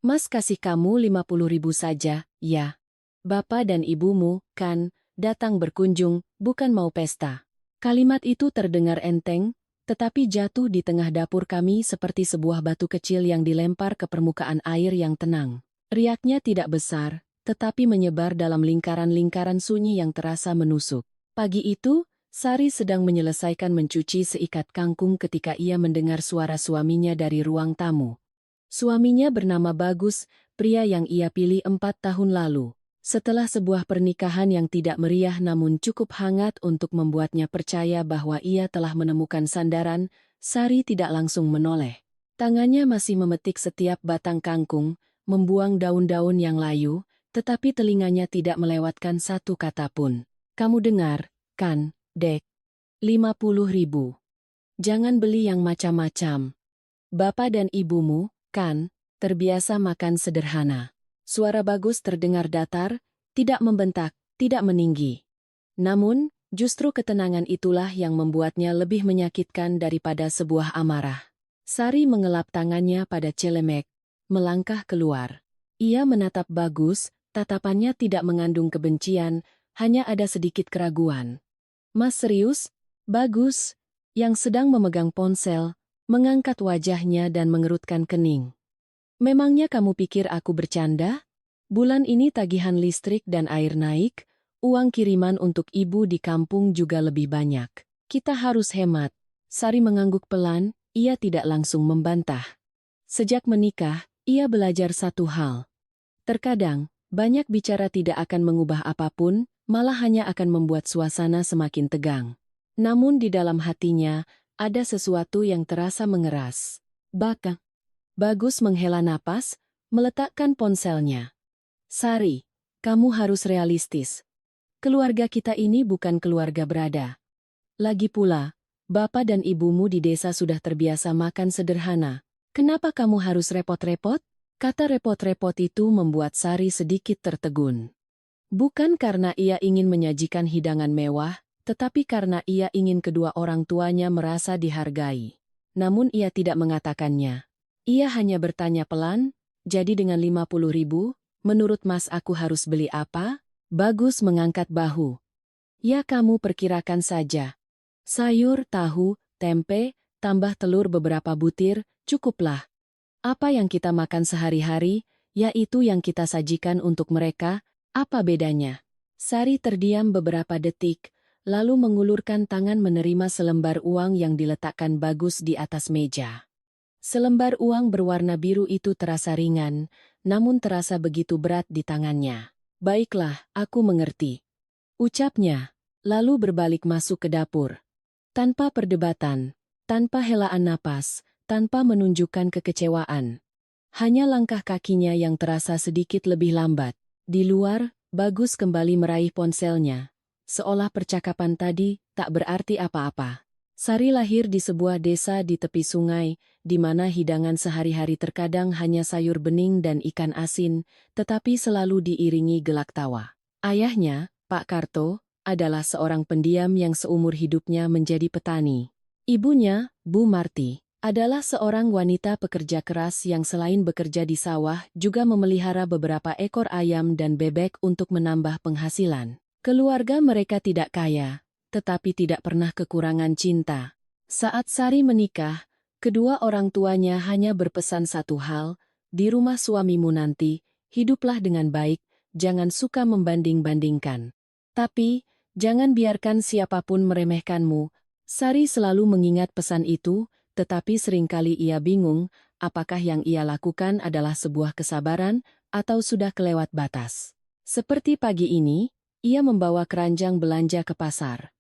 Mas kasih kamu 50.000 saja, ya. Bapak dan ibumu, kan, datang berkunjung, bukan mau pesta. Kalimat itu terdengar enteng, tetapi jatuh di tengah dapur kami seperti sebuah batu kecil yang dilempar ke permukaan air yang tenang. Riaknya tidak besar, tetapi menyebar dalam lingkaran-lingkaran sunyi yang terasa menusuk. Pagi itu, Sari sedang menyelesaikan mencuci seikat kangkung ketika ia mendengar suara suaminya dari ruang tamu. Suaminya bernama Bagus, pria yang ia pilih 4 tahun lalu. Setelah sebuah pernikahan yang tidak meriah namun cukup hangat untuk membuatnya percaya bahwa ia telah menemukan sandaran, Sari tidak langsung menoleh. Tangannya masih memetik setiap batang kangkung, membuang daun-daun yang layu, tetapi telinganya tidak melewatkan satu kata pun. Kamu dengar, kan, Dek? 50.000. Jangan beli yang macam-macam. Bapak dan ibumu, kan, terbiasa makan sederhana. Suara Bagus terdengar datar, tidak membentak, tidak meninggi. Namun, justru ketenangan itulah yang membuatnya lebih menyakitkan daripada sebuah amarah. Sari mengelap tangannya pada celemek, melangkah keluar. Ia menatap Bagus, tatapannya tidak mengandung kebencian, hanya ada sedikit keraguan. Mas serius? Bagus, yang sedang memegang ponsel, mengangkat wajahnya dan mengerutkan kening. Memangnya kamu pikir aku bercanda? Bulan ini tagihan listrik dan air naik, uang kiriman untuk ibu di kampung juga lebih banyak. Kita harus hemat. Sari mengangguk pelan, ia tidak langsung membantah. Sejak menikah, ia belajar satu hal. Terkadang, banyak bicara tidak akan mengubah apapun, malah hanya akan membuat suasana semakin tegang. Namun di dalam hatinya, ada sesuatu yang terasa mengeras. Bagus menghela napas, meletakkan ponselnya. Sari, kamu harus realistis. Keluarga kita ini bukan keluarga berada. Lagi pula, bapak dan ibumu di desa sudah terbiasa makan sederhana. Kenapa kamu harus repot-repot? Kata repot-repot itu membuat Sari sedikit tertegun. Bukan karena ia ingin menyajikan hidangan mewah, tetapi karena ia ingin kedua orang tuanya merasa dihargai. Namun ia tidak mengatakannya. Ia hanya bertanya pelan, jadi dengan 50.000, menurut Mas aku harus beli apa? Bagus mengangkat bahu. Ya kamu perkirakan saja. Sayur, tahu, tempe, tambah telur beberapa butir, cukuplah. Apa yang kita makan sehari-hari, yaitu yang kita sajikan untuk mereka, apa bedanya? Sari terdiam beberapa detik, lalu mengulurkan tangan menerima selembar uang yang diletakkan Bagus di atas meja. Selembar uang berwarna biru itu terasa ringan, namun terasa begitu berat di tangannya. Baiklah, aku mengerti. Ucapnya, lalu berbalik masuk ke dapur. Tanpa perdebatan, tanpa helaan napas, tanpa menunjukkan kekecewaan. Hanya langkah kakinya yang terasa sedikit lebih lambat. Di luar, Bagus kembali meraih ponselnya. Seolah percakapan tadi tak berarti apa-apa. Sari lahir di sebuah desa di tepi sungai, di mana hidangan sehari-hari terkadang hanya sayur bening dan ikan asin, tetapi selalu diiringi gelak tawa. Ayahnya, Pak Karto, adalah seorang pendiam yang seumur hidupnya menjadi petani. Ibunya, Bu Marti, adalah seorang wanita pekerja keras yang selain bekerja di sawah juga memelihara beberapa ekor ayam dan bebek untuk menambah penghasilan. Keluarga mereka tidak kaya, tetapi tidak pernah kekurangan cinta. Saat Sari menikah, kedua orang tuanya hanya berpesan satu hal, di rumah suamimu nanti, hiduplah dengan baik, jangan suka membanding-bandingkan. Tapi, jangan biarkan siapapun meremehkanmu. Sari selalu mengingat pesan itu, tetapi seringkali ia bingung, apakah yang ia lakukan adalah sebuah kesabaran, atau sudah kelewat batas. Seperti pagi ini, ia membawa keranjang belanja ke pasar.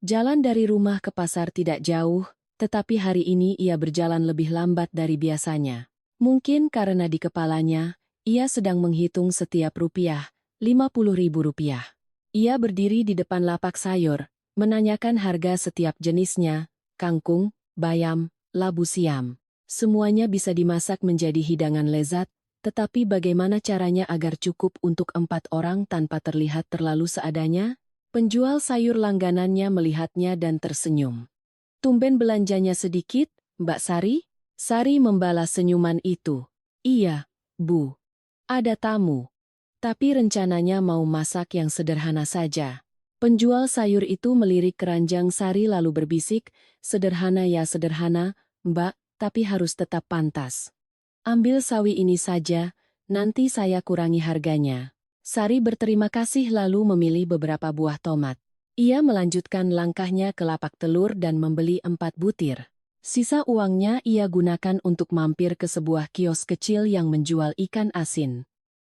Jalan dari rumah ke pasar tidak jauh, tetapi hari ini ia berjalan lebih lambat dari biasanya. Mungkin karena di kepalanya, ia sedang menghitung setiap rupiah, 50.000 rupiah. Ia berdiri di depan lapak sayur, menanyakan harga setiap jenisnya, kangkung, bayam, labu siam. Semuanya bisa dimasak menjadi hidangan lezat, tetapi bagaimana caranya agar cukup untuk 4 orang tanpa terlihat terlalu seadanya? Penjual sayur langganannya melihatnya dan tersenyum. Tumben belanjanya sedikit, Mbak Sari? Sari membalas senyuman itu. Iya, Bu, ada tamu. Tapi rencananya mau masak yang sederhana saja. Penjual sayur itu melirik keranjang Sari lalu berbisik, sederhana ya sederhana, Mbak, tapi harus tetap pantas. Ambil sawi ini saja, nanti saya kurangi harganya. Sari berterima kasih lalu memilih beberapa buah tomat. Ia melanjutkan langkahnya ke lapak telur dan membeli 4 butir. Sisa uangnya ia gunakan untuk mampir ke sebuah kios kecil yang menjual ikan asin.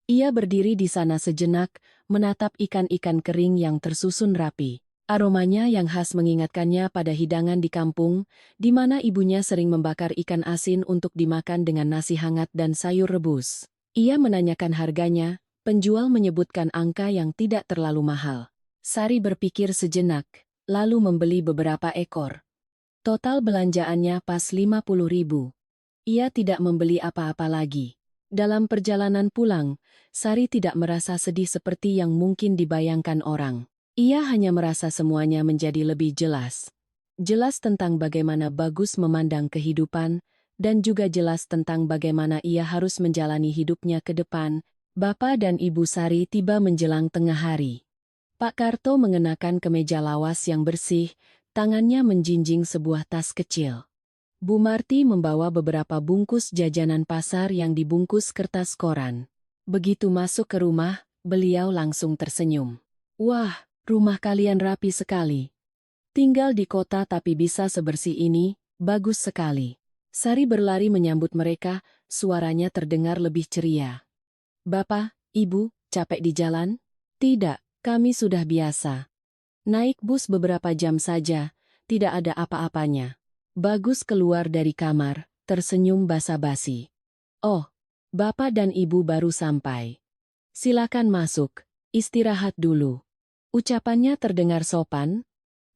Ia berdiri di sana sejenak, menatap ikan-ikan kering yang tersusun rapi. Aromanya yang khas mengingatkannya pada hidangan di kampung, di mana ibunya sering membakar ikan asin untuk dimakan dengan nasi hangat dan sayur rebus. Ia menanyakan harganya, penjual menyebutkan angka yang tidak terlalu mahal. Sari berpikir sejenak, lalu membeli beberapa ekor. Total belanjaannya pas 50.000. Ia tidak membeli apa-apa lagi. Dalam perjalanan pulang, Sari tidak merasa sedih seperti yang mungkin dibayangkan orang. Ia hanya merasa semuanya menjadi lebih jelas. Jelas tentang bagaimana Bagus memandang kehidupan, dan juga jelas tentang bagaimana ia harus menjalani hidupnya ke depan. Bapak dan Ibu Sari tiba menjelang tengah hari. Pak Karto mengenakan kemeja lawas yang bersih, tangannya menjinjing sebuah tas kecil. Bu Marti membawa beberapa bungkus jajanan pasar yang dibungkus kertas koran. Begitu masuk ke rumah, beliau langsung tersenyum. Wah, rumah kalian rapi sekali. Tinggal di kota tapi bisa sebersih ini, bagus sekali. Sari berlari menyambut mereka, suaranya terdengar lebih ceria. Bapak, Ibu, capek di jalan? Tidak, kami sudah biasa. Naik bus beberapa jam saja, tidak ada apa-apanya. Bagus keluar dari kamar, tersenyum basa-basi. Oh, Bapak dan Ibu baru sampai. Silakan masuk, istirahat dulu. Ucapannya terdengar sopan,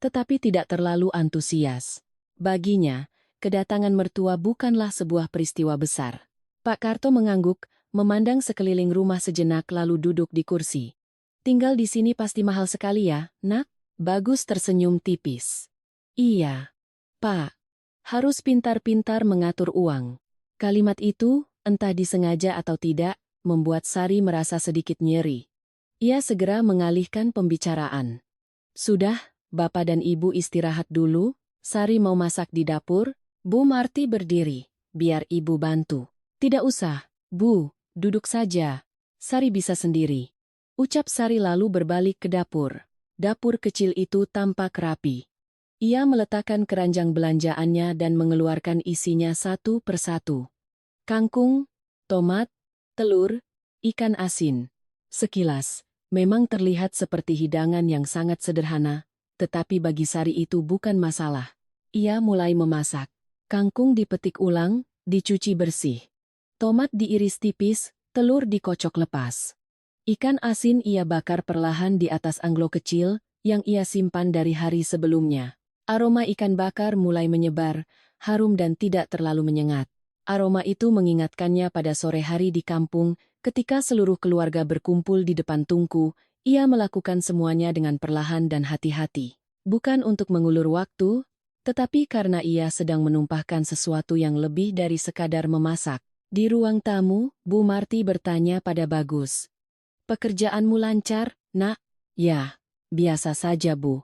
tetapi tidak terlalu antusias. Baginya, kedatangan mertua bukanlah sebuah peristiwa besar. Pak Karto mengangguk, memandang sekeliling rumah sejenak lalu duduk di kursi. Tinggal di sini pasti mahal sekali ya, Nak? Bagus tersenyum tipis. Iya, Pak. Harus pintar-pintar mengatur uang. Kalimat itu, entah disengaja atau tidak, membuat Sari merasa sedikit nyeri. Ia segera mengalihkan pembicaraan. Sudah, Bapak dan Ibu istirahat dulu, Sari mau masak di dapur. Bu Marti berdiri, biar Ibu bantu. Tidak usah, Bu, duduk saja. Sari bisa sendiri. Ucap Sari lalu berbalik ke dapur. Dapur kecil itu tampak rapi. Ia meletakkan keranjang belanjaannya dan mengeluarkan isinya satu persatu. Kangkung, tomat, telur, ikan asin. Sekilas, memang terlihat seperti hidangan yang sangat sederhana, tetapi bagi Sari itu bukan masalah. Ia mulai memasak. Kangkung dipetik ulang, dicuci bersih. Tomat diiris tipis, telur dikocok lepas. Ikan asin ia bakar perlahan di atas anglo kecil yang ia simpan dari hari sebelumnya. Aroma ikan bakar mulai menyebar, harum dan tidak terlalu menyengat. Aroma itu mengingatkannya pada sore hari di kampung, ketika seluruh keluarga berkumpul di depan tungku, ia melakukan semuanya dengan perlahan dan hati-hati. Bukan untuk mengulur waktu, tetapi karena ia sedang menumpahkan sesuatu yang lebih dari sekadar memasak. Di ruang tamu, Bu Marti bertanya pada Bagus. Pekerjaanmu lancar, Nak? Ya, biasa saja Bu.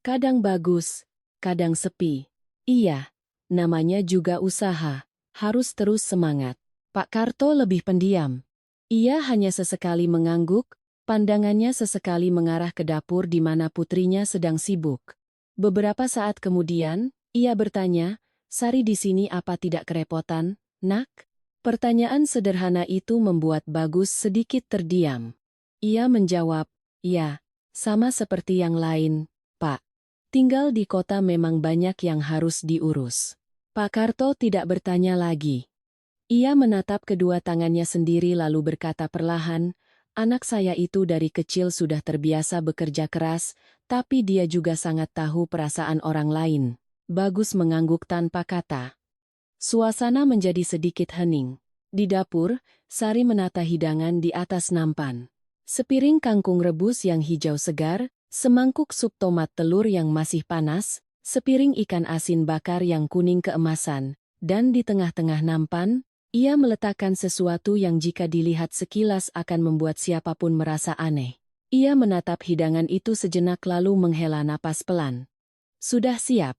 Kadang bagus, kadang sepi. Iya, namanya juga usaha. Harus terus semangat. Pak Karto lebih pendiam. Ia hanya sesekali mengangguk, pandangannya sesekali mengarah ke dapur di mana putrinya sedang sibuk. Beberapa saat kemudian, ia bertanya, Sari di sini apa tidak kerepotan, Nak? Pertanyaan sederhana itu membuat Bagus sedikit terdiam. Ia menjawab, ya, sama seperti yang lain, Pak. Tinggal di kota memang banyak yang harus diurus. Pak Karto tidak bertanya lagi. Ia menatap kedua tangannya sendiri lalu berkata perlahan, anak saya itu dari kecil sudah terbiasa bekerja keras, tapi dia juga sangat tahu perasaan orang lain. Bagus mengangguk tanpa kata. Suasana menjadi sedikit hening. Di dapur, Sari menata hidangan di atas nampan. Sepiring kangkung rebus yang hijau segar, semangkuk sup tomat telur yang masih panas, sepiring ikan asin bakar yang kuning keemasan, dan di tengah-tengah nampan, Ia meletakkan sesuatu yang jika dilihat sekilas akan membuat siapapun merasa aneh. Ia menatap hidangan itu sejenak lalu menghela napas pelan. Sudah siap.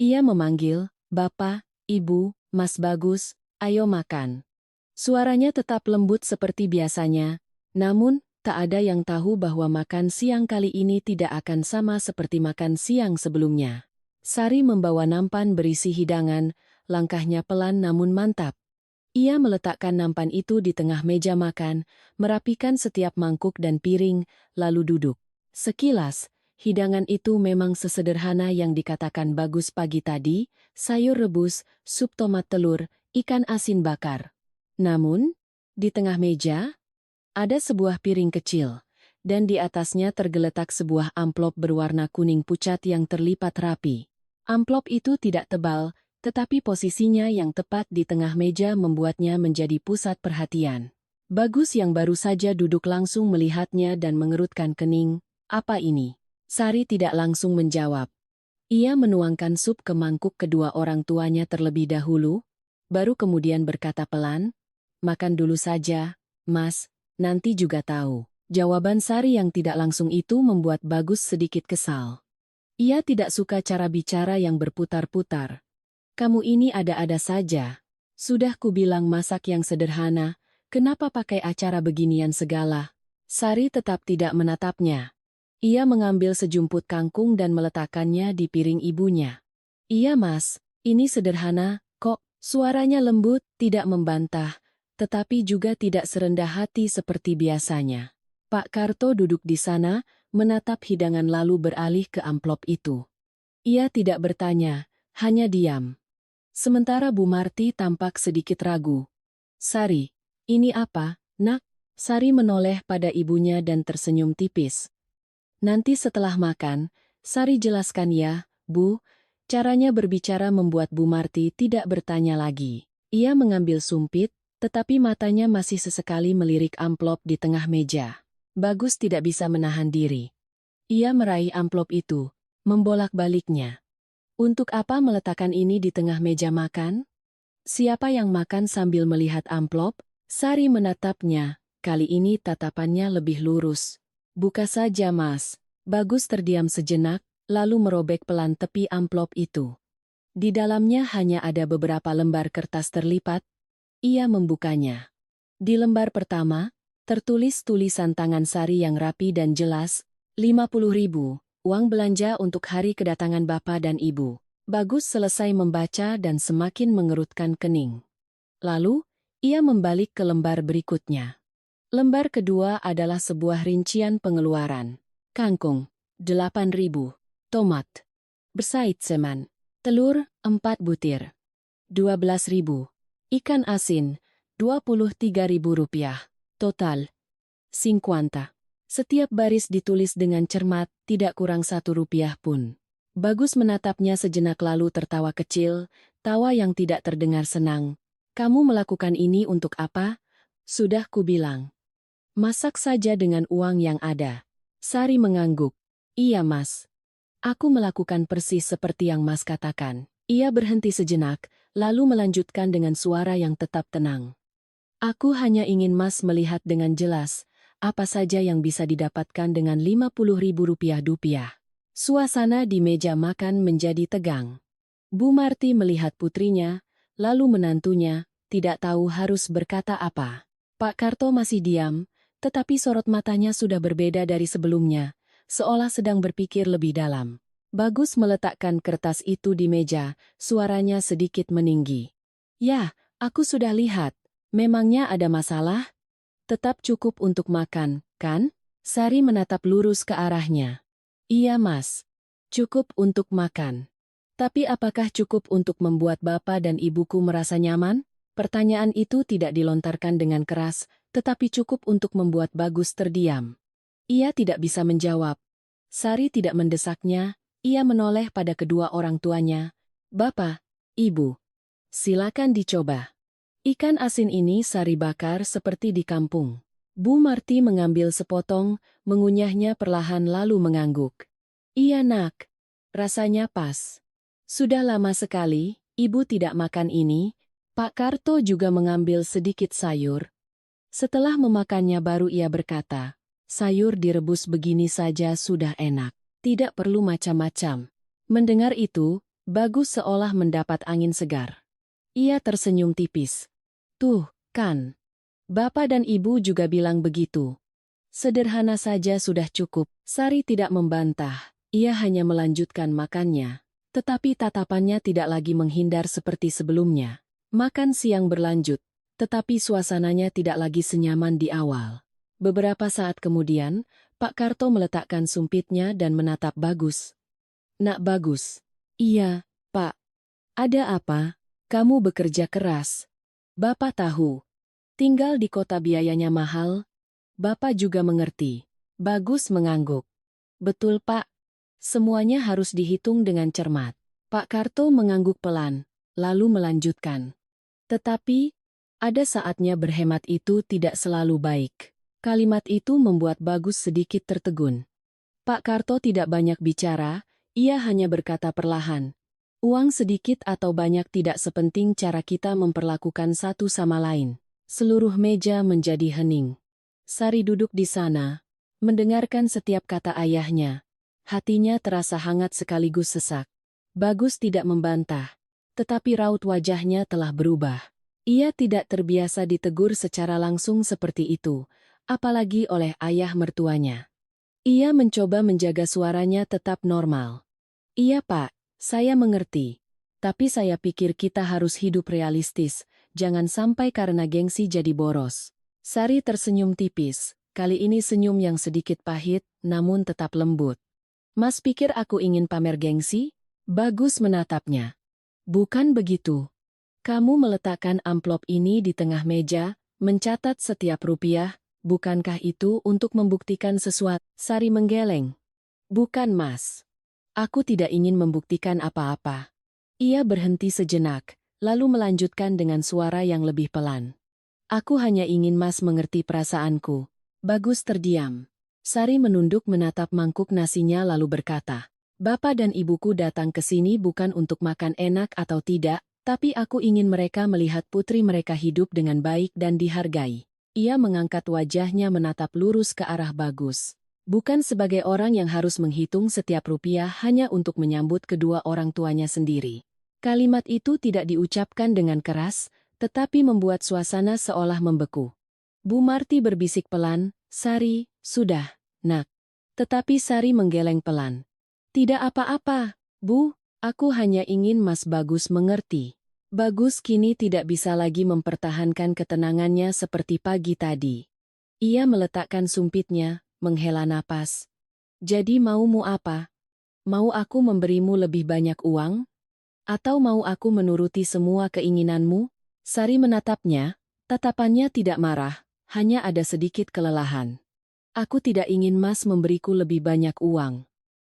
Ia memanggil, "Bapak, Ibu, Mas Bagus, ayo makan." Suaranya tetap lembut seperti biasanya, namun tak ada yang tahu bahwa makan siang kali ini tidak akan sama seperti makan siang sebelumnya. Sari membawa nampan berisi hidangan, langkahnya pelan namun mantap. Ia meletakkan nampan itu di tengah meja makan, merapikan setiap mangkuk dan piring, lalu duduk. Sekilas, hidangan itu memang sesederhana yang dikatakan Bagus pagi tadi, sayur rebus, sup tomat telur, ikan asin bakar. Namun, di tengah meja, ada sebuah piring kecil, dan di atasnya tergeletak sebuah amplop berwarna kuning pucat yang terlipat rapi. Amplop itu tidak tebal, tetapi posisinya yang tepat di tengah meja membuatnya menjadi pusat perhatian. Bagus yang baru saja duduk langsung melihatnya dan mengerutkan kening. "Apa ini?" Sari tidak langsung menjawab. Ia menuangkan sup ke mangkuk kedua orang tuanya terlebih dahulu, baru kemudian berkata pelan, "Makan dulu saja, Mas, nanti juga tahu." Jawaban Sari yang tidak langsung itu membuat Bagus sedikit kesal. Ia tidak suka cara bicara yang berputar-putar. "Kamu ini ada-ada saja. Sudah kubilang masak yang sederhana, kenapa pakai acara beginian segala?" Sari tetap tidak menatapnya. Ia mengambil sejumput kangkung dan meletakkannya di piring ibunya. "Iya Mas, ini sederhana, kok." Suaranya lembut, tidak membantah, tetapi juga tidak serendah hati seperti biasanya. Pak Karto duduk di sana, menatap hidangan lalu beralih ke amplop itu. Ia tidak bertanya, hanya diam. Sementara Bu Marti tampak sedikit ragu. "Sari, ini apa, Nak?" Sari menoleh pada ibunya dan tersenyum tipis. "Nanti setelah makan, Sari jelaskan ya, Bu." Caranya berbicara membuat Bu Marti tidak bertanya lagi. Ia mengambil sumpit, tetapi matanya masih sesekali melirik amplop di tengah meja. Bagus tidak bisa menahan diri. Ia meraih amplop itu, membolak-baliknya. Untuk apa meletakkan ini di tengah meja makan? Siapa yang makan sambil melihat amplop? Sari menatapnya, kali ini tatapannya lebih lurus. "Buka saja Mas." Bagus terdiam sejenak, lalu merobek pelan tepi amplop itu. Di dalamnya hanya ada beberapa lembar kertas terlipat. Ia membukanya. Di lembar pertama, tertulis tulisan tangan Sari yang rapi dan jelas, 50.000. Uang belanja untuk hari kedatangan Bapak dan Ibu. Bagus selesai membaca dan semakin mengerutkan kening. Lalu, ia membalik ke lembar berikutnya. Lembar kedua adalah sebuah rincian pengeluaran. Kangkung, 8.000. Tomat, bersait seman. Telur, 4 butir. 12.000. Ikan asin, 23.000 rupiah. Total, 50. Setiap baris ditulis dengan cermat, tidak kurang 1 rupiah pun. Bagus menatapnya sejenak lalu tertawa kecil, tawa yang tidak terdengar senang. "Kamu melakukan ini untuk apa?" "Sudah kubilang. Masak saja dengan uang yang ada." Sari mengangguk. "Iya Mas. Aku melakukan persis seperti yang Mas katakan." Ia berhenti sejenak, lalu melanjutkan dengan suara yang tetap tenang. "Aku hanya ingin Mas melihat dengan jelas, apa saja yang bisa didapatkan dengan 50.000 rupiah. Suasana di meja makan menjadi tegang. Bu Marti melihat putrinya, lalu menantunya, tidak tahu harus berkata apa. Pak Karto masih diam, tetapi sorot matanya sudah berbeda dari sebelumnya, seolah sedang berpikir lebih dalam. Bagus meletakkan kertas itu di meja, suaranya sedikit meninggi. "Ya, aku sudah lihat. Memangnya ada masalah? Tetap cukup untuk makan, kan?" Sari menatap lurus ke arahnya. "Iya Mas. Cukup untuk makan. Tapi apakah cukup untuk membuat Bapak dan Ibuku merasa nyaman?" Pertanyaan itu tidak dilontarkan dengan keras, tetapi cukup untuk membuat Bagus terdiam. Ia tidak bisa menjawab. Sari tidak mendesaknya, ia menoleh pada kedua orang tuanya. "Bapak, Ibu, silakan dicoba. Ikan asin ini Sari bakar seperti di kampung." Bu Marti mengambil sepotong, mengunyahnya perlahan lalu mengangguk. "Iya Nak, rasanya pas. Sudah lama sekali, Ibu tidak makan ini." Pak Karto juga mengambil sedikit sayur. Setelah memakannya baru ia berkata, sayur direbus begini saja sudah enak. Tidak perlu macam-macam. Mendengar itu, Bagus seolah mendapat angin segar. Ia tersenyum tipis. Tuh, kan. Bapak dan Ibu juga bilang begitu. Sederhana saja sudah cukup. Sari tidak membantah. Ia hanya melanjutkan makannya. Tetapi tatapannya tidak lagi menghindar seperti sebelumnya. Makan siang berlanjut, tetapi suasananya tidak lagi senyaman di awal. Beberapa saat kemudian, Pak Karto meletakkan sumpitnya dan menatap Bagus. Nak Bagus. Iya, Pak. Ada apa? Kamu bekerja keras. Bapak tahu. Tinggal di kota biayanya mahal. Bapak juga mengerti. Bagus mengangguk. Betul, Pak. Semuanya harus dihitung dengan cermat. Pak Karto mengangguk pelan, lalu melanjutkan. Tetapi, ada saatnya berhemat itu tidak selalu baik. Kalimat itu membuat Bagus sedikit tertegun. Pak Karto tidak banyak bicara, ia hanya berkata perlahan. Uang sedikit atau banyak tidak sepenting cara kita memperlakukan satu sama lain. Seluruh meja menjadi hening. Sari duduk di sana, mendengarkan setiap kata ayahnya. Hatinya terasa hangat sekaligus sesak. Bagus tidak membantah, tetapi raut wajahnya telah berubah. Ia tidak terbiasa ditegur secara langsung seperti itu, apalagi oleh ayah mertuanya. Ia mencoba menjaga suaranya tetap normal. Iya Pak, saya mengerti. Tapi saya pikir kita harus hidup realistis, jangan sampai karena gengsi jadi boros. Sari tersenyum tipis, kali ini senyum yang sedikit pahit, namun tetap lembut. Mas pikir aku ingin pamer gengsi? Bagus menatapnya. Bukan begitu. Kamu meletakkan amplop ini di tengah meja, mencatat setiap rupiah, bukankah itu untuk membuktikan sesuatu? Sari menggeleng. Bukan Mas. Aku tidak ingin membuktikan apa-apa. Ia berhenti sejenak, lalu melanjutkan dengan suara yang lebih pelan. Aku hanya ingin Mas mengerti perasaanku. Bagus terdiam. Sari menunduk menatap mangkuk nasinya lalu berkata, Bapak dan Ibuku datang ke sini bukan untuk makan enak atau tidak, tapi aku ingin mereka melihat putri mereka hidup dengan baik dan dihargai. Ia mengangkat wajahnya menatap lurus ke arah Bagus. Bukan sebagai orang yang harus menghitung setiap rupiah hanya untuk menyambut kedua orang tuanya sendiri. Kalimat itu tidak diucapkan dengan keras, tetapi membuat suasana seolah membeku. Bu Marti berbisik pelan, Sari, sudah, nak. Tetapi Sari menggeleng pelan. Tidak apa-apa, Bu. Aku hanya ingin Mas Bagus mengerti. Bagus kini tidak bisa lagi mempertahankan ketenangannya seperti pagi tadi. Ia meletakkan sumpitnya, menghela napas. Jadi maumu apa? Mau aku memberimu lebih banyak uang? Atau mau aku menuruti semua keinginanmu? Sari menatapnya, tatapannya tidak marah, hanya ada sedikit kelelahan. Aku tidak ingin Mas memberiku lebih banyak uang.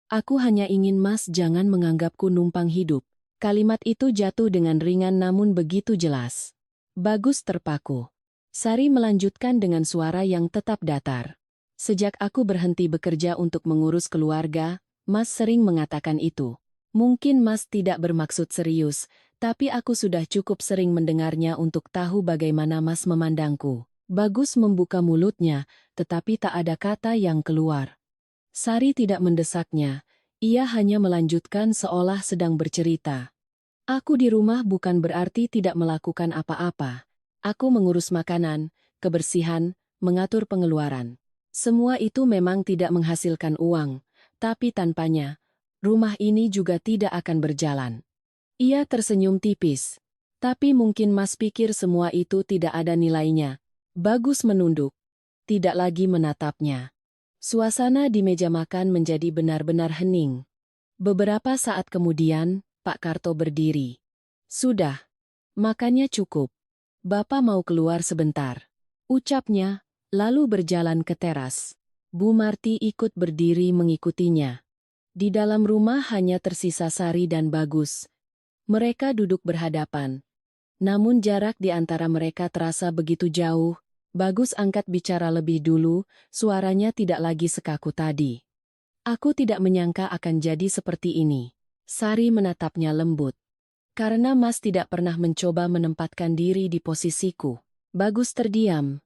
Aku hanya ingin Mas jangan menganggapku numpang hidup. Kalimat itu jatuh dengan ringan namun begitu jelas. Bagus terpaku. Sari melanjutkan dengan suara yang tetap datar. Sejak aku berhenti bekerja untuk mengurus keluarga, Mas sering mengatakan itu. Mungkin Mas tidak bermaksud serius, tapi aku sudah cukup sering mendengarnya untuk tahu bagaimana Mas memandangku. Bagus membuka mulutnya, tetapi tak ada kata yang keluar. Sari tidak mendesaknya, ia hanya melanjutkan seolah sedang bercerita. Aku di rumah bukan berarti tidak melakukan apa-apa. Aku mengurus makanan, kebersihan, mengatur pengeluaran. Semua itu memang tidak menghasilkan uang, tapi tanpanya, rumah ini juga tidak akan berjalan. Ia tersenyum tipis. Tapi mungkin Mas pikir semua itu tidak ada nilainya. Bagus menunduk. Tidak lagi menatapnya. Suasana di meja makan menjadi benar-benar hening. Beberapa saat kemudian, Pak Karto berdiri. Sudah. Makannya cukup. Bapak mau keluar sebentar. Ucapnya, lalu berjalan ke teras. Bu Marti ikut berdiri mengikutinya. Di dalam rumah hanya tersisa Sari dan Bagus. Mereka duduk berhadapan. Namun jarak di antara mereka terasa begitu jauh. Bagus angkat bicara lebih dulu, suaranya tidak lagi sekaku tadi. Aku tidak menyangka akan jadi seperti ini. Sari menatapnya lembut. Karena Mas tidak pernah mencoba menempatkan diri di posisiku. Bagus terdiam.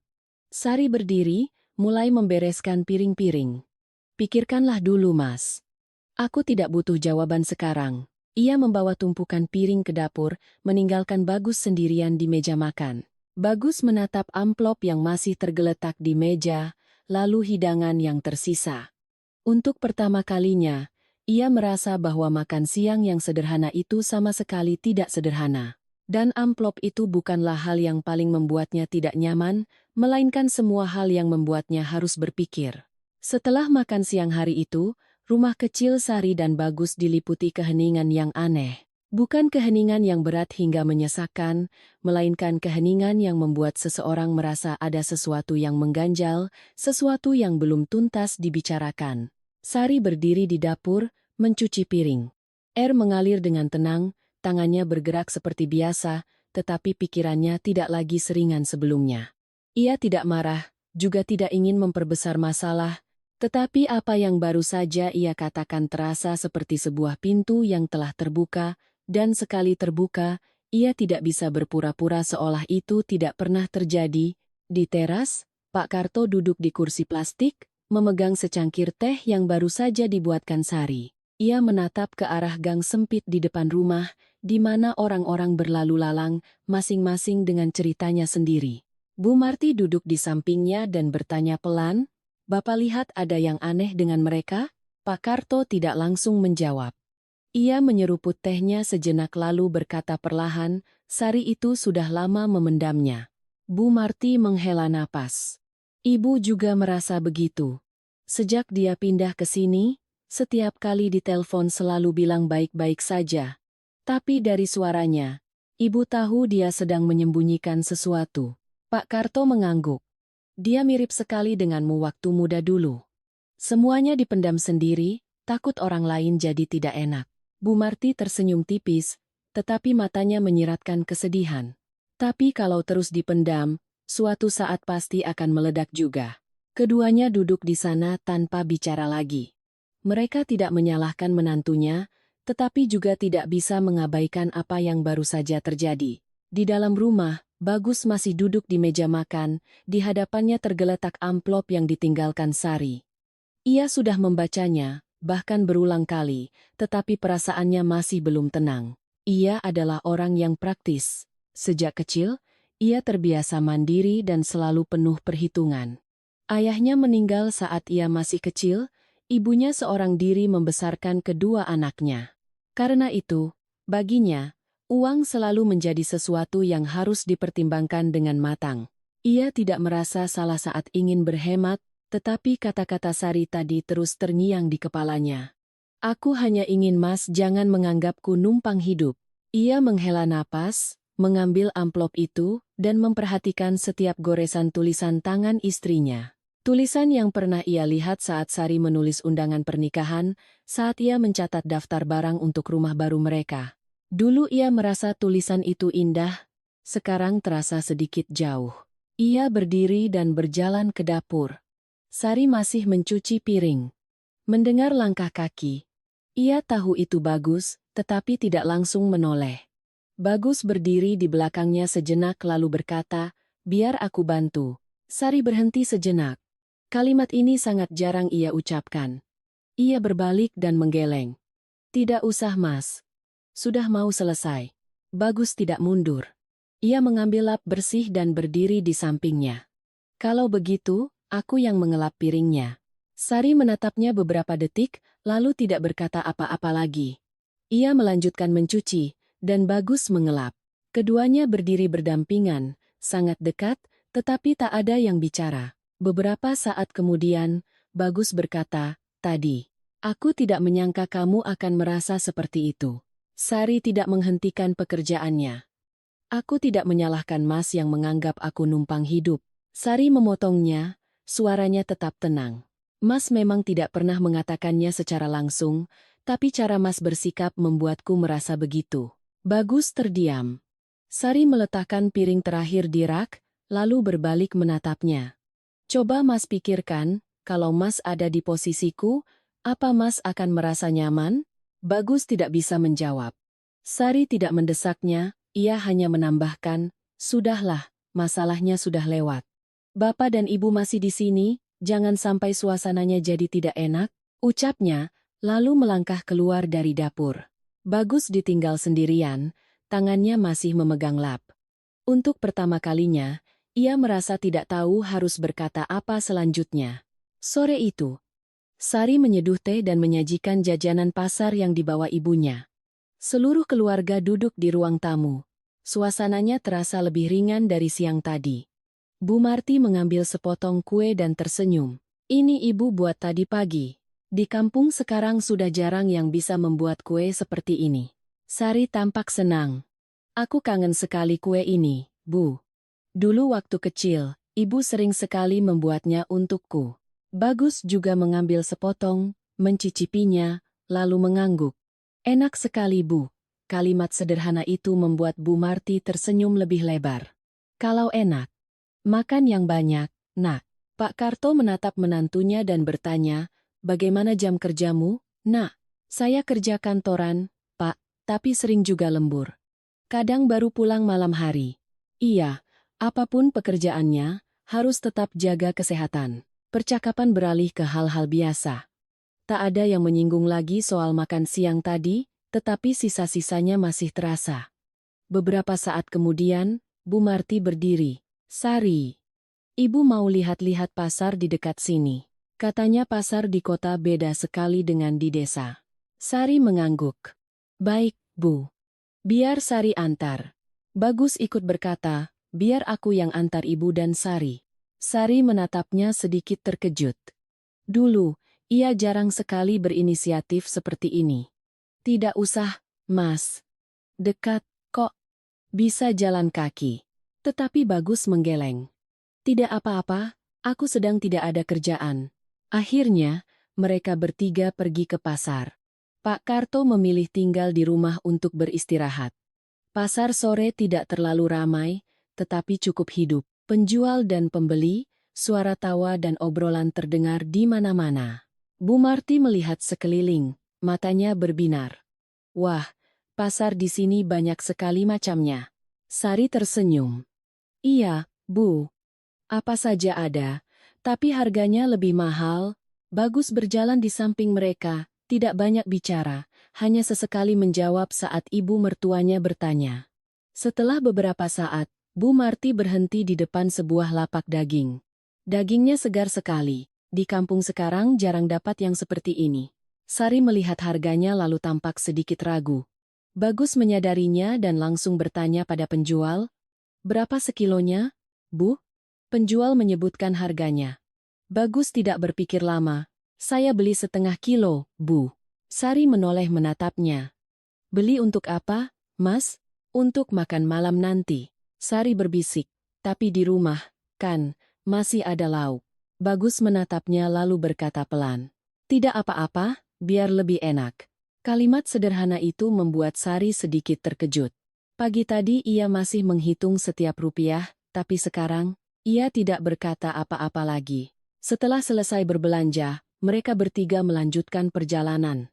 Sari berdiri, mulai membereskan piring-piring. Pikirkanlah dulu, Mas. Aku tidak butuh jawaban sekarang. Ia membawa tumpukan piring ke dapur, meninggalkan Bagus sendirian di meja makan. Bagus menatap amplop yang masih tergeletak di meja, lalu hidangan yang tersisa. Untuk pertama kalinya, ia merasa bahwa makan siang yang sederhana itu sama sekali tidak sederhana. Dan amplop itu bukanlah hal yang paling membuatnya tidak nyaman, melainkan semua hal yang membuatnya harus berpikir. Setelah makan siang hari itu, rumah kecil Sari dan Bagus diliputi keheningan yang aneh. Bukan keheningan yang berat hingga menyesakkan, melainkan keheningan yang membuat seseorang merasa ada sesuatu yang mengganjal, sesuatu yang belum tuntas dibicarakan. Sari berdiri di dapur, mencuci piring. Air mengalir dengan tenang, tangannya bergerak seperti biasa, tetapi pikirannya tidak lagi seringan sebelumnya. Ia tidak marah, juga tidak ingin memperbesar masalah, tetapi apa yang baru saja ia katakan terasa seperti sebuah pintu yang telah terbuka, dan sekali terbuka, ia tidak bisa berpura-pura seolah itu tidak pernah terjadi. Di teras, Pak Karto duduk di kursi plastik, memegang secangkir teh yang baru saja dibuatkan Sari. Ia menatap ke arah gang sempit di depan rumah, di mana orang-orang berlalu lalang, masing-masing dengan ceritanya sendiri. Bu Marti duduk di sampingnya dan bertanya pelan, "Bapak lihat ada yang aneh dengan mereka?" Pak Karto tidak langsung menjawab. Ia menyeruput tehnya sejenak lalu berkata perlahan, "Sari itu sudah lama memendamnya." Bu Marti menghela napas. Ibu juga merasa begitu. Sejak dia pindah ke sini, setiap kali ditelepon selalu bilang baik-baik saja. Tapi dari suaranya, ibu tahu dia sedang menyembunyikan sesuatu. Pak Karto mengangguk. Dia mirip sekali denganmu waktu muda dulu. Semuanya dipendam sendiri, takut orang lain jadi tidak enak. Bu Marti tersenyum tipis, tetapi matanya menyiratkan kesedihan. Tapi kalau terus dipendam, suatu saat pasti akan meledak juga. Keduanya duduk di sana tanpa bicara lagi. Mereka tidak menyalahkan menantunya, tetapi juga tidak bisa mengabaikan apa yang baru saja terjadi. Di dalam rumah, Bagus masih duduk di meja makan, di hadapannya tergeletak amplop yang ditinggalkan Sari. Ia sudah membacanya, bahkan berulang kali, tetapi perasaannya masih belum tenang. Ia adalah orang yang praktis. Sejak kecil, ia terbiasa mandiri dan selalu penuh perhitungan. Ayahnya meninggal saat ia masih kecil, ibunya seorang diri membesarkan kedua anaknya. Karena itu, baginya, uang selalu menjadi sesuatu yang harus dipertimbangkan dengan matang. Ia tidak merasa salah saat ingin berhemat, tetapi kata-kata Sari tadi terus terngiang di kepalanya. "Aku hanya ingin Mas jangan menganggapku numpang hidup." Ia menghela napas, mengambil amplop itu, dan memperhatikan setiap goresan tulisan tangan istrinya. Tulisan yang pernah ia lihat saat Sari menulis undangan pernikahan, saat ia mencatat daftar barang untuk rumah baru mereka. Dulu ia merasa tulisan itu indah, sekarang terasa sedikit jauh. Ia berdiri dan berjalan ke dapur. Sari masih mencuci piring. Mendengar langkah kaki. Ia tahu itu Bagus, tetapi tidak langsung menoleh. Bagus berdiri di belakangnya sejenak lalu berkata, "Biar aku bantu." Sari berhenti sejenak. Kalimat ini sangat jarang ia ucapkan. Ia berbalik dan menggeleng. "Tidak usah, Mas. Sudah mau selesai." Bagus tidak mundur. Ia mengambil lap bersih dan berdiri di sampingnya. "Kalau begitu, aku yang mengelap piringnya." Sari menatapnya beberapa detik, lalu tidak berkata apa-apa lagi. Ia melanjutkan mencuci, dan Bagus mengelap. Keduanya berdiri berdampingan, sangat dekat, tetapi tak ada yang bicara. Beberapa saat kemudian, Bagus berkata, "Tadi, aku tidak menyangka kamu akan merasa seperti itu." Sari tidak menghentikan pekerjaannya. "Aku tidak menyalahkan Mas yang menganggap aku numpang hidup." Sari memotongnya, suaranya tetap tenang. "Mas memang tidak pernah mengatakannya secara langsung, tapi cara Mas bersikap membuatku merasa begitu." Bagus terdiam. Sari meletakkan piring terakhir di rak, lalu berbalik menatapnya. "Coba Mas pikirkan, kalau Mas ada di posisiku, apa Mas akan merasa nyaman?" Bagus tidak bisa menjawab. Sari tidak mendesaknya, ia hanya menambahkan, "Sudahlah, masalahnya sudah lewat. Bapak dan Ibu masih di sini, jangan sampai suasananya jadi tidak enak," ucapnya, lalu melangkah keluar dari dapur. Bagus ditinggal sendirian, tangannya masih memegang lap. Untuk pertama kalinya, ia merasa tidak tahu harus berkata apa selanjutnya. Sore itu, Sari menyeduh teh dan menyajikan jajanan pasar yang dibawa ibunya. Seluruh keluarga duduk di ruang tamu. Suasananya terasa lebih ringan dari siang tadi. Bu Marti mengambil sepotong kue dan tersenyum. "Ini ibu buat tadi pagi. Di kampung sekarang sudah jarang yang bisa membuat kue seperti ini." Sari tampak senang. "Aku kangen sekali kue ini, Bu. Dulu waktu kecil, ibu sering sekali membuatnya untukku." Bagus juga mengambil sepotong, mencicipinya, lalu mengangguk. "Enak sekali, Bu." Kalimat sederhana itu membuat Bu Marti tersenyum lebih lebar. "Kalau enak, makan yang banyak, Nak." Pak Karto menatap menantunya dan bertanya, "Bagaimana jam kerjamu, Nak?" "Saya kerja kantoran, Pak, tapi sering juga lembur. Kadang baru pulang malam hari." "Iya, apapun pekerjaannya, harus tetap jaga kesehatan." Percakapan beralih ke hal-hal biasa. Tak ada yang menyinggung lagi soal makan siang tadi, tetapi sisa-sisanya masih terasa. Beberapa saat kemudian, Bu Marti berdiri. "Sari, Ibu mau lihat-lihat pasar di dekat sini. Katanya pasar di kota beda sekali dengan di desa." Sari mengangguk. "Baik, Bu. Biar Sari antar." Bagus ikut berkata, "Biar aku yang antar Ibu dan Sari." Sari menatapnya sedikit terkejut. Dulu, ia jarang sekali berinisiatif seperti ini. "Tidak usah, Mas. Dekat, kok. Bisa jalan kaki." Tetapi Bagus menggeleng. "Tidak apa-apa, aku sedang tidak ada kerjaan." Akhirnya, mereka bertiga pergi ke pasar. Pak Karto memilih tinggal di rumah untuk beristirahat. Pasar sore tidak terlalu ramai, tetapi cukup hidup. Penjual dan pembeli, suara tawa dan obrolan terdengar di mana-mana. Bu Marti melihat sekeliling, matanya berbinar. "Wah, pasar di sini banyak sekali macamnya." Sari tersenyum. "Iya, Bu. Apa saja ada, tapi harganya lebih mahal." Bagus berjalan di samping mereka, tidak banyak bicara, hanya sesekali menjawab saat ibu mertuanya bertanya. Setelah beberapa saat, Bu Marti berhenti di depan sebuah lapak daging. Dagingnya segar sekali. Di kampung sekarang jarang dapat yang seperti ini. Sari melihat harganya lalu tampak sedikit ragu. Bagus menyadarinya dan langsung bertanya pada penjual, "Berapa sekilonya, Bu?" Penjual menyebutkan harganya. Bagus tidak berpikir lama. "Saya beli setengah kilo, Bu." Sari menoleh menatapnya. "Beli untuk apa, Mas?" "Untuk makan malam nanti." Sari berbisik, "Tapi di rumah, kan, masih ada lauk." Bagus menatapnya lalu berkata pelan, "Tidak apa-apa, biar lebih enak." Kalimat sederhana itu membuat Sari sedikit terkejut. Pagi tadi ia masih menghitung setiap rupiah, tapi sekarang, ia tidak berkata apa-apa lagi. Setelah selesai berbelanja, mereka bertiga melanjutkan perjalanan.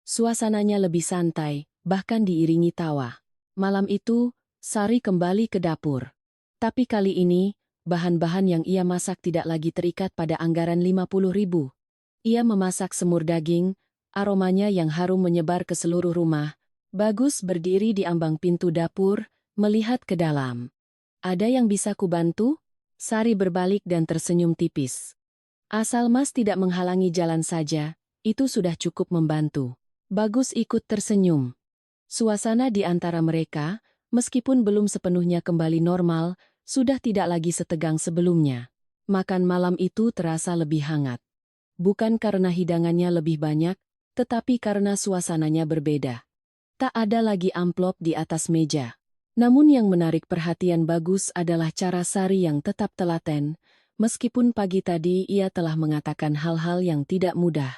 Suasananya lebih santai, bahkan diiringi tawa. Malam itu, Sari kembali ke dapur. Tapi kali ini, bahan-bahan yang ia masak tidak lagi terikat pada anggaran 50.000. Ia memasak semur daging, aromanya yang harum menyebar ke seluruh rumah. Bagus berdiri di ambang pintu dapur, melihat ke dalam. "Ada yang bisa kubantu?" Sari berbalik dan tersenyum tipis. "Asal Mas tidak menghalangi jalan saja, itu sudah cukup membantu." Bagus ikut tersenyum. Suasana di antara mereka, meskipun belum sepenuhnya kembali normal, sudah tidak lagi setegang sebelumnya. Makan malam itu terasa lebih hangat. Bukan karena hidangannya lebih banyak, tetapi karena suasananya berbeda. Tak ada lagi amplop di atas meja. Namun yang menarik perhatian Bagus adalah cara Sari yang tetap telaten, meskipun pagi tadi ia telah mengatakan hal-hal yang tidak mudah.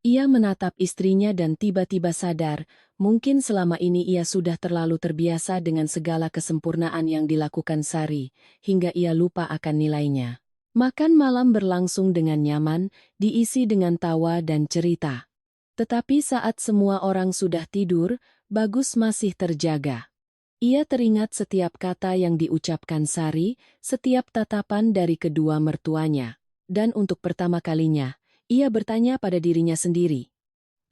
Ia menatap istrinya dan tiba-tiba sadar, mungkin selama ini ia sudah terlalu terbiasa dengan segala kesempurnaan yang dilakukan Sari, hingga ia lupa akan nilainya. Makan malam berlangsung dengan nyaman, diisi dengan tawa dan cerita. Tetapi saat semua orang sudah tidur, Bagus masih terjaga. Ia teringat setiap kata yang diucapkan Sari, setiap tatapan dari kedua mertuanya. Dan untuk pertama kalinya, ia bertanya pada dirinya sendiri.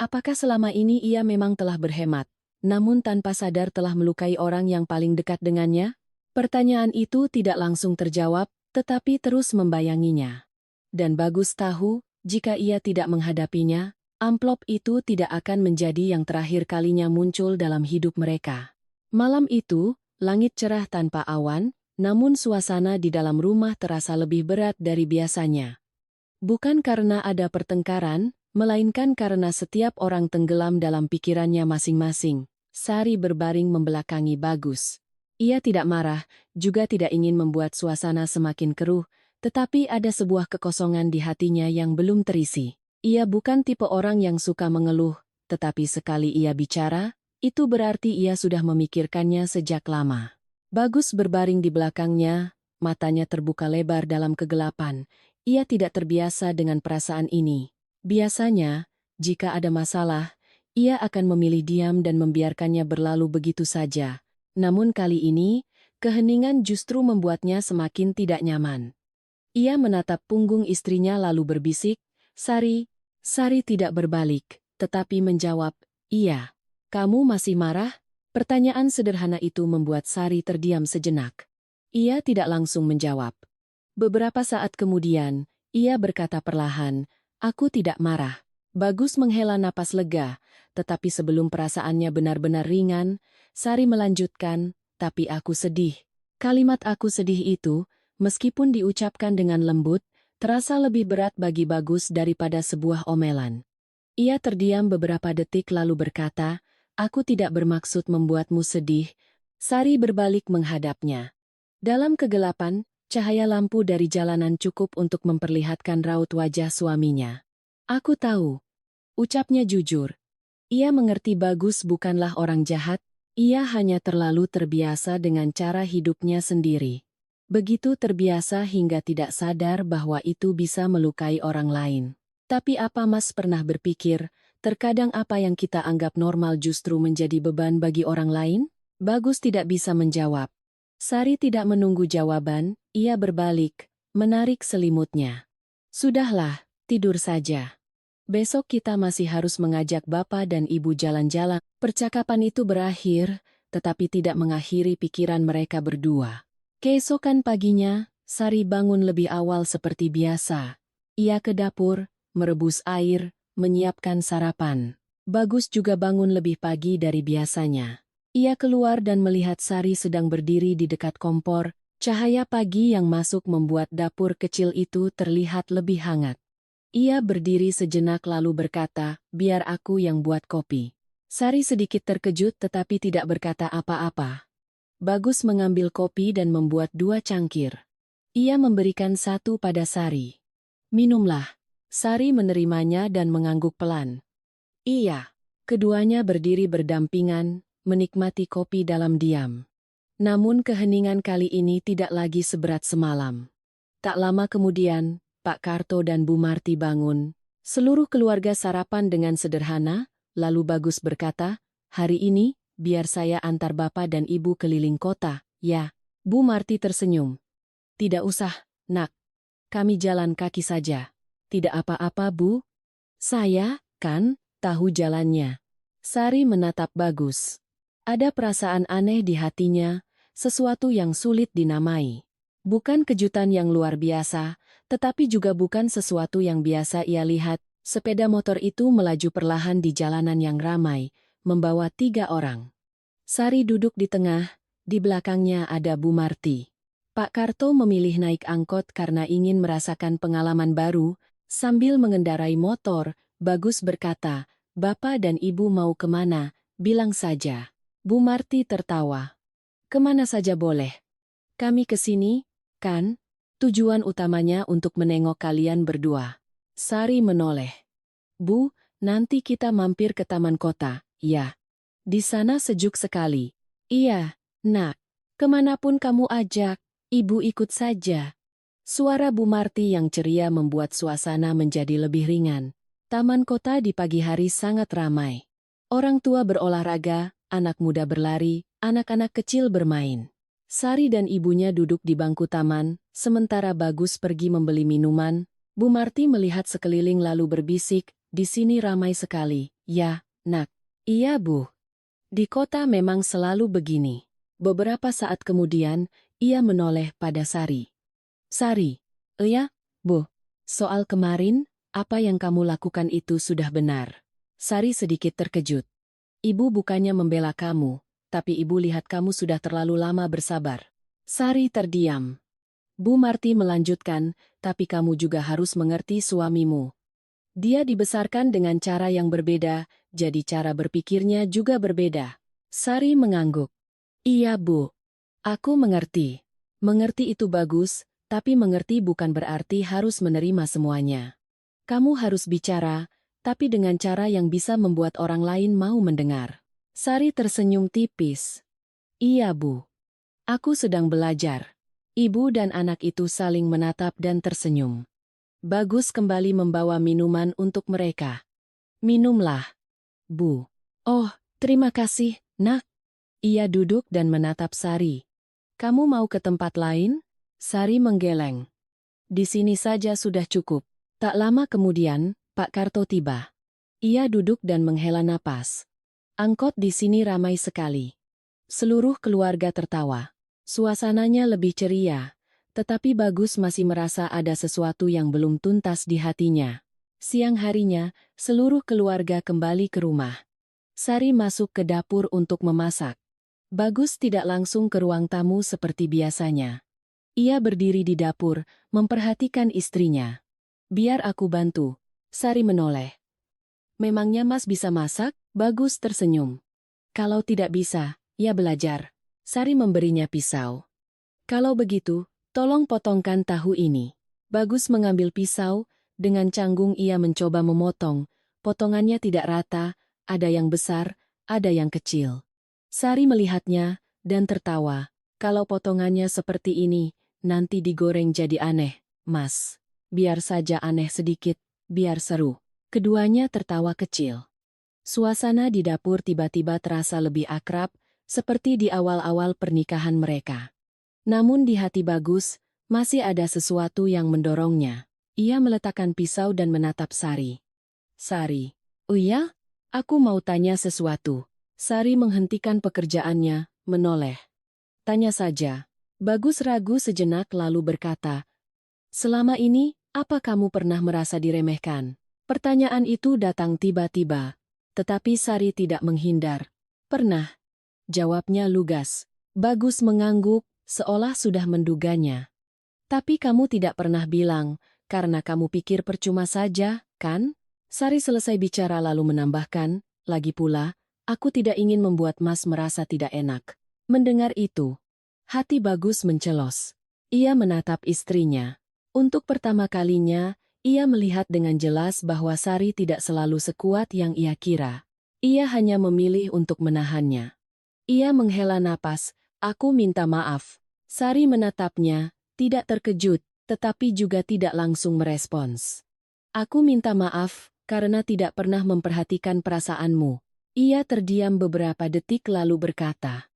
Apakah selama ini ia memang telah berhemat, namun tanpa sadar telah melukai orang yang paling dekat dengannya? Pertanyaan itu tidak langsung terjawab, tetapi terus membayanginya. Dan Bagus tahu, jika ia tidak menghadapinya, amplop itu tidak akan menjadi yang terakhir kalinya muncul dalam hidup mereka. Malam itu, langit cerah tanpa awan, namun suasana di dalam rumah terasa lebih berat dari biasanya. Bukan karena ada pertengkaran, melainkan karena setiap orang tenggelam dalam pikirannya masing-masing. Sari berbaring membelakangi Bagus. Ia tidak marah, juga tidak ingin membuat suasana semakin keruh, tetapi ada sebuah kekosongan di hatinya yang belum terisi. Ia bukan tipe orang yang suka mengeluh, tetapi sekali ia bicara, itu berarti ia sudah memikirkannya sejak lama. Bagus berbaring di belakangnya, matanya terbuka lebar dalam kegelapan. Ia tidak terbiasa dengan perasaan ini. Biasanya, jika ada masalah, ia akan memilih diam dan membiarkannya berlalu begitu saja. Namun kali ini, keheningan justru membuatnya semakin tidak nyaman. Ia menatap punggung istrinya lalu berbisik, "Sari." Sari tidak berbalik, tetapi menjawab, "Iya." "Kamu masih marah?" Pertanyaan sederhana itu membuat Sari terdiam sejenak. Ia tidak langsung menjawab. Beberapa saat kemudian, ia berkata perlahan, "Aku tidak marah." Bagus menghela napas lega, tetapi sebelum perasaannya benar-benar ringan, Sari melanjutkan, "Tapi aku sedih." Kalimat "aku sedih" itu, meskipun diucapkan dengan lembut, terasa lebih berat bagi Bagus daripada sebuah omelan. Ia terdiam beberapa detik lalu berkata, "Aku tidak bermaksud membuatmu sedih." Sari berbalik menghadapnya. Dalam kegelapan, cahaya lampu dari jalanan cukup untuk memperlihatkan raut wajah suaminya. "Aku tahu." Ucapnya jujur. Ia mengerti Bagus bukanlah orang jahat, ia hanya terlalu terbiasa dengan cara hidupnya sendiri. Begitu terbiasa hingga tidak sadar bahwa itu bisa melukai orang lain. Tapi apa Mas pernah berpikir, terkadang apa yang kita anggap normal justru menjadi beban bagi orang lain? Bagus tidak bisa menjawab. Sari tidak menunggu jawaban, ia berbalik, menarik selimutnya. "Sudahlah, tidur saja. Besok kita masih harus mengajak Bapak dan Ibu jalan-jalan." Percakapan itu berakhir, tetapi tidak mengakhiri pikiran mereka berdua. Keesokan paginya, Sari bangun lebih awal seperti biasa. Ia ke dapur, merebus air, menyiapkan sarapan. Bagus juga bangun lebih pagi dari biasanya. Ia keluar dan melihat Sari sedang berdiri di dekat kompor. Cahaya pagi yang masuk membuat dapur kecil itu terlihat lebih hangat. Ia berdiri sejenak lalu berkata, "Biar aku yang buat kopi." Sari sedikit terkejut tetapi tidak berkata apa-apa. Bagus mengambil kopi dan membuat 2 cangkir. Ia memberikan satu pada Sari. "Minumlah." Sari menerimanya dan mengangguk pelan. "Iya." Keduanya berdiri berdampingan, menikmati kopi dalam diam. Namun keheningan kali ini tidak lagi seberat semalam. Tak lama kemudian, Pak Karto dan Bu Marti bangun. Seluruh keluarga sarapan dengan sederhana, lalu Bagus berkata, "Hari ini, biar saya antar Bapak dan Ibu keliling kota, ya." Bu Marti tersenyum. "Tidak usah, Nak. Kami jalan kaki saja." "Tidak apa-apa, Bu. Saya, kan, tahu jalannya." Sari menatap Bagus. Ada perasaan aneh di hatinya, sesuatu yang sulit dinamai. Bukan kejutan yang luar biasa, tetapi juga bukan sesuatu yang biasa ia lihat. Sepeda motor itu melaju perlahan di jalanan yang ramai, membawa 3 orang. Sari duduk di tengah, di belakangnya ada Bu Marti. Pak Karto memilih naik angkot karena ingin merasakan pengalaman baru. Sambil mengendarai motor, Bagus berkata, "Bapak dan Ibu mau kemana? Bilang saja." Bu Marti tertawa. "Kemana saja boleh. Kami ke sini, kan? Tujuan utamanya untuk menengok kalian berdua." Sari menoleh. "Bu, nanti kita mampir ke taman kota, ya. Di sana sejuk sekali." "Iya, Nak. Kemanapun kamu ajak, Ibu ikut saja." Suara Bu Marti yang ceria membuat suasana menjadi lebih ringan. Taman kota di pagi hari sangat ramai. Orang tua berolahraga, anak muda berlari, anak-anak kecil bermain. Sari dan ibunya duduk di bangku taman, sementara Bagus pergi membeli minuman. Bu Marti melihat sekeliling lalu berbisik, "Di sini ramai sekali." "Ya, Nak." "Iya, Bu. Di kota memang selalu begini." Beberapa saat kemudian, ia menoleh pada Sari. "Sari." "Iya, Bu. Soal kemarin, apa yang kamu lakukan itu sudah benar." Sari sedikit terkejut. "Ibu bukannya membela kamu, tapi ibu lihat kamu sudah terlalu lama bersabar." Sari terdiam. Bu Marti melanjutkan, "Tapi kamu juga harus mengerti suamimu. Dia dibesarkan dengan cara yang berbeda, jadi cara berpikirnya juga berbeda." Sari mengangguk. "Iya, Bu. Aku mengerti. Mengerti itu bagus, tapi mengerti bukan berarti harus menerima semuanya. Kamu harus bicara, tapi dengan cara yang bisa membuat orang lain mau mendengar." Sari tersenyum tipis. "Iya, Bu. Aku sedang belajar." Ibu dan anak itu saling menatap dan tersenyum. Bagus kembali membawa minuman untuk mereka. "Minumlah, Bu." "Oh, terima kasih, Nak." Ia duduk dan menatap Sari. "Kamu mau ke tempat lain?" Sari menggeleng. "Di sini saja sudah cukup." Tak lama kemudian, Pak Karto tiba. Ia duduk dan menghela napas. "Angkot di sini ramai sekali." Seluruh keluarga tertawa. Suasananya lebih ceria, tetapi Bagus masih merasa ada sesuatu yang belum tuntas di hatinya. Siang harinya, seluruh keluarga kembali ke rumah. Sari masuk ke dapur untuk memasak. Bagus tidak langsung ke ruang tamu seperti biasanya. Ia berdiri di dapur, memperhatikan istrinya. "Biar aku bantu." Sari menoleh. "Memangnya Mas bisa masak?" Bagus tersenyum. "Kalau tidak bisa, ya belajar." Sari memberinya pisau. "Kalau begitu, tolong potongkan tahu ini." Bagus mengambil pisau, dengan canggung ia mencoba memotong. Potongannya tidak rata, ada yang besar, ada yang kecil. Sari melihatnya, dan tertawa. "Kalau potongannya seperti ini, nanti digoreng jadi aneh, Mas." "Biar saja aneh sedikit, biar seru." Keduanya tertawa kecil. Suasana di dapur tiba-tiba terasa lebih akrab, seperti di awal-awal pernikahan mereka. Namun di hati Bagus, masih ada sesuatu yang mendorongnya. Ia meletakkan pisau dan menatap Sari. "Sari." "Oh ya? Aku mau tanya sesuatu." Sari menghentikan pekerjaannya, menoleh. "Tanya saja." Bagus ragu sejenak lalu berkata, "Selama ini, apa kamu pernah merasa diremehkan?" Pertanyaan itu datang tiba-tiba. Tetapi Sari tidak menghindar. "Pernah." Jawabnya lugas. Bagus mengangguk, seolah sudah menduganya. "Tapi kamu tidak pernah bilang, karena kamu pikir percuma saja, kan?" Sari selesai bicara lalu menambahkan, "Lagi pula, aku tidak ingin membuat Mas merasa tidak enak." Mendengar itu, hati Bagus mencelos. Ia menatap istrinya. Untuk pertama kalinya, ia melihat dengan jelas bahwa Sari tidak selalu sekuat yang ia kira. Ia hanya memilih untuk menahannya. Ia menghela napas, "Aku minta maaf." Sari menatapnya, tidak terkejut, tetapi juga tidak langsung merespons. "Aku minta maaf, karena tidak pernah memperhatikan perasaanmu." Ia terdiam beberapa detik lalu berkata,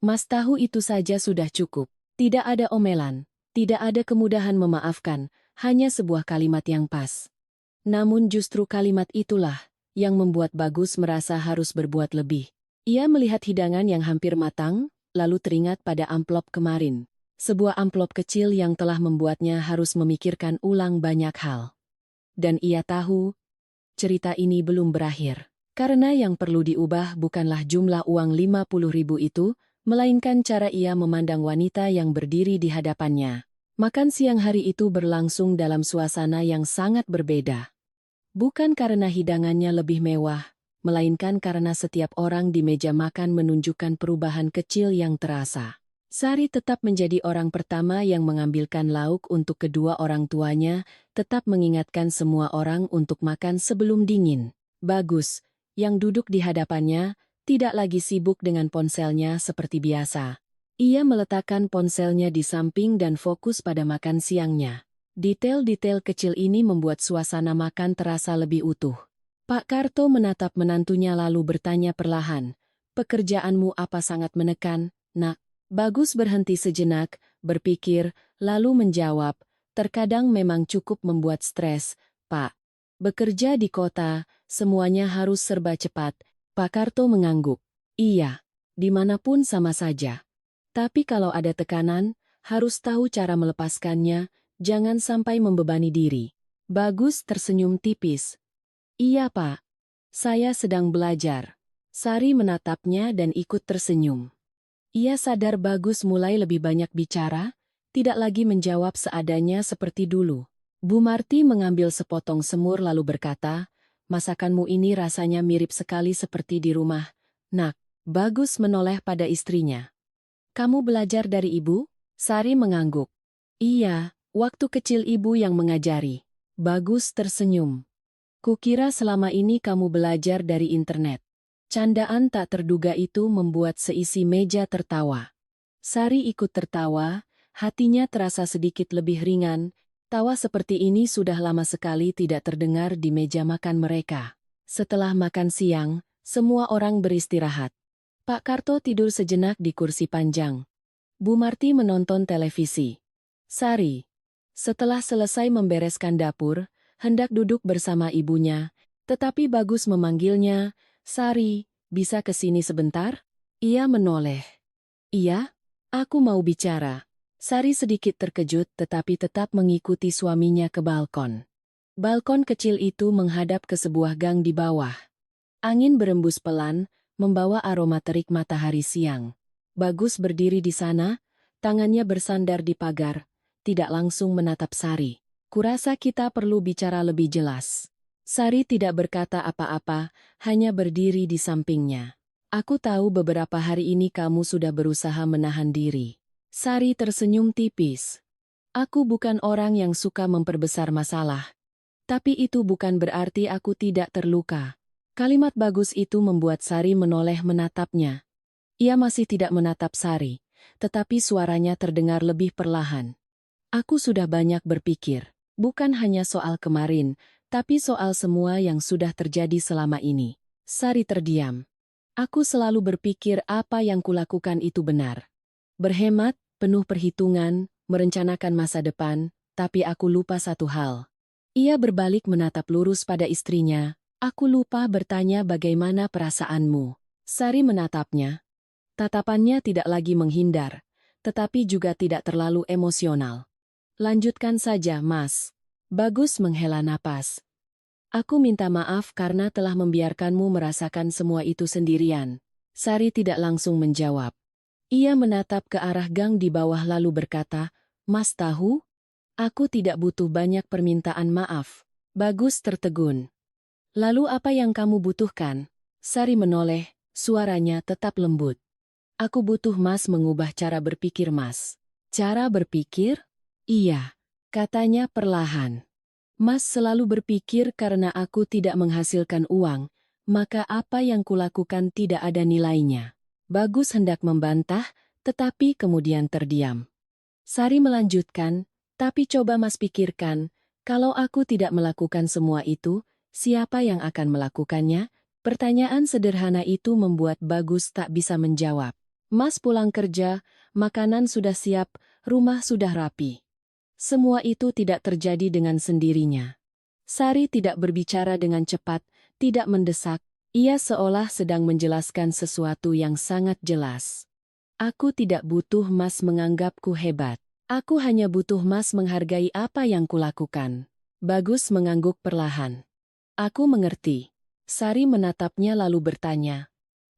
"Mas tahu itu saja sudah cukup. Tidak ada omelan, tidak ada kemudahan memaafkan, hanya sebuah kalimat yang pas." Namun justru kalimat itulah yang membuat Bagus merasa harus berbuat lebih. Ia melihat hidangan yang hampir matang, lalu teringat pada amplop kemarin. Sebuah amplop kecil yang telah membuatnya harus memikirkan ulang banyak hal. Dan ia tahu, cerita ini belum berakhir. Karena yang perlu diubah bukanlah jumlah uang 50.000 itu, melainkan cara ia memandang wanita yang berdiri di hadapannya. Makan siang hari itu berlangsung dalam suasana yang sangat berbeda. Bukan karena hidangannya lebih mewah, melainkan karena setiap orang di meja makan menunjukkan perubahan kecil yang terasa. Sari tetap menjadi orang pertama yang mengambilkan lauk untuk kedua orang tuanya, tetap mengingatkan semua orang untuk makan sebelum dingin. Bagus, yang duduk di hadapannya, tidak lagi sibuk dengan ponselnya seperti biasa. Ia meletakkan ponselnya di samping dan fokus pada makan siangnya. Detail-detail kecil ini membuat suasana makan terasa lebih utuh. Pak Karto menatap menantunya lalu bertanya perlahan, Pekerjaanmu apa sangat menekan, Nak? Bagus berhenti sejenak, berpikir, lalu menjawab, terkadang memang cukup membuat stres, Pak. Bekerja di kota, semuanya harus serba cepat. Pak Karto mengangguk. Iya, dimanapun sama saja. Tapi kalau ada tekanan, harus tahu cara melepaskannya, jangan sampai membebani diri. Bagus tersenyum tipis. Iya, Pak. Saya sedang belajar. Sari menatapnya dan ikut tersenyum. Ia sadar Bagus mulai lebih banyak bicara, tidak lagi menjawab seadanya seperti dulu. Bu Marti mengambil sepotong semur lalu berkata, masakanmu ini rasanya mirip sekali seperti di rumah. Nak, Bagus menoleh pada istrinya. Kamu belajar dari ibu? Sari mengangguk. Iya, waktu kecil ibu yang mengajari. Bagus tersenyum. Kukira selama ini kamu belajar dari internet. Candaan tak terduga itu membuat seisi meja tertawa. Sari ikut tertawa, hatinya terasa sedikit lebih ringan. Tawa seperti ini sudah lama sekali tidak terdengar di meja makan mereka. Setelah makan siang, semua orang beristirahat. Pak Karto tidur sejenak di kursi panjang. Bu Marti menonton televisi. Sari, setelah selesai membereskan dapur, hendak duduk bersama ibunya, tetapi Bagus memanggilnya, Sari, bisa ke sini sebentar? Ia menoleh. Iya, aku mau bicara. Sari sedikit terkejut tetapi tetap mengikuti suaminya ke balkon. Balkon kecil itu menghadap ke sebuah gang di bawah. Angin berembus pelan, membawa aroma terik matahari siang. Bagus berdiri di sana, tangannya bersandar di pagar, tidak langsung menatap Sari. Kurasa kita perlu bicara lebih jelas. Sari tidak berkata apa-apa, hanya berdiri di sampingnya. Aku tahu beberapa hari ini kamu sudah berusaha menahan diri. Sari tersenyum tipis. Aku bukan orang yang suka memperbesar masalah. Tapi itu bukan berarti aku tidak terluka. Kalimat Bagus itu membuat Sari menoleh menatapnya. Ia masih tidak menatap Sari, tetapi suaranya terdengar lebih perlahan. Aku sudah banyak berpikir, bukan hanya soal kemarin, tapi soal semua yang sudah terjadi selama ini. Sari terdiam. Aku selalu berpikir apa yang kulakukan itu benar. Berhemat, penuh perhitungan, merencanakan masa depan, tapi aku lupa satu hal. Ia berbalik menatap lurus pada istrinya. Aku lupa bertanya bagaimana perasaanmu. Sari menatapnya. Tatapannya tidak lagi menghindar, tetapi juga tidak terlalu emosional. Lanjutkan saja, Mas. Bagus menghela napas. Aku minta maaf karena telah membiarkanmu merasakan semua itu sendirian. Sari tidak langsung menjawab. Ia menatap ke arah gang di bawah lalu berkata, Mas tahu? Aku tidak butuh banyak permintaan maaf. Bagus tertegun. Lalu apa yang kamu butuhkan? Sari menoleh, suaranya tetap lembut. Aku butuh Mas mengubah cara berpikir Mas. Cara berpikir? Iya, katanya perlahan. Mas selalu berpikir karena aku tidak menghasilkan uang, maka apa yang kulakukan tidak ada nilainya. Bagus hendak membantah, tetapi kemudian terdiam. Sari melanjutkan, tapi coba Mas pikirkan, kalau aku tidak melakukan semua itu, siapa yang akan melakukannya? Pertanyaan sederhana itu membuat Bagus tak bisa menjawab. Mas pulang kerja, makanan sudah siap, rumah sudah rapi. Semua itu tidak terjadi dengan sendirinya. Sari tidak berbicara dengan cepat, tidak mendesak, ia seolah sedang menjelaskan sesuatu yang sangat jelas. Aku tidak butuh Mas menganggapku hebat. Aku hanya butuh Mas menghargai apa yang kulakukan. Bagus mengangguk perlahan. Aku mengerti. Sari menatapnya lalu bertanya.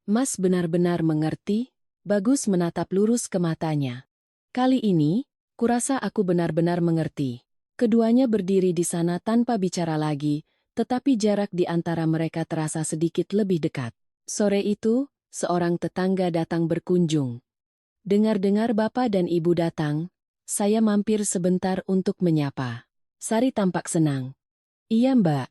Mas benar-benar mengerti? Bagus menatap lurus ke matanya. Kali ini, kurasa aku benar-benar mengerti. Keduanya berdiri di sana tanpa bicara lagi, tetapi jarak di antara mereka terasa sedikit lebih dekat. Sore itu, seorang tetangga datang berkunjung. Dengar-dengar bapak dan ibu datang, saya mampir sebentar untuk menyapa. Sari tampak senang. Iya mbak.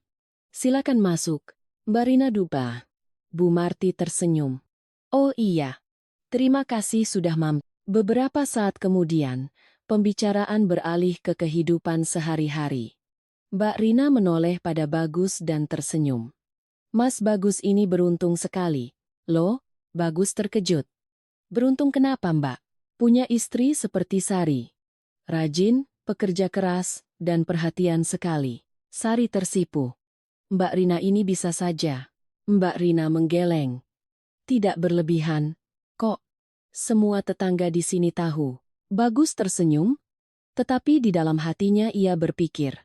Silakan masuk. Mbak Rina Dupa. Bu Marti tersenyum. Oh iya. Terima kasih sudah mampir. Beberapa saat kemudian, pembicaraan beralih ke kehidupan sehari-hari. Mbak Rina menoleh pada Bagus dan tersenyum. Mas Bagus ini beruntung sekali. Loh, Bagus terkejut. Beruntung kenapa, Mbak? Punya istri seperti Sari. Rajin, pekerja keras, dan perhatian sekali. Sari tersipu. Mbak Rina ini bisa saja. Mbak Rina menggeleng. Tidak berlebihan. Kok? Semua tetangga di sini tahu. Bagus tersenyum, tetapi di dalam hatinya ia berpikir.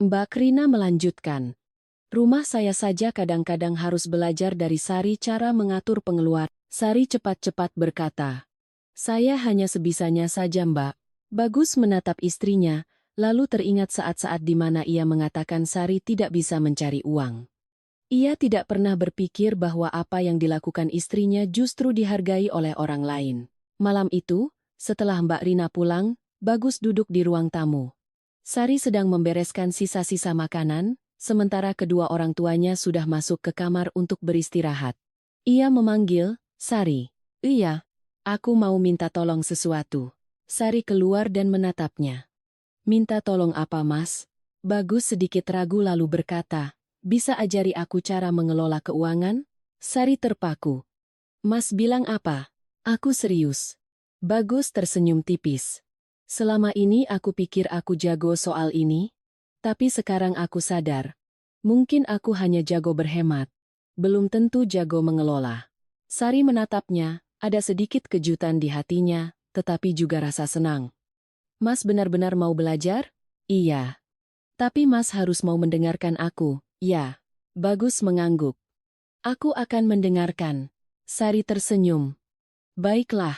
Mbak Rina melanjutkan. Rumah saya saja kadang-kadang harus belajar dari Sari cara mengatur pengeluaran. Sari cepat-cepat berkata. Saya hanya sebisanya saja, Mbak. Bagus menatap istrinya, lalu teringat saat-saat di mana ia mengatakan Sari tidak bisa mencari uang. Ia tidak pernah berpikir bahwa apa yang dilakukan istrinya justru dihargai oleh orang lain. Malam itu, setelah Mbak Rina pulang, Bagus duduk di ruang tamu. Sari sedang membereskan sisa-sisa makanan, sementara kedua orang tuanya sudah masuk ke kamar untuk beristirahat. Ia memanggil, Sari. Iya, aku mau minta tolong sesuatu. Sari keluar dan menatapnya. Minta tolong apa, Mas? Bagus sedikit ragu lalu berkata, bisa ajari aku cara mengelola keuangan? Sari terpaku. Mas bilang apa? Aku serius. Bagus tersenyum tipis. Selama ini aku pikir aku jago soal ini, tapi sekarang aku sadar. Mungkin aku hanya jago berhemat. Belum tentu jago mengelola. Sari menatapnya, ada sedikit kejutan di hatinya, tetapi juga rasa senang. Mas benar-benar mau belajar? Iya. Tapi Mas harus mau mendengarkan aku, ya. Bagus mengangguk. Aku akan mendengarkan. Sari tersenyum. Baiklah.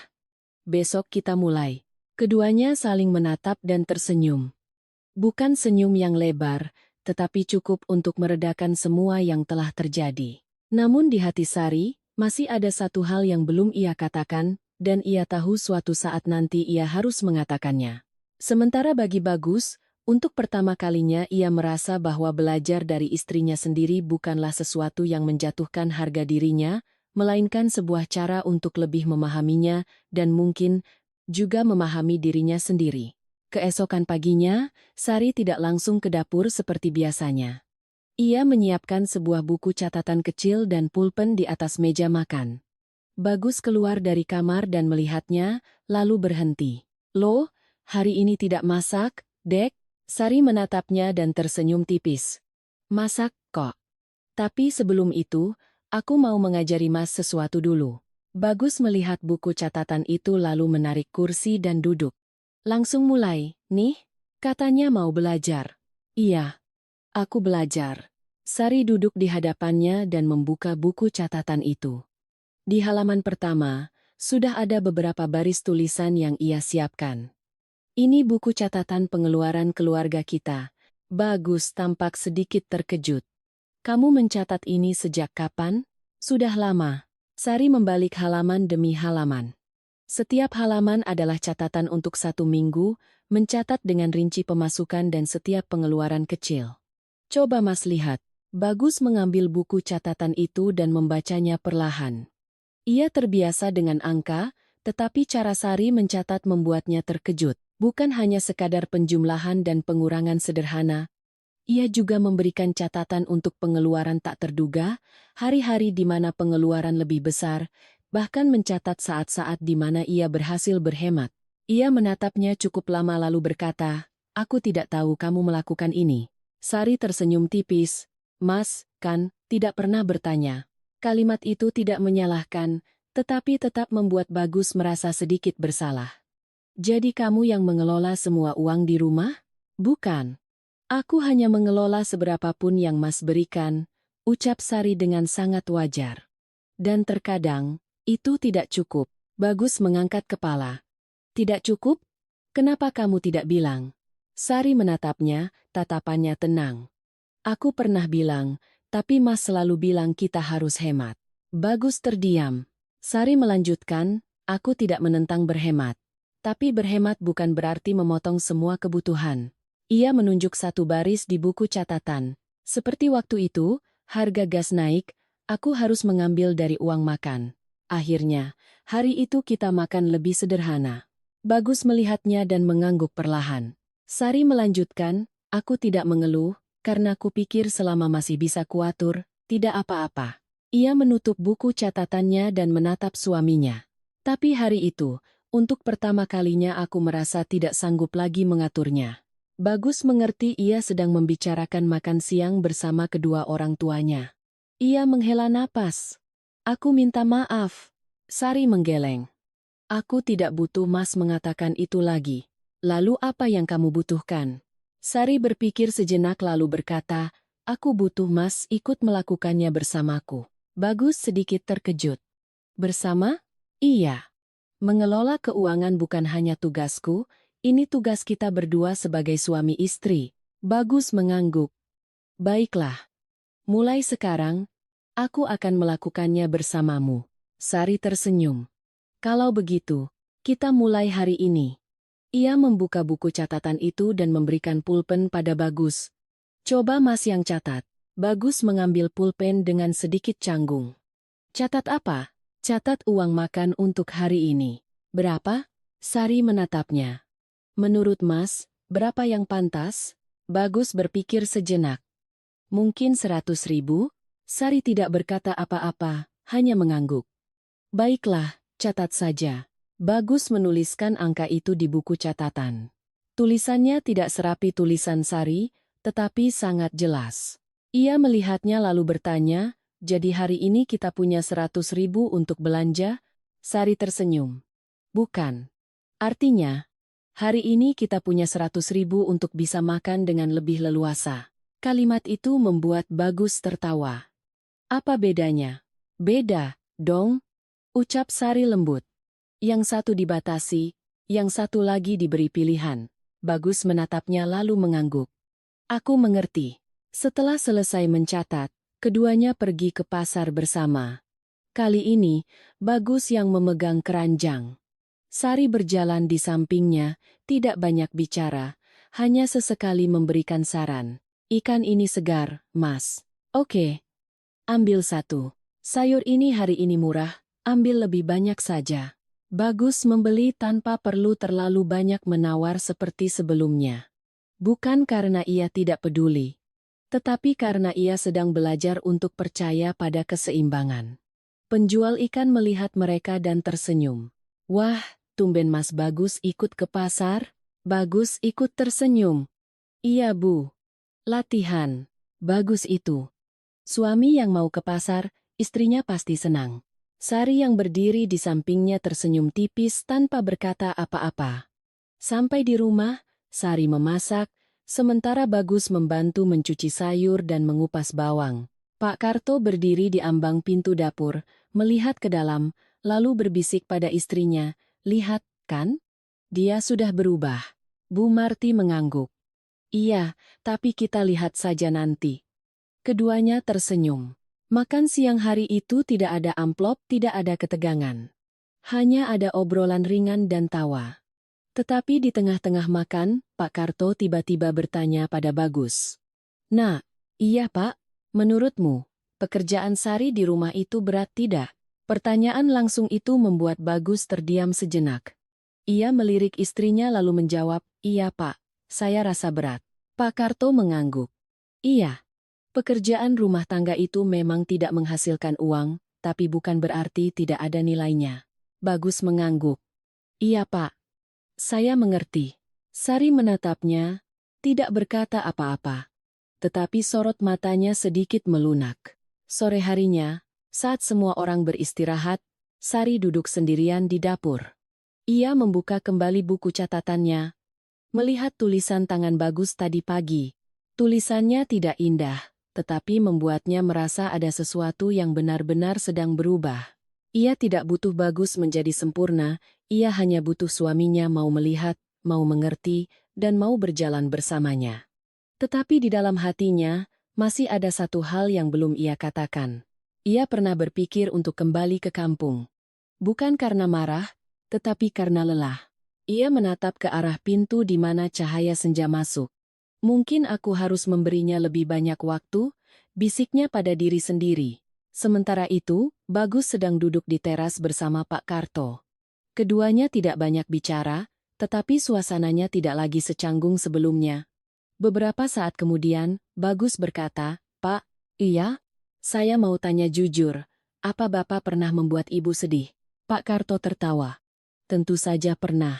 Besok kita mulai. Keduanya saling menatap dan tersenyum. Bukan senyum yang lebar, tetapi cukup untuk meredakan semua yang telah terjadi. Namun di hati Sari, masih ada satu hal yang belum ia katakan, dan ia tahu suatu saat nanti ia harus mengatakannya. Sementara bagi Bagus, untuk pertama kalinya ia merasa bahwa belajar dari istrinya sendiri bukanlah sesuatu yang menjatuhkan harga dirinya, melainkan sebuah cara untuk lebih memahaminya dan mungkin juga memahami dirinya sendiri. Keesokan paginya, Sari tidak langsung ke dapur seperti biasanya. Ia menyiapkan sebuah buku catatan kecil dan pulpen di atas meja makan. Bagus keluar dari kamar dan melihatnya, lalu berhenti. Loh, hari ini tidak masak, Dek? Sari menatapnya dan tersenyum tipis. Masak, kok. Tapi sebelum itu, aku mau mengajari Mas sesuatu dulu. Bagus melihat buku catatan itu lalu menarik kursi dan duduk. Langsung mulai, nih, katanya mau belajar. Iya, aku belajar. Sari duduk di hadapannya dan membuka buku catatan itu. Di halaman pertama, sudah ada beberapa baris tulisan yang ia siapkan. Ini buku catatan pengeluaran keluarga kita. Bagus tampak sedikit terkejut. Kamu mencatat ini sejak kapan? Sudah lama. Sari membalik halaman demi halaman. Setiap halaman adalah catatan untuk 1 minggu, mencatat dengan rinci pemasukan dan setiap pengeluaran kecil. Coba Mas lihat. Bagus mengambil buku catatan itu dan membacanya perlahan. Ia terbiasa dengan angka, tetapi cara Sari mencatat membuatnya terkejut. Bukan hanya sekadar penjumlahan dan pengurangan sederhana, ia juga memberikan catatan untuk pengeluaran tak terduga, hari-hari di mana pengeluaran lebih besar, bahkan mencatat saat-saat di mana ia berhasil berhemat. Ia menatapnya cukup lama lalu berkata, aku tidak tahu kamu melakukan ini. Sari tersenyum tipis. Mas, kan, tidak pernah bertanya. Kalimat itu tidak menyalahkan, tetapi tetap membuat Bagus merasa sedikit bersalah. Jadi kamu yang mengelola semua uang di rumah? Bukan. Aku hanya mengelola seberapapun yang Mas berikan, ucap Sari dengan sangat wajar. Dan terkadang, itu tidak cukup. Bagus mengangkat kepala. Tidak cukup? Kenapa kamu tidak bilang? Sari menatapnya, tatapannya tenang. Aku pernah bilang, tapi Mas selalu bilang kita harus hemat. Bagus terdiam. Sari melanjutkan, aku tidak menentang berhemat. Tapi berhemat bukan berarti memotong semua kebutuhan. Ia menunjuk satu baris di buku catatan. Seperti waktu itu, harga gas naik, aku harus mengambil dari uang makan. Akhirnya, hari itu kita makan lebih sederhana. Bagus melihatnya dan mengangguk perlahan. Sari melanjutkan, aku tidak mengeluh, karena kupikir selama masih bisa kuatur, tidak apa-apa. Ia menutup buku catatannya dan menatap suaminya. Tapi hari itu, untuk pertama kalinya aku merasa tidak sanggup lagi mengaturnya. Bagus mengerti ia sedang membicarakan makan siang bersama kedua orang tuanya. Ia menghela napas. Aku minta maaf. Sari menggeleng. Aku tidak butuh Mas mengatakan itu lagi. Lalu apa yang kamu butuhkan? Sari berpikir sejenak lalu berkata, aku butuh Mas ikut melakukannya bersamaku. Bagus sedikit terkejut. Bersama? Iya. Mengelola keuangan bukan hanya tugasku, ini tugas kita berdua sebagai suami istri. Bagus mengangguk. Baiklah. Mulai sekarang, aku akan melakukannya bersamamu. Sari tersenyum. Kalau begitu, kita mulai hari ini. Ia membuka buku catatan itu dan memberikan pulpen pada Bagus. Coba Mas yang catat. Bagus mengambil pulpen dengan sedikit canggung. Catat apa? Catat uang makan untuk hari ini. Berapa? Sari menatapnya. Menurut Mas, berapa yang pantas? Bagus berpikir sejenak. Mungkin 100.000? Sari tidak berkata apa-apa, hanya mengangguk. Baiklah, catat saja. Bagus menuliskan angka itu di buku catatan. Tulisannya tidak serapi tulisan Sari, tetapi sangat jelas. Ia melihatnya lalu bertanya, jadi hari ini kita punya 100.000 untuk belanja? Sari tersenyum. Bukan. Artinya, hari ini kita punya 100.000 untuk bisa makan dengan lebih leluasa. Kalimat itu membuat Bagus tertawa. Apa bedanya? Beda, dong. Ucap Sari lembut. Yang satu dibatasi, yang satu lagi diberi pilihan. Bagus menatapnya lalu mengangguk. Aku mengerti. Setelah selesai mencatat, keduanya pergi ke pasar bersama. Kali ini, Bagus yang memegang keranjang. Sari berjalan di sampingnya, tidak banyak bicara, hanya sesekali memberikan saran. Ikan ini segar, Mas. Oke. Ambil satu. Sayur ini hari ini murah, ambil lebih banyak saja. Bagus membeli tanpa perlu terlalu banyak menawar seperti sebelumnya. Bukan karena ia tidak peduli, tetapi karena ia sedang belajar untuk percaya pada keseimbangan. Penjual ikan melihat mereka dan tersenyum. Wah, tumben Mas Bagus ikut ke pasar? Bagus ikut tersenyum. Iya Bu. Latihan. Bagus itu. Suami yang mau ke pasar, istrinya pasti senang. Sari yang berdiri di sampingnya tersenyum tipis tanpa berkata apa-apa. Sampai di rumah, Sari memasak, sementara Bagus membantu mencuci sayur dan mengupas bawang. Pak Karto berdiri di ambang pintu dapur, melihat ke dalam, lalu berbisik pada istrinya, lihat, kan? Dia sudah berubah. Bu Marti mengangguk. Iya, tapi kita lihat saja nanti. Keduanya tersenyum. Makan siang hari itu tidak ada amplop, tidak ada ketegangan. Hanya ada obrolan ringan dan tawa. Tetapi di tengah-tengah makan, Pak Karto tiba-tiba bertanya pada Bagus. Nah, iya Pak, menurutmu, pekerjaan Sari di rumah itu berat tidak? Pertanyaan langsung itu membuat Bagus terdiam sejenak. Ia melirik istrinya lalu menjawab, iya Pak, saya rasa berat. Pak Karto mengangguk. Iya. Pekerjaan rumah tangga itu memang tidak menghasilkan uang, tapi bukan berarti tidak ada nilainya. Bagus mengangguk. Iya Pak. Saya mengerti. Sari menatapnya, tidak berkata apa-apa. Tetapi sorot matanya sedikit melunak. Sore harinya, saat semua orang beristirahat, Sari duduk sendirian di dapur. Ia membuka kembali buku catatannya. Melihat tulisan tangan Bagus tadi pagi. Tulisannya tidak indah, tetapi membuatnya merasa ada sesuatu yang benar-benar sedang berubah. Ia tidak butuh Bagus menjadi sempurna, ia hanya butuh suaminya mau melihat, mau mengerti, dan mau berjalan bersamanya. Tetapi di dalam hatinya, masih ada satu hal yang belum ia katakan. Ia pernah berpikir untuk kembali ke kampung. Bukan karena marah, tetapi karena lelah. Ia menatap ke arah pintu di mana cahaya senja masuk. Mungkin aku harus memberinya lebih banyak waktu, bisiknya pada diri sendiri. Sementara itu, Bagus sedang duduk di teras bersama Pak Karto. Keduanya tidak banyak bicara, tetapi suasananya tidak lagi secanggung sebelumnya. Beberapa saat kemudian, Bagus berkata, Pak, iya? Saya mau tanya jujur, apa Bapak pernah membuat Ibu sedih? Pak Karto tertawa. Tentu saja pernah.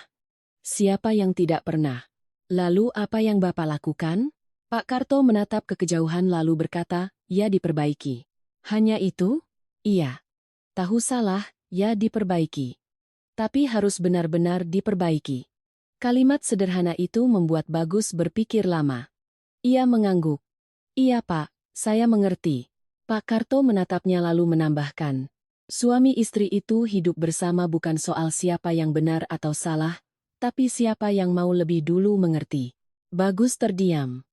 Siapa yang tidak pernah? Lalu apa yang Bapak lakukan? Pak Karto menatap ke kejauhan lalu berkata, ya diperbaiki. Hanya itu? Iya. Tahu salah, ya diperbaiki. Tapi harus benar-benar diperbaiki. Kalimat sederhana itu membuat Bagus berpikir lama. Ia mengangguk. Iya Pak, saya mengerti. Pak Karto menatapnya lalu menambahkan. Suami istri itu hidup bersama bukan soal siapa yang benar atau salah, tapi siapa yang mau lebih dulu mengerti. Bagus terdiam.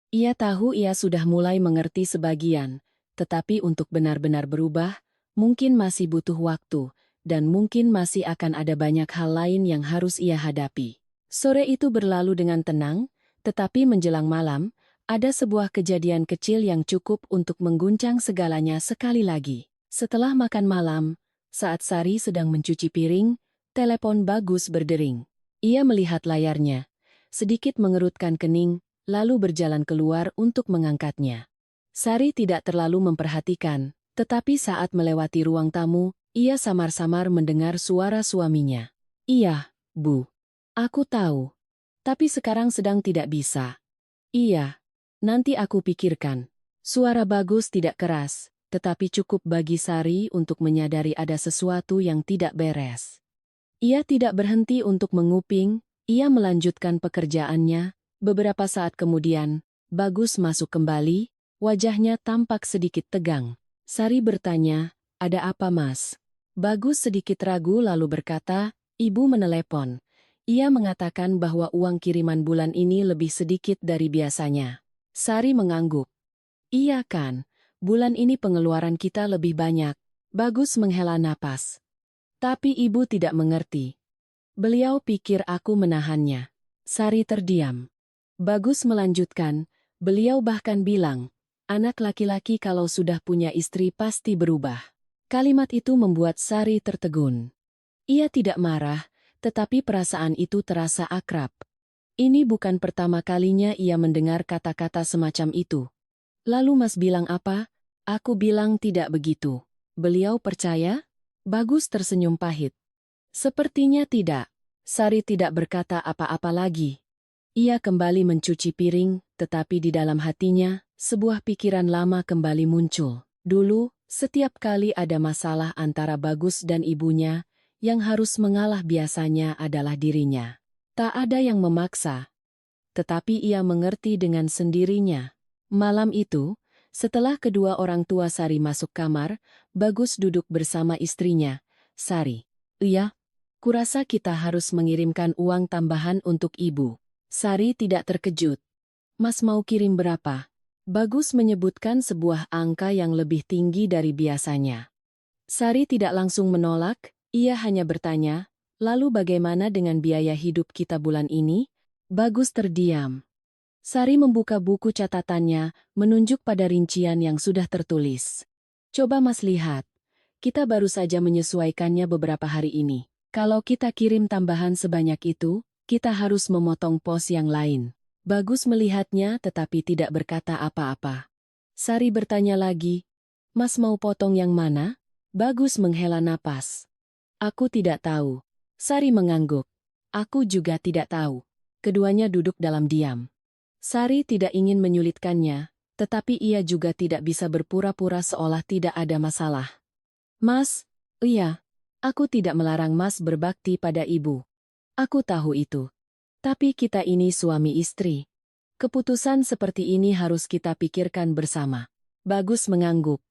Ia tahu ia sudah mulai mengerti sebagian, tetapi untuk benar-benar berubah, mungkin masih butuh waktu, dan mungkin masih akan ada banyak hal lain yang harus ia hadapi. Sore itu berlalu dengan tenang, tetapi menjelang malam, ada sebuah kejadian kecil yang cukup untuk mengguncang segalanya sekali lagi. Setelah makan malam, saat Sari sedang mencuci piring, telepon Bagus berdering. Ia melihat layarnya, sedikit mengerutkan kening, lalu berjalan keluar untuk mengangkatnya. Sari tidak terlalu memperhatikan, tetapi saat melewati ruang tamu, ia samar-samar mendengar suara suaminya. Iya, Bu. Aku tahu. Tapi sekarang sedang tidak bisa. Iya. Nanti aku pikirkan. Suara Bagus tidak keras, tetapi cukup bagi Sari untuk menyadari ada sesuatu yang tidak beres. Ia tidak berhenti untuk menguping, ia melanjutkan pekerjaannya. Beberapa saat kemudian, Bagus masuk kembali, wajahnya tampak sedikit tegang. Sari bertanya, ada apa Mas? Bagus sedikit ragu lalu berkata, Ibu menelepon. Ia mengatakan bahwa uang kiriman bulan ini lebih sedikit dari biasanya. Sari mengangguk. Iya kan, bulan ini pengeluaran kita lebih banyak. Bagus menghela napas. Tapi ibu tidak mengerti. Beliau pikir aku menahannya. Sari terdiam. Bagus melanjutkan, beliau bahkan bilang, anak laki-laki kalau sudah punya istri pasti berubah. Kalimat itu membuat Sari tertegun. Ia tidak marah, tetapi perasaan itu terasa akrab. Ini bukan pertama kalinya ia mendengar kata-kata semacam itu. Lalu Mas bilang apa? Aku bilang tidak begitu. Beliau percaya? Bagus tersenyum pahit. Sepertinya tidak. Sari tidak berkata apa-apa lagi. Ia kembali mencuci piring, tetapi di dalam hatinya, sebuah pikiran lama kembali muncul. Dulu, setiap kali ada masalah antara Bagus dan ibunya, yang harus mengalah biasanya adalah dirinya. Tak ada yang memaksa, tetapi ia mengerti dengan sendirinya. Malam itu, setelah kedua orang tua Sari masuk kamar, Bagus duduk bersama istrinya. Sari, iya, kurasa kita harus mengirimkan uang tambahan untuk ibu. Sari tidak terkejut. Mas mau kirim berapa? Bagus menyebutkan sebuah angka yang lebih tinggi dari biasanya. Sari tidak langsung menolak, ia hanya bertanya, lalu bagaimana dengan biaya hidup kita bulan ini? Bagus terdiam. Sari membuka buku catatannya, menunjuk pada rincian yang sudah tertulis. Coba Mas lihat. Kita baru saja menyesuaikannya beberapa hari ini. Kalau kita kirim tambahan sebanyak itu, kita harus memotong pos yang lain. Bagus melihatnya tetapi tidak berkata apa-apa. Sari bertanya lagi, Mas mau potong yang mana? Bagus menghela napas. Aku tidak tahu. Sari mengangguk. Aku juga tidak tahu. Keduanya duduk dalam diam. Sari tidak ingin menyulitkannya, tetapi ia juga tidak bisa berpura-pura seolah tidak ada masalah. Mas, iya, aku tidak melarang Mas berbakti pada ibu. Aku tahu itu. Tapi kita ini suami istri. Keputusan seperti ini harus kita pikirkan bersama. Bagus mengangguk.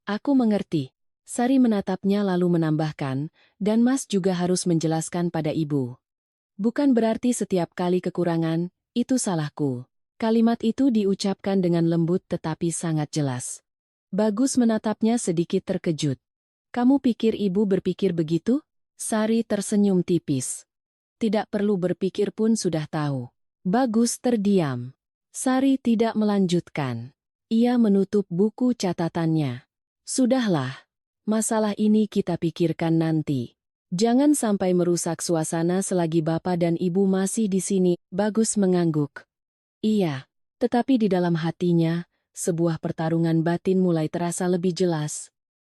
Aku mengerti. Sari menatapnya lalu menambahkan, dan Mas juga harus menjelaskan pada ibu. Bukan berarti setiap kali kekurangan, itu salahku. Kalimat itu diucapkan dengan lembut tetapi sangat jelas. Bagus menatapnya sedikit terkejut. Kamu pikir ibu berpikir begitu? Sari tersenyum tipis. Tidak perlu berpikir pun sudah tahu. Bagus terdiam. Sari tidak melanjutkan. Ia menutup buku catatannya. Sudahlah. Masalah ini kita pikirkan nanti. Jangan sampai merusak suasana selagi Bapak dan Ibu masih di sini. Bagus mengangguk. Iya, tetapi di dalam hatinya, sebuah pertarungan batin mulai terasa lebih jelas.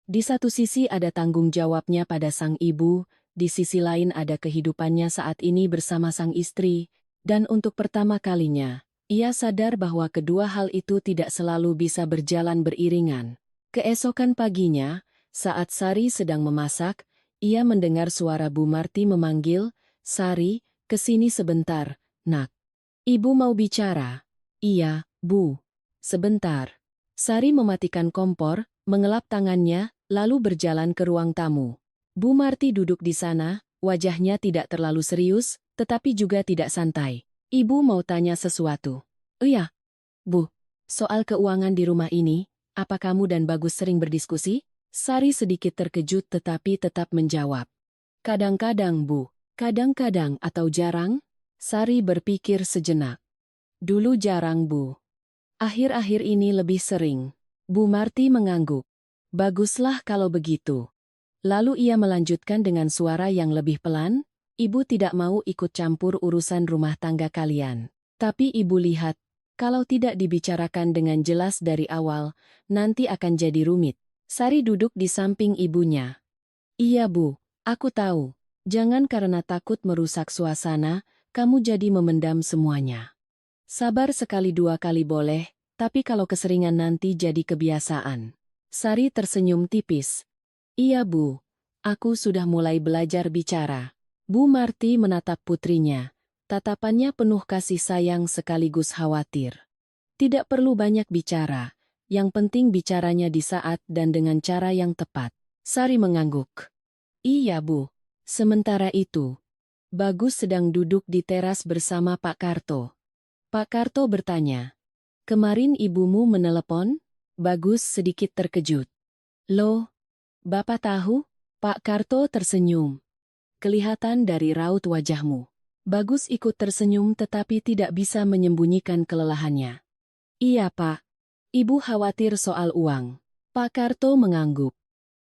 Di satu sisi ada tanggung jawabnya pada sang ibu, di sisi lain ada kehidupannya saat ini bersama sang istri, dan untuk pertama kalinya, ia sadar bahwa kedua hal itu tidak selalu bisa berjalan beriringan. Keesokan paginya, saat Sari sedang memasak, ia mendengar suara Bu Marti memanggil, "Sari, kesini sebentar, nak. Ibu mau bicara." "Iya, Bu. Sebentar." Sari mematikan kompor, mengelap tangannya, lalu berjalan ke ruang tamu. Bu Marti duduk di sana, wajahnya tidak terlalu serius, tetapi juga tidak santai. "Ibu mau tanya sesuatu." "Iya, Bu. Soal keuangan di rumah ini, apa kamu dan Bagus sering berdiskusi?" Sari sedikit terkejut tetapi tetap menjawab. "Kadang-kadang, Bu. Kadang-kadang atau jarang?" Sari berpikir sejenak. "Dulu jarang, Bu. Akhir-akhir ini lebih sering." Bu Marti mengangguk. "Baguslah kalau begitu." Lalu ia melanjutkan dengan suara yang lebih pelan, "Ibu tidak mau ikut campur urusan rumah tangga kalian. Tapi ibu lihat, kalau tidak dibicarakan dengan jelas dari awal, nanti akan jadi rumit." Sari duduk di samping ibunya. "Iya, Bu, aku tahu. Jangan karena takut merusak suasana, kamu jadi memendam semuanya. Sabar sekali dua kali boleh, tapi kalau keseringan nanti jadi kebiasaan." Sari tersenyum tipis. "Iya, Bu. Aku sudah mulai belajar bicara." Bu Marti menatap putrinya. Tatapannya penuh kasih sayang sekaligus khawatir. "Tidak perlu banyak bicara. Yang penting bicaranya di saat dan dengan cara yang tepat." Sari mengangguk. "Iya, Bu." Sementara itu, Bagus sedang duduk di teras bersama Pak Karto. Pak Karto bertanya, "Kemarin ibumu menelepon?" Bagus sedikit terkejut. "Loh, Bapak tahu?" Pak Karto tersenyum. "Kelihatan dari raut wajahmu." Bagus ikut tersenyum tetapi tidak bisa menyembunyikan kelelahannya. "Iya, Pak. Ibu khawatir soal uang." Pak Karto mengangguk.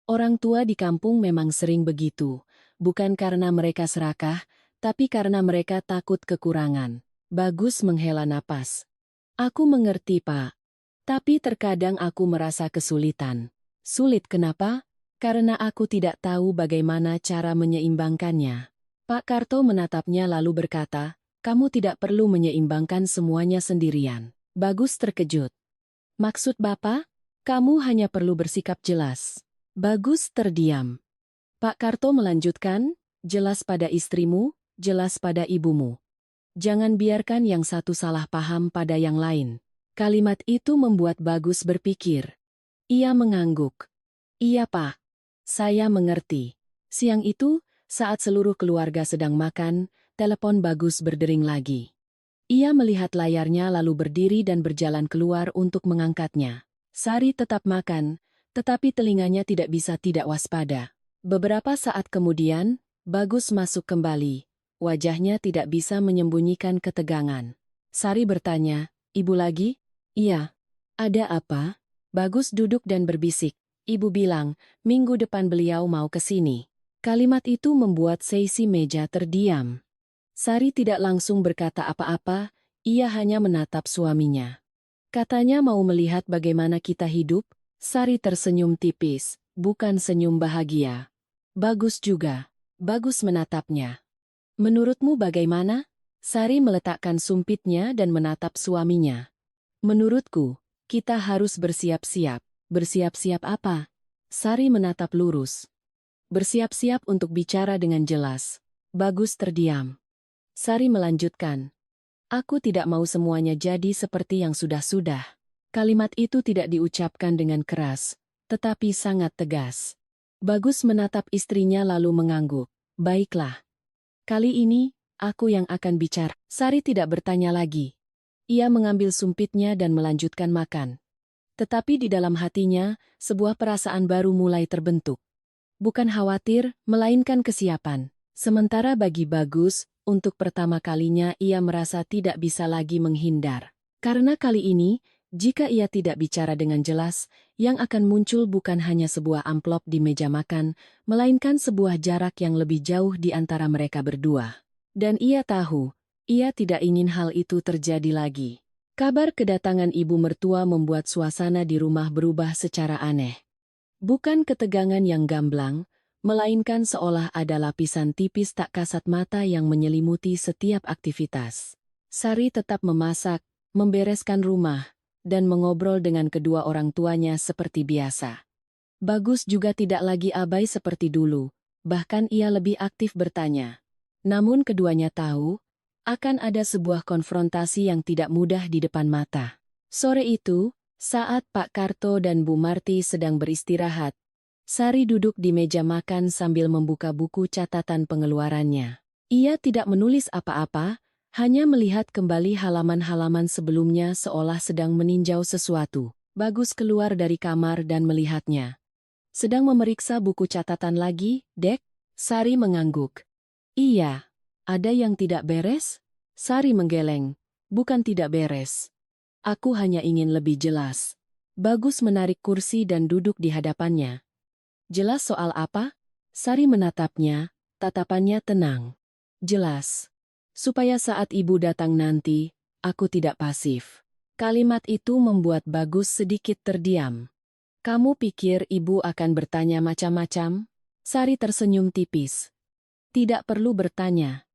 "Orang tua di kampung memang sering begitu, bukan karena mereka serakah, tapi karena mereka takut kekurangan." Bagus menghela napas. "Aku mengerti, Pak. Tapi terkadang aku merasa kesulitan." "Sulit kenapa?" "Karena aku tidak tahu bagaimana cara menyeimbangkannya." Pak Karto menatapnya lalu berkata, "Kamu tidak perlu menyeimbangkan semuanya sendirian." Bagus terkejut. "Maksud Bapak? Kamu hanya perlu bersikap jelas." Bagus terdiam. Pak Karto melanjutkan, "Jelas pada istrimu, jelas pada ibumu. Jangan biarkan yang satu salah paham pada yang lain." Kalimat itu membuat Bagus berpikir. Ia mengangguk. "Iya, Pak. Saya mengerti." Siang itu, saat seluruh keluarga sedang makan, telepon Bagus berdering lagi. Ia melihat layarnya lalu berdiri dan berjalan keluar untuk mengangkatnya. Sari tetap makan, tetapi telinganya tidak bisa tidak waspada. Beberapa saat kemudian, Bagus masuk kembali. Wajahnya tidak bisa menyembunyikan ketegangan. Sari bertanya, "Ibu lagi?" "Iya." "Ada apa?" Bagus duduk dan berbisik. "Ibu bilang, minggu depan beliau mau ke sini." Kalimat itu membuat seisi meja terdiam. Sari tidak langsung berkata apa-apa, ia hanya menatap suaminya. "Katanya mau melihat bagaimana kita hidup." Sari tersenyum tipis, bukan senyum bahagia. "Bagus juga." Bagus menatapnya. "Menurutmu bagaimana?" Sari meletakkan sumpitnya dan menatap suaminya. "Menurutku, kita harus bersiap-siap." "Bersiap-siap apa?" Sari menatap lurus. "Bersiap-siap untuk bicara dengan jelas." Bagus terdiam. Sari melanjutkan, "Aku tidak mau semuanya jadi seperti yang sudah-sudah." Kalimat itu tidak diucapkan dengan keras, tetapi sangat tegas. Bagus menatap istrinya lalu mengangguk. "Baiklah. Kali ini, aku yang akan bicara." Sari tidak bertanya lagi. Ia mengambil sumpitnya dan melanjutkan makan. Tetapi di dalam hatinya, sebuah perasaan baru mulai terbentuk. Bukan khawatir, melainkan kesiapan. Sementara bagi Bagus, untuk pertama kalinya ia merasa tidak bisa lagi menghindar. Karena kali ini, jika ia tidak bicara dengan jelas, yang akan muncul bukan hanya sebuah amplop di meja makan, melainkan sebuah jarak yang lebih jauh di antara mereka berdua. Dan ia tahu, ia tidak ingin hal itu terjadi lagi. Kabar kedatangan ibu mertua membuat suasana di rumah berubah secara aneh. Bukan ketegangan yang gamblang, melainkan seolah ada lapisan tipis tak kasat mata yang menyelimuti setiap aktivitas. Sari tetap memasak, membereskan rumah, dan mengobrol dengan kedua orang tuanya seperti biasa. Bagus juga tidak lagi abai seperti dulu, bahkan ia lebih aktif bertanya. Namun keduanya tahu, akan ada sebuah konfrontasi yang tidak mudah di depan mata. Sore itu, saat Pak Karto dan Bu Marti sedang beristirahat, Sari duduk di meja makan sambil membuka buku catatan pengeluarannya. Ia tidak menulis apa-apa, hanya melihat kembali halaman-halaman sebelumnya seolah sedang meninjau sesuatu. Bagus keluar dari kamar dan melihatnya. Sedang memeriksa buku catatan lagi, Dek? Sari mengangguk. Iya. Ada yang tidak beres? Sari menggeleng. Bukan tidak beres. Aku hanya ingin lebih jelas. Bagus menarik kursi dan duduk di hadapannya. Jelas soal apa? Sari menatapnya, tatapannya tenang. Jelas. Supaya saat ibu datang nanti, aku tidak pasif. Kalimat itu membuat Bagus sedikit terdiam. Kamu pikir ibu akan bertanya macam-macam? Sari tersenyum tipis. Tidak perlu bertanya.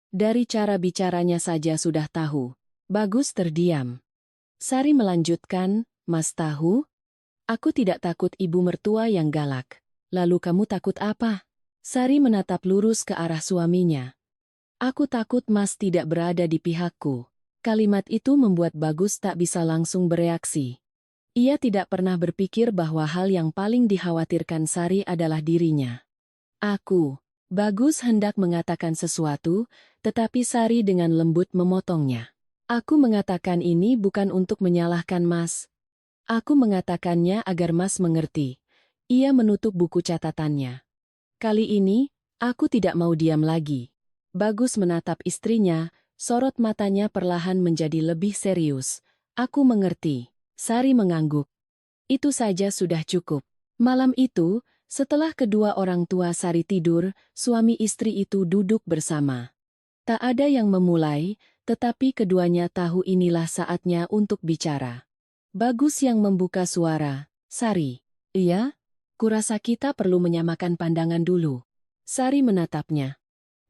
Dari cara bicaranya saja sudah tahu. Bagus terdiam. Sari melanjutkan, Mas tahu? Aku tidak takut ibu mertua yang galak. Lalu kamu takut apa? Sari menatap lurus ke arah suaminya. Aku takut Mas tidak berada di pihakku. Kalimat itu membuat Bagus tak bisa langsung bereaksi. Ia tidak pernah berpikir bahwa hal yang paling dikhawatirkan Sari adalah dirinya. Bagus hendak mengatakan sesuatu, tetapi Sari dengan lembut memotongnya. Aku mengatakan ini bukan untuk menyalahkan Mas. Aku mengatakannya agar Mas mengerti. Ia menutup buku catatannya. Kali ini, aku tidak mau diam lagi. Bagus menatap istrinya, sorot matanya perlahan menjadi lebih serius. Aku mengerti. Sari mengangguk. Itu saja sudah cukup. Malam itu, setelah kedua orang tua Sari tidur, suami istri itu duduk bersama. Tak ada yang memulai, tetapi keduanya tahu inilah saatnya untuk bicara. Bagus yang membuka suara. Sari. Iya? Kurasa kita perlu menyamakan pandangan dulu. Sari menatapnya.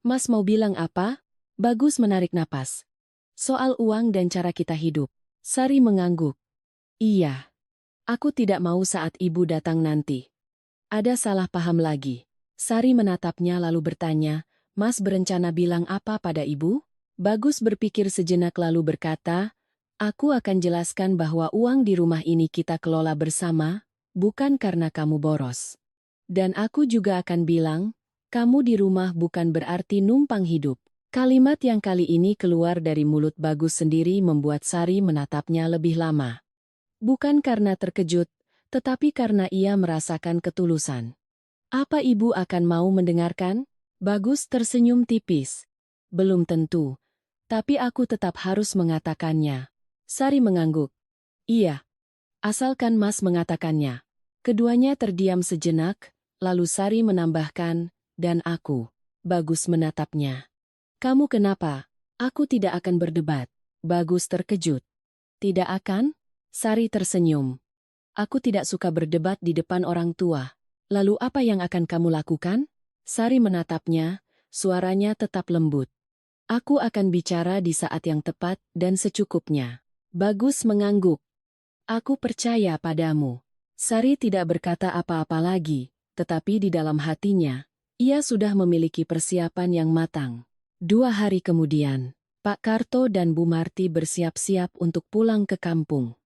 Mas mau bilang apa? Bagus menarik napas. Soal uang dan cara kita hidup. Sari mengangguk. Iya. Aku tidak mau saat ibu datang nanti. Ada salah paham lagi. Sari menatapnya lalu bertanya, Mas berencana bilang apa pada ibu? Bagus berpikir sejenak lalu berkata, aku akan jelaskan bahwa uang di rumah ini kita kelola bersama, bukan karena kamu boros. Dan aku juga akan bilang, kamu di rumah bukan berarti numpang hidup. Kalimat yang kali ini keluar dari mulut Bagus sendiri membuat Sari menatapnya lebih lama. Bukan karena terkejut, tetapi karena ia merasakan ketulusan. Apa ibu akan mau mendengarkan? Bagus tersenyum tipis. Belum tentu, tapi aku tetap harus mengatakannya. Sari mengangguk. Iya, asalkan Mas mengatakannya. Keduanya terdiam sejenak, lalu Sari menambahkan, dan aku. Bagus menatapnya. Kamu kenapa? Aku tidak akan berdebat. Bagus terkejut. Tidak akan? Sari tersenyum. Aku tidak suka berdebat di depan orang tua. Lalu apa yang akan kamu lakukan? Sari menatapnya, suaranya tetap lembut. Aku akan bicara di saat yang tepat dan secukupnya. Bagus mengangguk. Aku percaya padamu. Sari tidak berkata apa-apa lagi, tetapi di dalam hatinya, ia sudah memiliki persiapan yang matang. 2 hari kemudian, Pak Karto dan Bu Marti bersiap-siap untuk pulang ke kampung.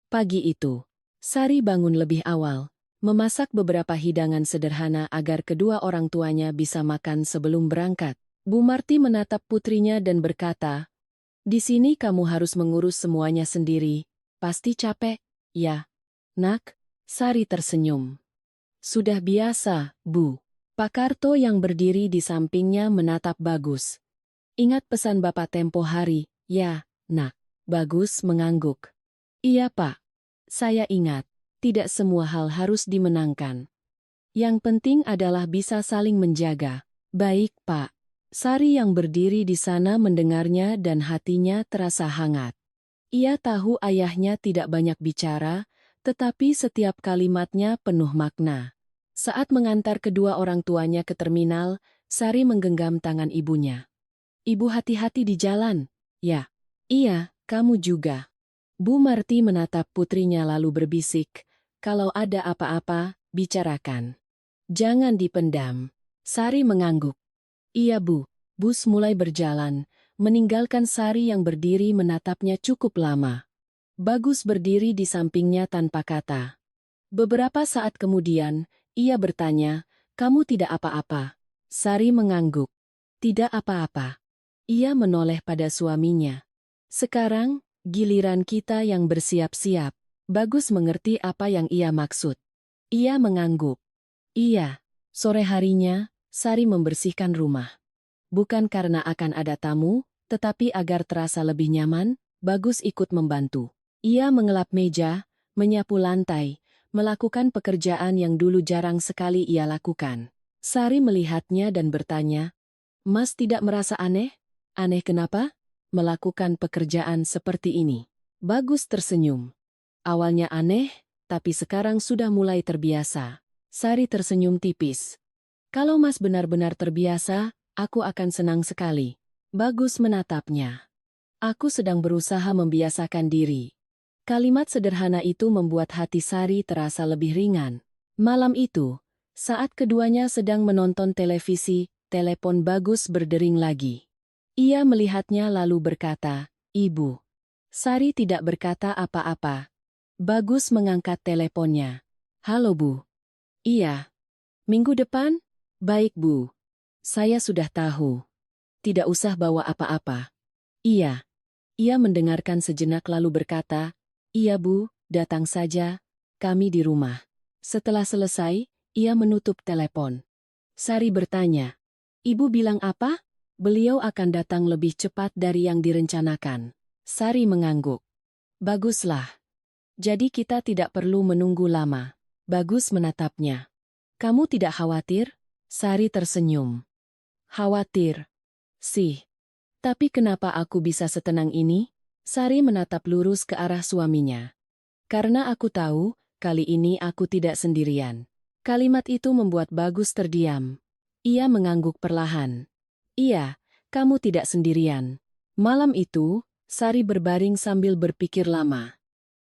Pagi itu, Sari bangun lebih awal, memasak beberapa hidangan sederhana agar kedua orang tuanya bisa makan sebelum berangkat. Bu Marti menatap putrinya dan berkata, di sini kamu harus mengurus semuanya sendiri, pasti capek, ya? Nak, Sari tersenyum. Sudah biasa, Bu. Pak Karto yang berdiri di sampingnya menatap Bagus. Ingat pesan Bapak tempo hari, ya, Nak. Bagus mengangguk. Iya, Pak. Saya ingat, tidak semua hal harus dimenangkan. Yang penting adalah bisa saling menjaga. Baik, Pak. Sari yang berdiri di sana mendengarnya dan hatinya terasa hangat. Ia tahu ayahnya tidak banyak bicara, tetapi setiap kalimatnya penuh makna. Saat mengantar kedua orang tuanya ke terminal, Sari menggenggam tangan ibunya. "Ibu hati-hati di jalan." "Ya." "Iya, kamu juga." Bu Marti menatap putrinya lalu berbisik, "Kalau ada apa-apa, bicarakan. Jangan dipendam." Sari mengangguk. "Iya Bu." Bus mulai berjalan, meninggalkan Sari yang berdiri menatapnya cukup lama. Bagus berdiri di sampingnya tanpa kata. Beberapa saat kemudian, ia bertanya, "Kamu tidak apa-apa?" Sari mengangguk. "Tidak apa-apa." Ia menoleh pada suaminya. "Sekarang, giliran kita yang bersiap-siap." Bagus mengerti apa yang ia maksud. Ia mengangguk. "Iya." Sore harinya, Sari membersihkan rumah. Bukan karena akan ada tamu, tetapi agar terasa lebih nyaman, Bagus ikut membantu. Ia mengelap meja, menyapu lantai, melakukan pekerjaan yang dulu jarang sekali ia lakukan. Sari melihatnya dan bertanya, "Mas tidak merasa aneh?" "Aneh kenapa?" "Melakukan pekerjaan seperti ini." Bagus tersenyum. "Awalnya aneh, tapi sekarang sudah mulai terbiasa." Sari tersenyum tipis. "Kalau Mas benar-benar terbiasa, aku akan senang sekali." Bagus menatapnya. "Aku sedang berusaha membiasakan diri." Kalimat sederhana itu membuat hati Sari terasa lebih ringan. Malam itu, saat keduanya sedang menonton televisi, telepon Bagus berdering lagi. Ia melihatnya lalu berkata, "Ibu." Sari tidak berkata apa-apa. Bagus mengangkat teleponnya. "Halo Bu." "Iya." "Minggu depan?" "Baik Bu. Saya sudah tahu. Tidak usah bawa apa-apa." "Iya." Ia mendengarkan sejenak lalu berkata, "Iya Bu, datang saja, kami di rumah." Setelah selesai, ia menutup telepon. Sari bertanya, "Ibu bilang apa?" "Beliau akan datang lebih cepat dari yang direncanakan." Sari mengangguk. "Baguslah. Jadi kita tidak perlu menunggu lama." Bagus menatapnya. "Kamu tidak khawatir?" Sari tersenyum. "Khawatir sih. Tapi kenapa aku bisa setenang ini?" Sari menatap lurus ke arah suaminya. "Karena aku tahu, kali ini aku tidak sendirian." Kalimat itu membuat Bagus terdiam. Ia mengangguk perlahan. "Iya, kamu tidak sendirian." Malam itu, Sari berbaring sambil berpikir lama.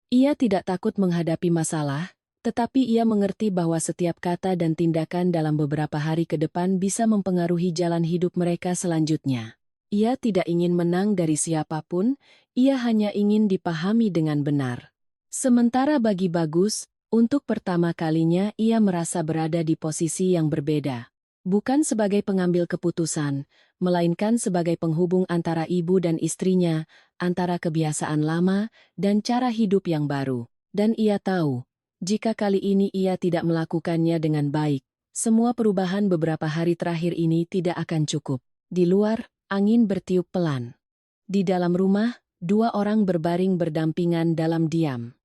Ia tidak takut menghadapi masalah, tetapi ia mengerti bahwa setiap kata dan tindakan dalam beberapa hari ke depan bisa mempengaruhi jalan hidup mereka selanjutnya. Ia tidak ingin menang dari siapapun, ia hanya ingin dipahami dengan benar. Sementara bagi Bagus, untuk pertama kalinya ia merasa berada di posisi yang berbeda. Bukan sebagai pengambil keputusan, melainkan sebagai penghubung antara ibu dan istrinya, antara kebiasaan lama dan cara hidup yang baru. Dan ia tahu, jika kali ini ia tidak melakukannya dengan baik, semua perubahan beberapa hari terakhir ini tidak akan cukup. Di luar, angin bertiup pelan. Di dalam rumah, dua orang berbaring berdampingan dalam diam.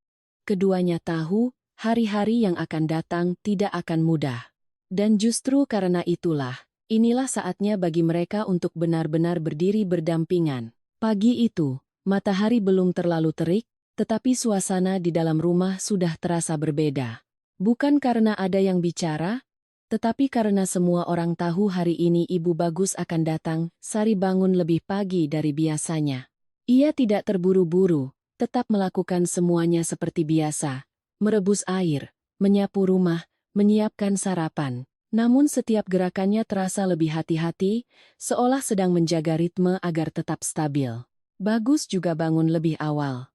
Keduanya tahu, hari-hari yang akan datang tidak akan mudah. Dan justru karena itulah, inilah saatnya bagi mereka untuk benar-benar berdiri berdampingan. Pagi itu, matahari belum terlalu terik, tetapi suasana di dalam rumah sudah terasa berbeda. Bukan karena ada yang bicara, tetapi karena semua orang tahu hari ini Ibu Bagus akan datang. Sari bangun lebih pagi dari biasanya. Ia tidak terburu-buru, tetap melakukan semuanya seperti biasa. Merebus air, menyapu rumah, menyiapkan sarapan. Namun setiap gerakannya terasa lebih hati-hati, seolah sedang menjaga ritme agar tetap stabil. Bagus juga bangun lebih awal.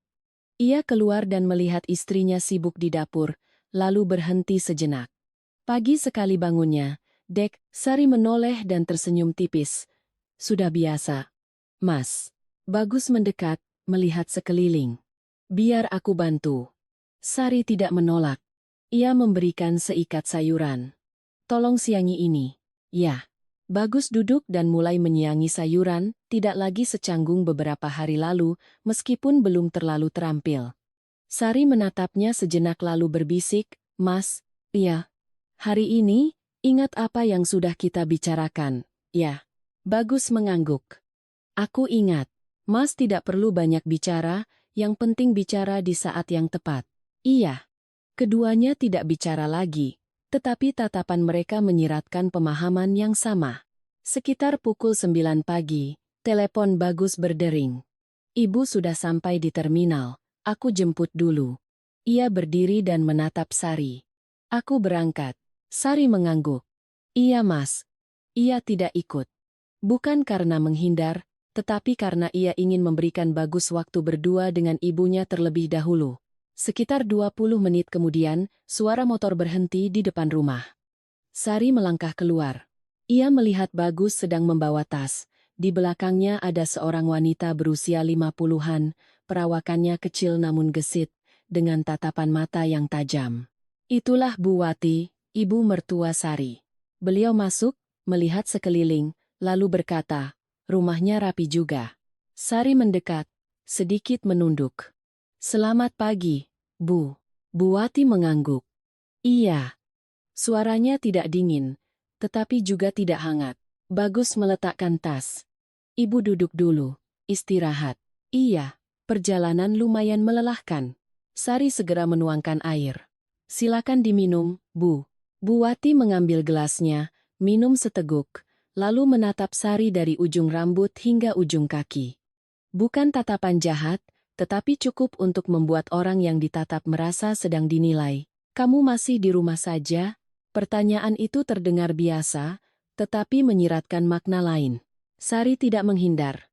Ia keluar dan melihat istrinya sibuk di dapur, lalu berhenti sejenak. Pagi sekali bangunnya, Dek, Sari menoleh dan tersenyum tipis. "Sudah biasa, Mas." Bagus mendekat, melihat sekeliling. "Biar aku bantu." Sari tidak menolak. Ia memberikan seikat sayuran. "Tolong siangi ini." "Ya." Bagus duduk dan mulai menyiangi sayuran, tidak lagi secanggung beberapa hari lalu, meskipun belum terlalu terampil. Sari menatapnya sejenak lalu berbisik, "Mas." "Iya." "Hari ini, ingat apa yang sudah kita bicarakan." "Ya." Bagus mengangguk. "Aku ingat. Mas tidak perlu banyak bicara, yang penting bicara di saat yang tepat. Iya. Keduanya tidak bicara lagi, tetapi tatapan mereka menyiratkan pemahaman yang sama. Sekitar pukul 9 pagi, telepon Bagus berdering. Ibu sudah sampai di terminal, aku jemput dulu. Ia berdiri dan menatap Sari. Aku berangkat. Sari mengangguk. Iya mas. Ia tidak ikut. Bukan karena menghindar, tetapi karena ia ingin memberikan Bagus waktu berdua dengan ibunya terlebih dahulu. Sekitar 20 menit kemudian, suara motor berhenti di depan rumah. Sari melangkah keluar. Ia melihat Bagus sedang membawa tas. Di belakangnya ada seorang wanita berusia 50-an, perawakannya kecil namun gesit, dengan tatapan mata yang tajam. Itulah Bu Wati, ibu mertua Sari. Beliau masuk, melihat sekeliling, lalu berkata, rumahnya rapi juga. Sari mendekat, sedikit menunduk. Selamat pagi, Bu. Bu Wati mengangguk. Iya. Suaranya tidak dingin, tetapi juga tidak hangat. Bagus meletakkan tas. Ibu duduk dulu, istirahat. Iya, perjalanan lumayan melelahkan. Sari segera menuangkan air. Silakan diminum, Bu. Bu Wati mengambil gelasnya, minum seteguk, lalu menatap Sari dari ujung rambut hingga ujung kaki. Bukan tatapan jahat, tetapi cukup untuk membuat orang yang ditatap merasa sedang dinilai. Kamu masih di rumah saja? Pertanyaan itu terdengar biasa, tetapi menyiratkan makna lain. Sari tidak menghindar.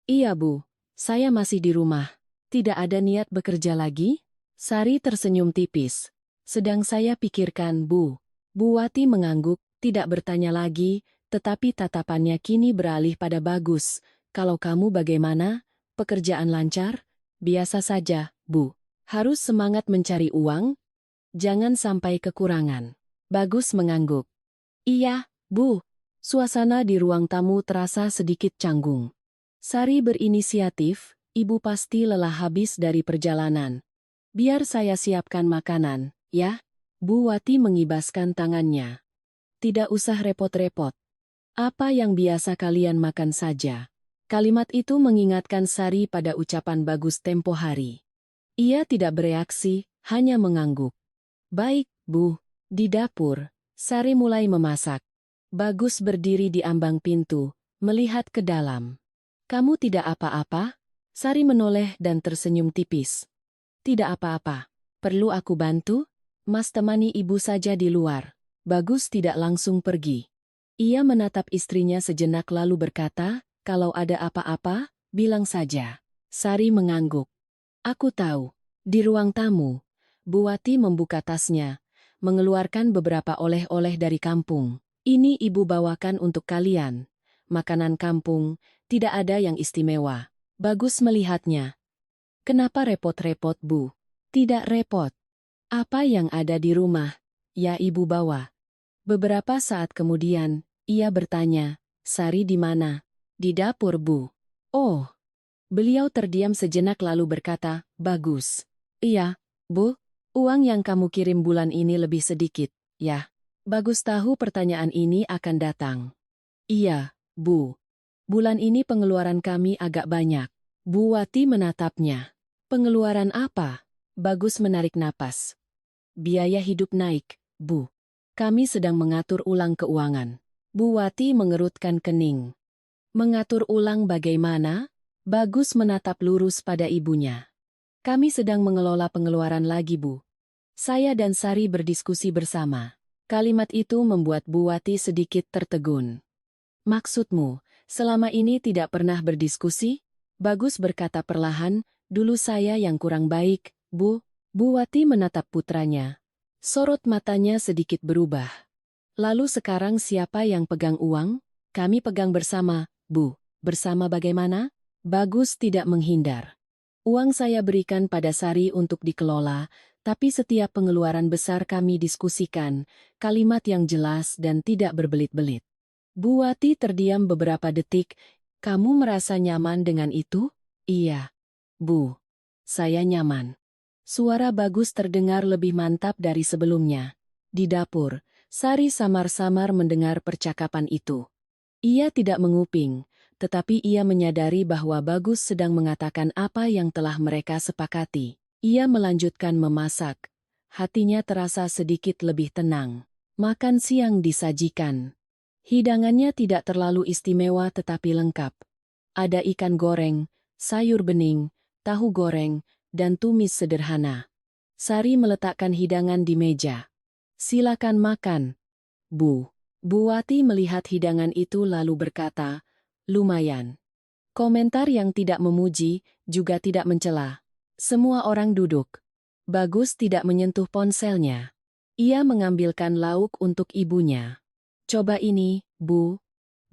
Iya Bu, saya masih di rumah. Tidak ada niat bekerja lagi? Sari tersenyum tipis. Sedang saya pikirkan Bu. Bu Wati mengangguk, tidak bertanya lagi, tetapi tatapannya kini beralih pada Bagus. Kalau kamu bagaimana? Pekerjaan lancar? Biasa saja, Bu. Harus semangat mencari uang? Jangan sampai kekurangan. Bagus mengangguk. Iya, Bu. Suasana di ruang tamu terasa sedikit canggung. Sari berinisiatif, Ibu pasti lelah habis dari perjalanan. Biar saya siapkan makanan, ya? Bu Wati mengibaskan tangannya. Tidak usah repot-repot. Apa yang biasa kalian makan saja. Kalimat itu mengingatkan Sari pada ucapan Bagus tempo hari. Ia tidak bereaksi, hanya mengangguk. Baik, Bu. Di dapur, Sari mulai memasak. Bagus berdiri di ambang pintu, melihat ke dalam. Kamu tidak apa-apa? Sari menoleh dan tersenyum tipis. Tidak apa-apa. Perlu aku bantu? Mas temani ibu saja di luar. Bagus tidak langsung pergi. Ia menatap istrinya sejenak lalu berkata, kalau ada apa-apa, bilang saja. Sari mengangguk. Aku tahu. Di ruang tamu, Bu Wati membuka tasnya, mengeluarkan beberapa oleh-oleh dari kampung. Ini ibu bawakan untuk kalian. Makanan kampung, tidak ada yang istimewa. Bagus melihatnya. Kenapa repot-repot, Bu? Tidak repot. Apa yang ada di rumah, ya ibu bawa. Beberapa saat kemudian, ia bertanya, Sari di mana? Di dapur, Bu. Oh. Beliau terdiam sejenak lalu berkata, bagus. Iya, Bu. Uang yang kamu kirim bulan ini lebih sedikit, ya. Bagus tahu pertanyaan ini akan datang. Iya, Bu. Bulan ini pengeluaran kami agak banyak. Bu Wati menatapnya. Pengeluaran apa? Bagus menarik napas. Biaya hidup naik, Bu. Kami sedang mengatur ulang keuangan. Bu Wati mengerutkan kening. Mengatur ulang bagaimana? Bagus menatap lurus pada ibunya. Kami sedang mengelola pengeluaran lagi, Bu. Saya dan Sari berdiskusi bersama. Kalimat itu membuat Bu Wati sedikit tertegun. Maksudmu, selama ini tidak pernah berdiskusi? Bagus berkata perlahan, dulu saya yang kurang baik, Bu. Bu Wati menatap putranya. Sorot matanya sedikit berubah. Lalu sekarang siapa yang pegang uang? Kami pegang bersama, Bu. Bersama bagaimana? Bagus tidak menghindar. Uang saya berikan pada Sari untuk dikelola, tapi setiap pengeluaran besar kami diskusikan, kalimat yang jelas dan tidak berbelit-belit. Bu Wati terdiam beberapa detik. Kamu merasa nyaman dengan itu? Iya. Bu. Saya nyaman. Suara Bagus terdengar lebih mantap dari sebelumnya. Di dapur, Sari samar-samar mendengar percakapan itu. Ia tidak menguping, tetapi ia menyadari bahwa Bagus sedang mengatakan apa yang telah mereka sepakati. Ia melanjutkan memasak. Hatinya terasa sedikit lebih tenang. Makan siang disajikan. Hidangannya tidak terlalu istimewa tetapi lengkap. Ada ikan goreng, sayur bening, tahu goreng, dan tumis sederhana. Sari meletakkan hidangan di meja. "Silakan makan, Bu." Bu Wati melihat hidangan itu lalu berkata, "Lumayan." Komentar yang tidak memuji, juga tidak mencela. Semua orang duduk. Bagus tidak menyentuh ponselnya. Ia mengambilkan lauk untuk ibunya. "Coba ini, Bu."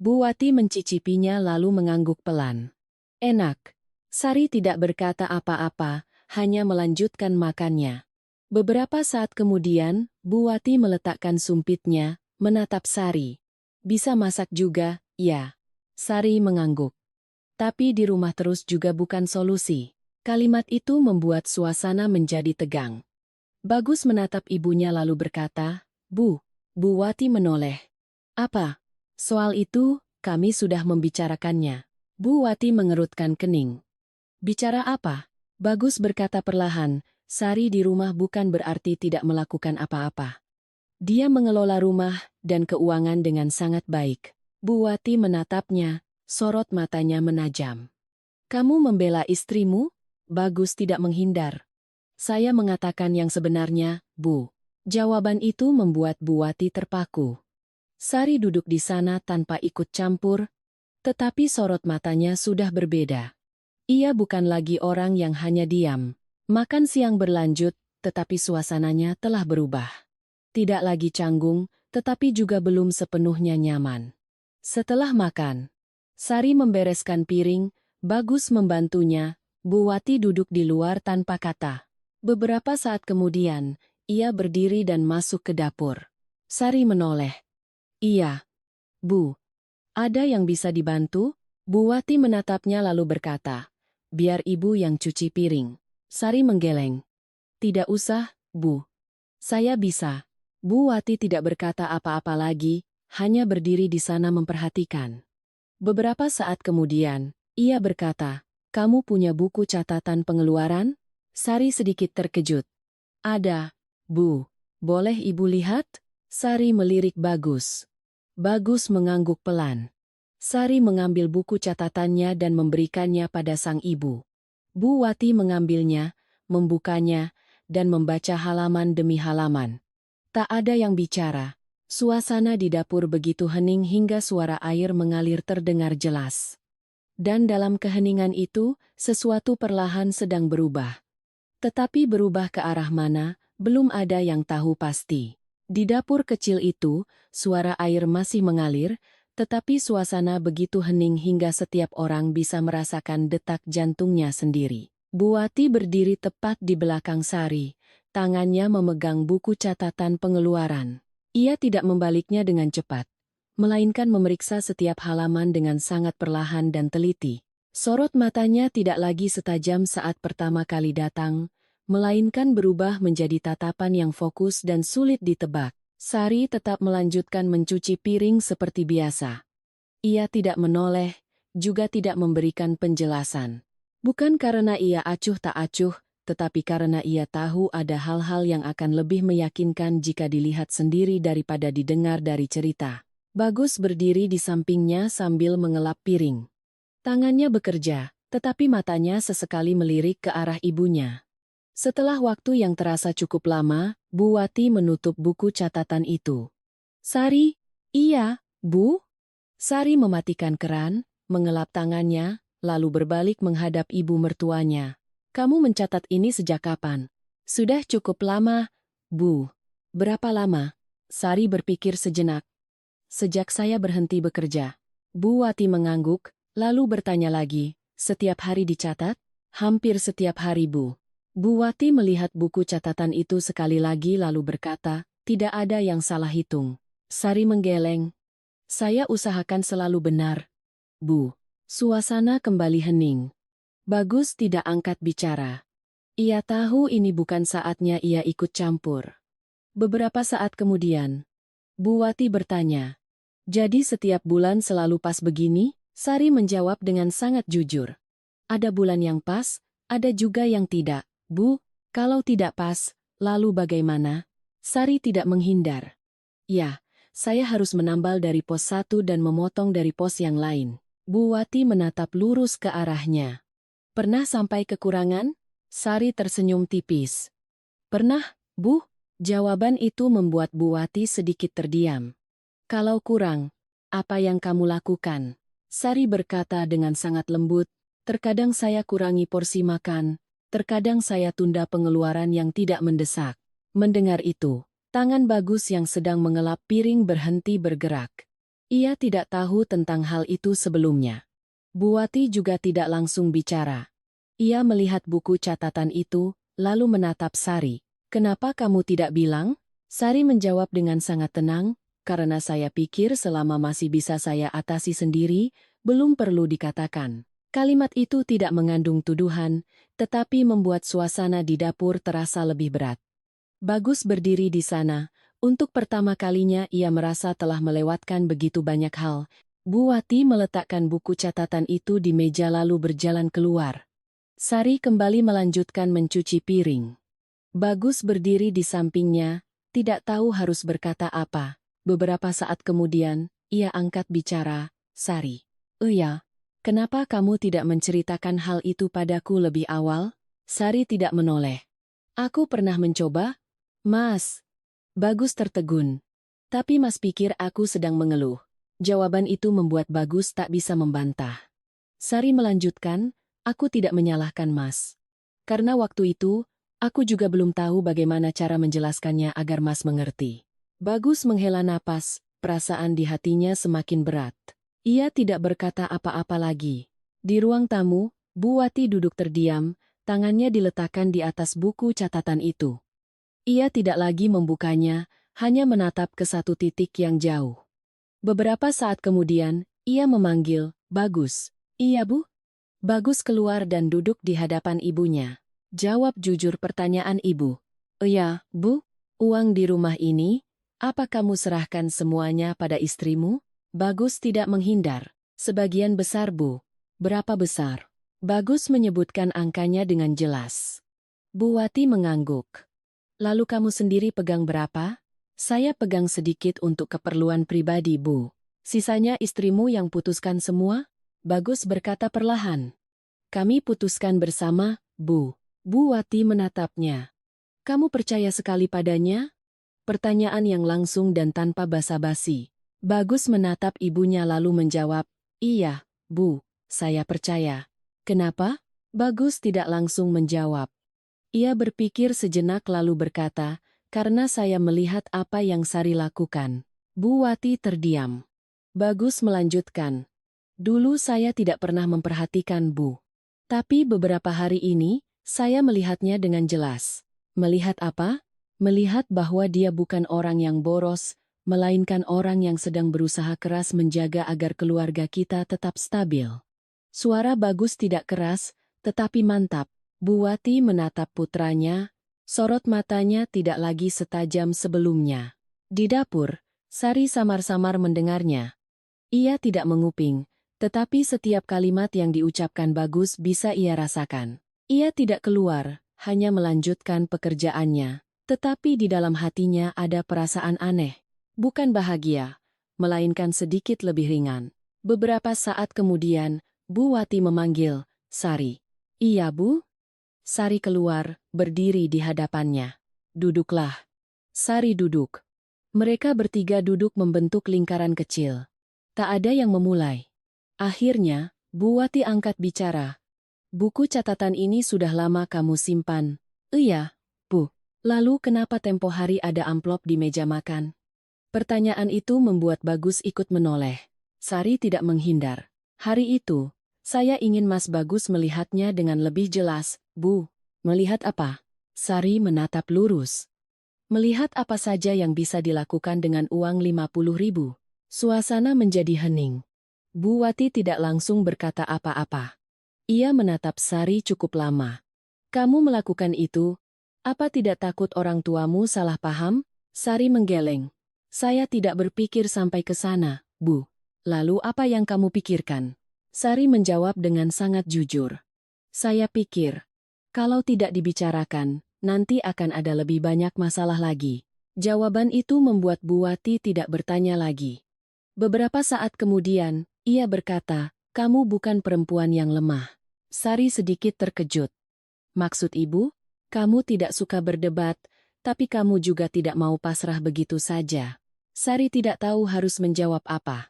Bu Wati mencicipinya lalu mengangguk pelan. "Enak." Sari tidak berkata apa-apa, hanya melanjutkan makannya. Beberapa saat kemudian, Bu Wati meletakkan sumpitnya, menatap Sari. "Bisa masak juga, ya?" Sari mengangguk. Tapi di rumah terus juga bukan solusi. Kalimat itu membuat suasana menjadi tegang. Bagus menatap ibunya lalu berkata, Bu Wati menoleh. "Apa? Soal itu, kami sudah membicarakannya." Bu Wati mengerutkan kening. "Bicara apa?" Bagus berkata perlahan, "Sari di rumah bukan berarti tidak melakukan apa-apa. Dia mengelola rumah dan keuangan dengan sangat baik." Bu Wati menatapnya, sorot matanya menajam. "Kamu membela istrimu?" Bagus tidak menghindar. "Saya mengatakan yang sebenarnya, Bu." Jawaban itu membuat Bu Wati terpaku. Sari duduk di sana tanpa ikut campur, tetapi sorot matanya sudah berbeda. Ia bukan lagi orang yang hanya diam. Makan siang berlanjut, tetapi suasananya telah berubah. Tidak lagi canggung, tetapi juga belum sepenuhnya nyaman. Setelah makan, Sari membereskan piring, Bagus membantunya, Bu Wati duduk di luar tanpa kata. Beberapa saat kemudian, ia berdiri dan masuk ke dapur. Sari menoleh. "Iya, Bu. Ada yang bisa dibantu?" Bu Wati menatapnya lalu berkata, "Biar ibu yang cuci piring." Sari menggeleng. "Tidak usah, Bu. Saya bisa." Bu Wati tidak berkata apa-apa lagi, hanya berdiri di sana memperhatikan. Beberapa saat kemudian, ia berkata, "Kamu punya buku catatan pengeluaran?" Sari sedikit terkejut. "Ada, Bu. Boleh ibu lihat?" Sari melirik Bagus. Bagus mengangguk pelan. Sari mengambil buku catatannya dan memberikannya pada sang ibu. Bu Wati mengambilnya, membukanya, dan membaca halaman demi halaman. Tak ada yang bicara. Suasana di dapur begitu hening hingga suara air mengalir terdengar jelas. Dan dalam keheningan itu, sesuatu perlahan sedang berubah. Tetapi berubah ke arah mana, belum ada yang tahu pasti. Di dapur kecil itu, suara air masih mengalir, tetapi suasana begitu hening hingga setiap orang bisa merasakan detak jantungnya sendiri. Bu Wati berdiri tepat di belakang Sari. Tangannya memegang buku catatan pengeluaran. Ia tidak membaliknya dengan cepat, melainkan memeriksa setiap halaman dengan sangat perlahan dan teliti. Sorot matanya tidak lagi setajam saat pertama kali datang, melainkan berubah menjadi tatapan yang fokus dan sulit ditebak. Sari tetap melanjutkan mencuci piring seperti biasa. Ia tidak menoleh, juga tidak memberikan penjelasan. Bukan karena ia acuh tak acuh, tetapi karena ia tahu ada hal-hal yang akan lebih meyakinkan jika dilihat sendiri daripada didengar dari cerita. Bagus berdiri di sampingnya sambil mengelap piring. Tangannya bekerja, tetapi matanya sesekali melirik ke arah ibunya. Setelah waktu yang terasa cukup lama, Bu Wati menutup buku catatan itu. "Sari?" "Iya, Bu." Sari mematikan keran, mengelap tangannya, lalu berbalik menghadap ibu mertuanya. "Kamu mencatat ini sejak kapan?" "Sudah cukup lama, Bu." "Berapa lama?" Sari berpikir sejenak. "Sejak saya berhenti bekerja." Bu Wati mengangguk, lalu bertanya lagi, "Setiap hari dicatat?" "Hampir setiap hari, Bu." Bu Wati melihat buku catatan itu sekali lagi lalu berkata, "Tidak ada yang salah hitung." Sari menggeleng. "Saya usahakan selalu benar, Bu." Suasana kembali hening. Bagus tidak angkat bicara. Ia tahu ini bukan saatnya ia ikut campur. Beberapa saat kemudian, Bu Wati bertanya, "Jadi setiap bulan selalu pas begini?" Sari menjawab dengan sangat jujur. Ada bulan yang pas, ada juga yang tidak. Bu, kalau tidak pas, lalu bagaimana? Sari tidak menghindar. Ya, saya harus menambal dari pos satu dan memotong dari pos yang lain. Bu Wati menatap lurus ke arahnya. Pernah sampai kekurangan? Sari tersenyum tipis. Pernah, Bu. Jawaban itu membuat Bu Wati sedikit terdiam. Kalau kurang, apa yang kamu lakukan? Sari berkata dengan sangat lembut, terkadang saya kurangi porsi makan, terkadang saya tunda pengeluaran yang tidak mendesak. Mendengar itu, tangan Bagus yang sedang mengelap piring berhenti bergerak. Ia tidak tahu tentang hal itu sebelumnya. Bu Wati juga tidak langsung bicara. Ia melihat buku catatan itu, lalu menatap Sari. Kenapa kamu tidak bilang? Sari menjawab dengan sangat tenang, karena saya pikir selama masih bisa saya atasi sendiri, belum perlu dikatakan. Kalimat itu tidak mengandung tuduhan, tetapi membuat suasana di dapur terasa lebih berat. Bagus berdiri di sana. Untuk pertama kalinya ia merasa telah melewatkan begitu banyak hal. Bu Wati meletakkan buku catatan itu di meja lalu berjalan keluar. Sari kembali melanjutkan mencuci piring. Bagus berdiri di sampingnya, tidak tahu harus berkata apa. Beberapa saat kemudian, ia angkat bicara, Sari. Ya, kenapa kamu tidak menceritakan hal itu padaku lebih awal? Sari tidak menoleh. Aku pernah mencoba, Mas. Bagus tertegun. Tapi Mas pikir aku sedang mengeluh. Jawaban itu membuat Bagus tak bisa membantah. Sari melanjutkan, aku tidak menyalahkan Mas. Karena waktu itu, aku juga belum tahu bagaimana cara menjelaskannya agar Mas mengerti. Bagus menghela napas, perasaan di hatinya semakin berat. Ia tidak berkata apa-apa lagi. Di ruang tamu, Bu Wati duduk terdiam, tangannya diletakkan di atas buku catatan itu. Ia tidak lagi membukanya, hanya menatap ke satu titik yang jauh. Beberapa saat kemudian, ia memanggil, Bagus. Iya, Bu? Bagus keluar dan duduk di hadapan ibunya. Jawab jujur pertanyaan ibu. Iya, Bu. Uang di rumah ini, apa kamu serahkan semuanya pada istrimu? Bagus tidak menghindar. Sebagian besar, Bu. Berapa besar? Bagus menyebutkan angkanya dengan jelas. Bu Wati mengangguk. Lalu kamu sendiri pegang berapa? Saya pegang sedikit untuk keperluan pribadi, Bu. Sisanya istrimu yang putuskan semua? Bagus berkata perlahan. Kami putuskan bersama, Bu. Bu Wati menatapnya. Kamu percaya sekali padanya? Pertanyaan yang langsung dan tanpa basa-basi. Bagus menatap ibunya lalu menjawab, iya, Bu, saya percaya. Kenapa? Bagus tidak langsung menjawab. Ia berpikir sejenak lalu berkata, karena saya melihat apa yang Sari lakukan. Bu Wati terdiam. Bagus melanjutkan. Dulu saya tidak pernah memperhatikan Bu. Tapi beberapa hari ini, saya melihatnya dengan jelas. Melihat apa? Melihat bahwa dia bukan orang yang boros, melainkan orang yang sedang berusaha keras menjaga agar keluarga kita tetap stabil. Suara Bagus tidak keras, tetapi mantap. Bu Wati menatap putranya. Sorot matanya tidak lagi setajam sebelumnya. Di dapur, Sari samar-samar mendengarnya. Ia tidak menguping, tetapi setiap kalimat yang diucapkan Bagus bisa ia rasakan. Ia tidak keluar, hanya melanjutkan pekerjaannya. Tetapi di dalam hatinya ada perasaan aneh. Bukan bahagia, melainkan sedikit lebih ringan. Beberapa saat kemudian, Bu Wati memanggil, Sari. Iya, Bu? Sari keluar, berdiri di hadapannya. Duduklah. Sari duduk. Mereka bertiga duduk membentuk lingkaran kecil. Tak ada yang memulai. Akhirnya, Bu Wati angkat bicara. Buku catatan ini sudah lama kamu simpan. Iya, Bu. Lalu kenapa tempo hari ada amplop di meja makan? Pertanyaan itu membuat Bagus ikut menoleh. Sari tidak menghindar. Hari itu, saya ingin Mas Bagus melihatnya dengan lebih jelas. Bu, melihat apa? Sari menatap lurus. Melihat apa saja yang bisa dilakukan dengan uang 50.000. Suasana menjadi hening. Bu Wati tidak langsung berkata apa-apa. Ia menatap Sari cukup lama. Kamu melakukan itu, apa tidak takut orang tuamu salah paham? Sari menggeleng. Saya tidak berpikir sampai ke sana, Bu. Lalu apa yang kamu pikirkan? Sari menjawab dengan sangat jujur. Saya pikir, kalau tidak dibicarakan, nanti akan ada lebih banyak masalah lagi. Jawaban itu membuat Bu Wati tidak bertanya lagi. Beberapa saat kemudian, ia berkata, kamu bukan perempuan yang lemah. Sari sedikit terkejut. Maksud ibu? Kamu tidak suka berdebat, tapi kamu juga tidak mau pasrah begitu saja. Sari tidak tahu harus menjawab apa.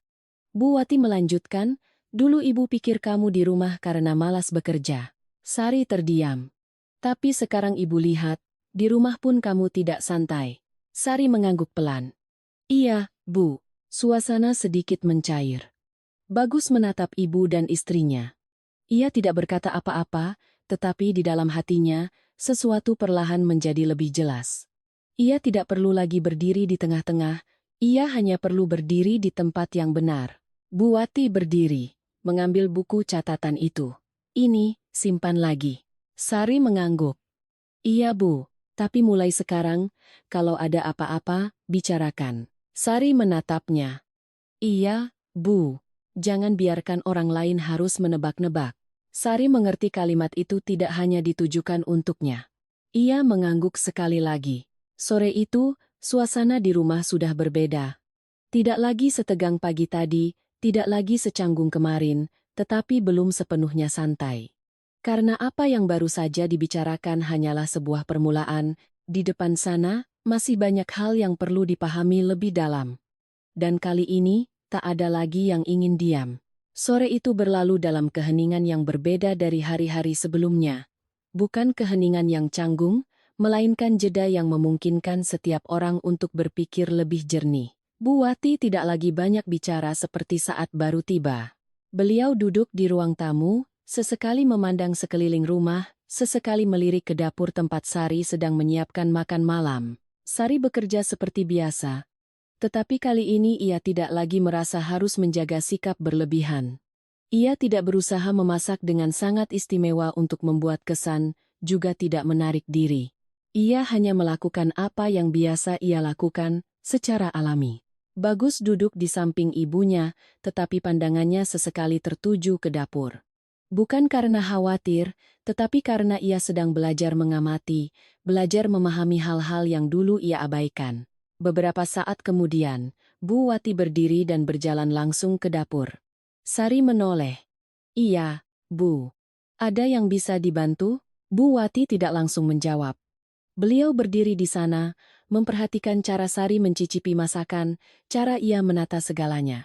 Bu Wati melanjutkan, dulu ibu pikir kamu di rumah karena malas bekerja. Sari terdiam. Tapi sekarang ibu lihat, di rumah pun kamu tidak santai. Sari mengangguk pelan. Iya, Bu. Suasana sedikit mencair. Bagus menatap ibu dan istrinya. Ia tidak berkata apa-apa, tetapi di dalam hatinya, sesuatu perlahan menjadi lebih jelas. Ia tidak perlu lagi berdiri di tengah-tengah, ia hanya perlu berdiri di tempat yang benar. Bu Wati berdiri, mengambil buku catatan itu. Ini, simpan lagi. Sari mengangguk. Iya Bu, tapi mulai sekarang, kalau ada apa-apa, bicarakan. Sari menatapnya. Iya, Bu. Jangan biarkan orang lain harus menebak-nebak. Sari mengerti kalimat itu tidak hanya ditujukan untuknya. Ia mengangguk sekali lagi. Sore itu, suasana di rumah sudah berbeda. Tidak lagi setegang pagi tadi, tidak lagi secanggung kemarin, tetapi belum sepenuhnya santai. Karena apa yang baru saja dibicarakan hanyalah sebuah permulaan, di depan sana, masih banyak hal yang perlu dipahami lebih dalam. Dan kali ini, tak ada lagi yang ingin diam. Sore itu berlalu dalam keheningan yang berbeda dari hari-hari sebelumnya. Bukan keheningan yang canggung, melainkan jeda yang memungkinkan setiap orang untuk berpikir lebih jernih. Bu Wati tidak lagi banyak bicara seperti saat baru tiba. Beliau duduk di ruang tamu, sesekali memandang sekeliling rumah, sesekali melirik ke dapur tempat Sari sedang menyiapkan makan malam. Sari bekerja seperti biasa. Tetapi kali ini ia tidak lagi merasa harus menjaga sikap berlebihan. Ia tidak berusaha memasak dengan sangat istimewa untuk membuat kesan, juga tidak menarik diri. Ia hanya melakukan apa yang biasa ia lakukan, secara alami. Bagus duduk di samping ibunya, tetapi pandangannya sesekali tertuju ke dapur. Bukan karena khawatir, tetapi karena ia sedang belajar mengamati, belajar memahami hal-hal yang dulu ia abaikan. Beberapa saat kemudian, Bu Wati berdiri dan berjalan langsung ke dapur. Sari menoleh. Iya, Bu. Ada yang bisa dibantu? Bu Wati tidak langsung menjawab. Beliau berdiri di sana, memperhatikan cara Sari mencicipi masakan, cara ia menata segalanya.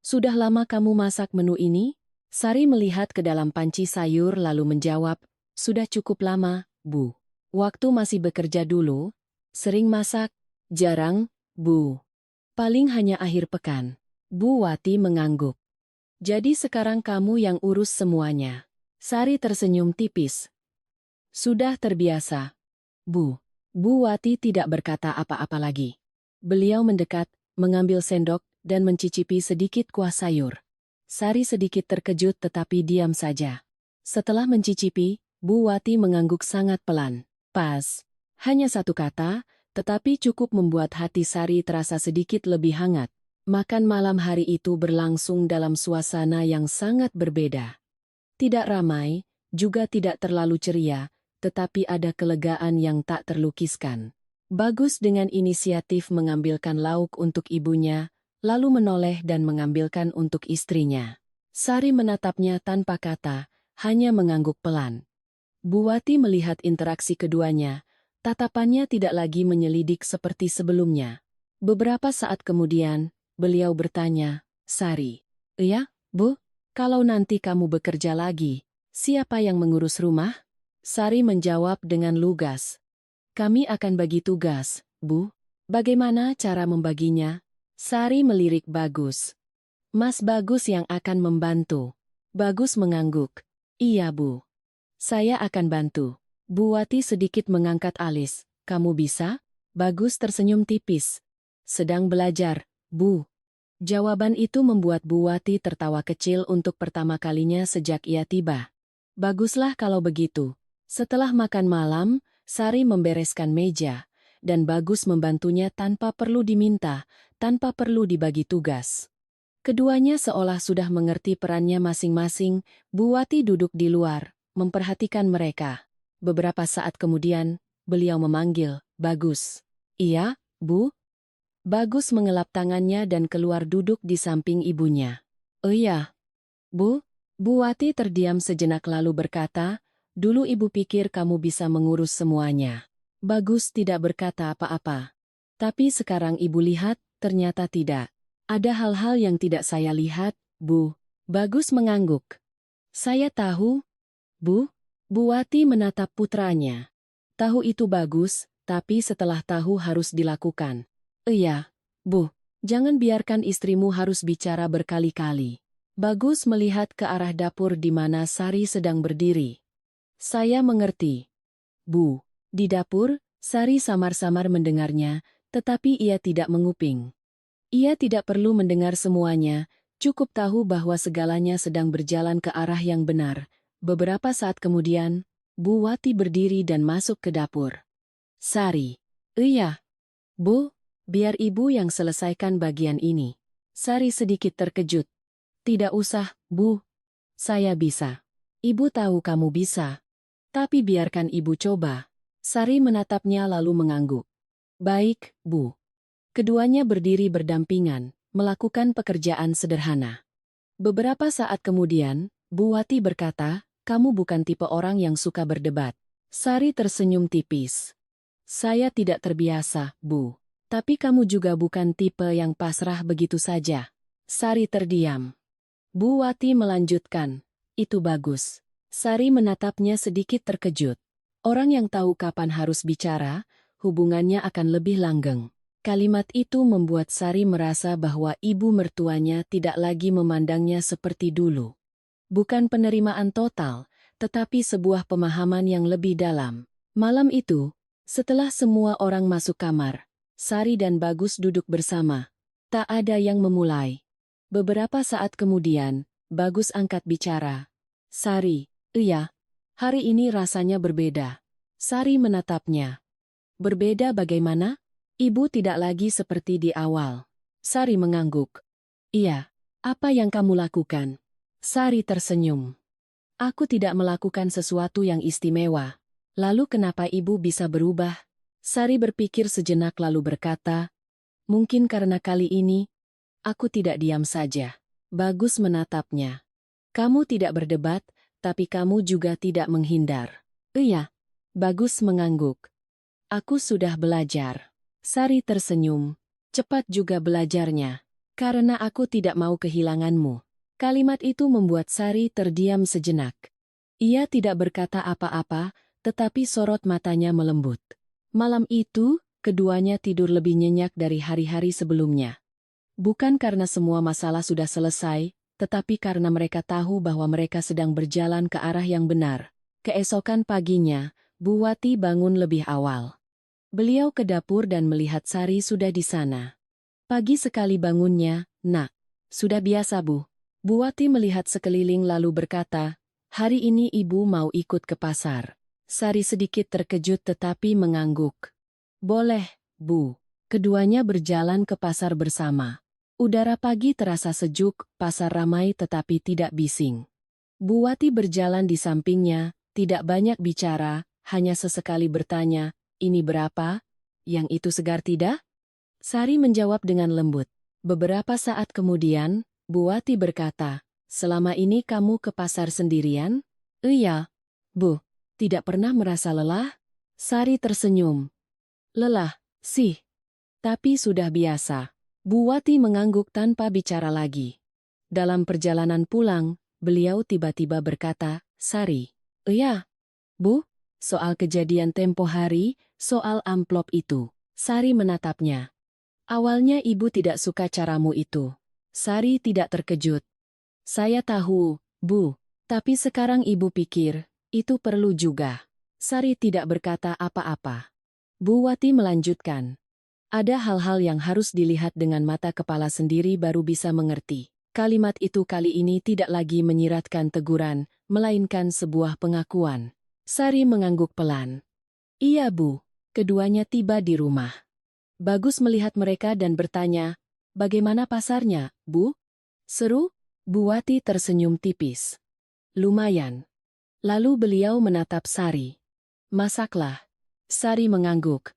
Sudah lama kamu masak menu ini? Sari melihat ke dalam panci sayur lalu menjawab, sudah cukup lama, Bu. Waktu masih bekerja dulu, sering masak, jarang, Bu. Paling hanya akhir pekan. Bu Wati mengangguk. Jadi sekarang kamu yang urus semuanya. Sari tersenyum tipis. Sudah terbiasa, Bu. Bu Wati tidak berkata apa-apa lagi. Beliau mendekat, mengambil sendok, dan mencicipi sedikit kuah sayur. Sari sedikit terkejut tetapi diam saja. Setelah mencicipi, Bu Wati mengangguk sangat pelan. Pas. Hanya satu kata, tetapi cukup membuat hati Sari terasa sedikit lebih hangat. Makan malam hari itu berlangsung dalam suasana yang sangat berbeda. Tidak ramai, juga tidak terlalu ceria, tetapi ada kelegaan yang tak terlukiskan. Bagus dengan inisiatif mengambilkan lauk untuk ibunya, lalu menoleh dan mengambilkan untuk istrinya. Sari menatapnya tanpa kata, hanya mengangguk pelan. Bu Wati melihat interaksi keduanya, tatapannya tidak lagi menyelidik seperti sebelumnya. Beberapa saat kemudian, beliau bertanya, Sari, iya, Bu? Kalau nanti kamu bekerja lagi, siapa yang mengurus rumah? Sari menjawab dengan lugas. Kami akan bagi tugas, Bu. Bagaimana cara membaginya? Sari melirik Bagus. Mas Bagus yang akan membantu. Bagus mengangguk. Iya, Bu. Saya akan bantu. Bu Wati sedikit mengangkat alis. Kamu bisa? Bagus tersenyum tipis. Sedang belajar, Bu. Jawaban itu membuat Bu Wati tertawa kecil untuk pertama kalinya sejak ia tiba. Baguslah kalau begitu. Setelah makan malam, Sari membereskan meja, dan Bagus membantunya tanpa perlu diminta, tanpa perlu dibagi tugas. Keduanya seolah sudah mengerti perannya masing-masing. Bu Wati duduk di luar, memperhatikan mereka. Beberapa saat kemudian, beliau memanggil, "Bagus." "Iya, Bu?" Bagus mengelap tangannya dan keluar duduk di samping ibunya. "Oh iya, Bu?" Bu Wati terdiam sejenak lalu berkata, "Dulu ibu pikir kamu bisa mengurus semuanya." Bagus tidak berkata apa-apa. Tapi sekarang ibu lihat, ternyata tidak. Ada hal-hal yang tidak saya lihat, Bu. Bagus mengangguk. "Saya tahu, Bu." Bu Wati menatap putranya. Tahu itu bagus, tapi setelah tahu harus dilakukan. "Iya, Bu. Jangan biarkan istrimu harus bicara berkali-kali." Bagus melihat ke arah dapur di mana Sari sedang berdiri. "Saya mengerti, Bu." Di dapur, Sari samar-samar mendengarnya, tetapi ia tidak menguping. Ia tidak perlu mendengar semuanya, cukup tahu bahwa segalanya sedang berjalan ke arah yang benar. Beberapa saat kemudian, Bu Wati berdiri dan masuk ke dapur. "Sari." "Iya, Bu, biar ibu yang selesaikan bagian ini." Sari sedikit terkejut. "Tidak usah, Bu. Saya bisa." "Ibu tahu kamu bisa. Tapi biarkan ibu coba." Sari menatapnya lalu mengangguk. "Baik, Bu." Keduanya berdiri berdampingan, melakukan pekerjaan sederhana. Beberapa saat kemudian, Bu Wati berkata, "Kamu bukan tipe orang yang suka berdebat." Sari tersenyum tipis. "Saya tidak terbiasa, Bu. Tapi kamu juga bukan tipe yang pasrah begitu saja." Sari terdiam. Bu Wati melanjutkan, "Itu bagus." Sari menatapnya sedikit terkejut. Orang yang tahu kapan harus bicara, hubungannya akan lebih langgeng. Kalimat itu membuat Sari merasa bahwa ibu mertuanya tidak lagi memandangnya seperti dulu. Bukan penerimaan total, tetapi sebuah pemahaman yang lebih dalam. Malam itu, setelah semua orang masuk kamar, Sari dan Bagus duduk bersama. Tak ada yang memulai. Beberapa saat kemudian, Bagus angkat bicara. "Sari." "Iya, hari ini rasanya berbeda." Sari menatapnya. "Berbeda bagaimana?" "Ibu tidak lagi seperti di awal." Sari mengangguk. "Iya, apa yang kamu lakukan?" Sari tersenyum. "Aku tidak melakukan sesuatu yang istimewa." "Lalu kenapa ibu bisa berubah?" Sari berpikir sejenak lalu berkata, "Mungkin karena kali ini, aku tidak diam saja." Bagus menatapnya. "Kamu tidak berdebat, tapi kamu juga tidak menghindar." "Iya." Bagus mengangguk. "Aku sudah belajar." Sari tersenyum. "Cepat juga belajarnya. Karena aku tidak mau kehilanganmu." Kalimat itu membuat Sari terdiam sejenak. Ia tidak berkata apa-apa, tetapi sorot matanya melembut. Malam itu, keduanya tidur lebih nyenyak dari hari-hari sebelumnya. Bukan karena semua masalah sudah selesai, tetapi karena mereka tahu bahwa mereka sedang berjalan ke arah yang benar. Keesokan paginya, Bu Wati bangun lebih awal. Beliau ke dapur dan melihat Sari sudah di sana. Pagi sekali bangunnya, "Nak, sudah biasa, Bu." Bu Wati melihat sekeliling lalu berkata, "Hari ini ibu mau ikut ke pasar." Sari sedikit terkejut tetapi mengangguk. "Boleh, Bu." Keduanya berjalan ke pasar bersama. Udara pagi terasa sejuk, pasar ramai tetapi tidak bising. Bu Wati berjalan di sampingnya, tidak banyak bicara, hanya sesekali bertanya, "Ini berapa? Yang itu segar tidak?" Sari menjawab dengan lembut. Beberapa saat kemudian, Bu Wati berkata, "Selama ini kamu ke pasar sendirian?" "Iya, Bu." "Tidak pernah merasa lelah?" Sari tersenyum. "Lelah, sih. Tapi sudah biasa." Bu Wati mengangguk tanpa bicara lagi. Dalam perjalanan pulang, beliau tiba-tiba berkata, "Sari." "Iya, Bu." "Soal kejadian tempo hari, soal amplop itu." Sari menatapnya. "Awalnya ibu tidak suka caramu itu." Sari tidak terkejut. "Saya tahu, Bu. Tapi sekarang ibu pikir, itu perlu juga." Sari tidak berkata apa-apa. Bu Wati melanjutkan. "Ada hal-hal yang harus dilihat dengan mata kepala sendiri baru bisa mengerti." Kalimat itu kali ini tidak lagi menyiratkan teguran, melainkan sebuah pengakuan. Sari mengangguk pelan. "Iya, Bu." Keduanya tiba di rumah. Bagus melihat mereka dan bertanya, "Bagaimana pasarnya, Bu?" Seru? Bu Wati tersenyum tipis. Lumayan. Lalu beliau menatap Sari. Masaklah. Sari mengangguk.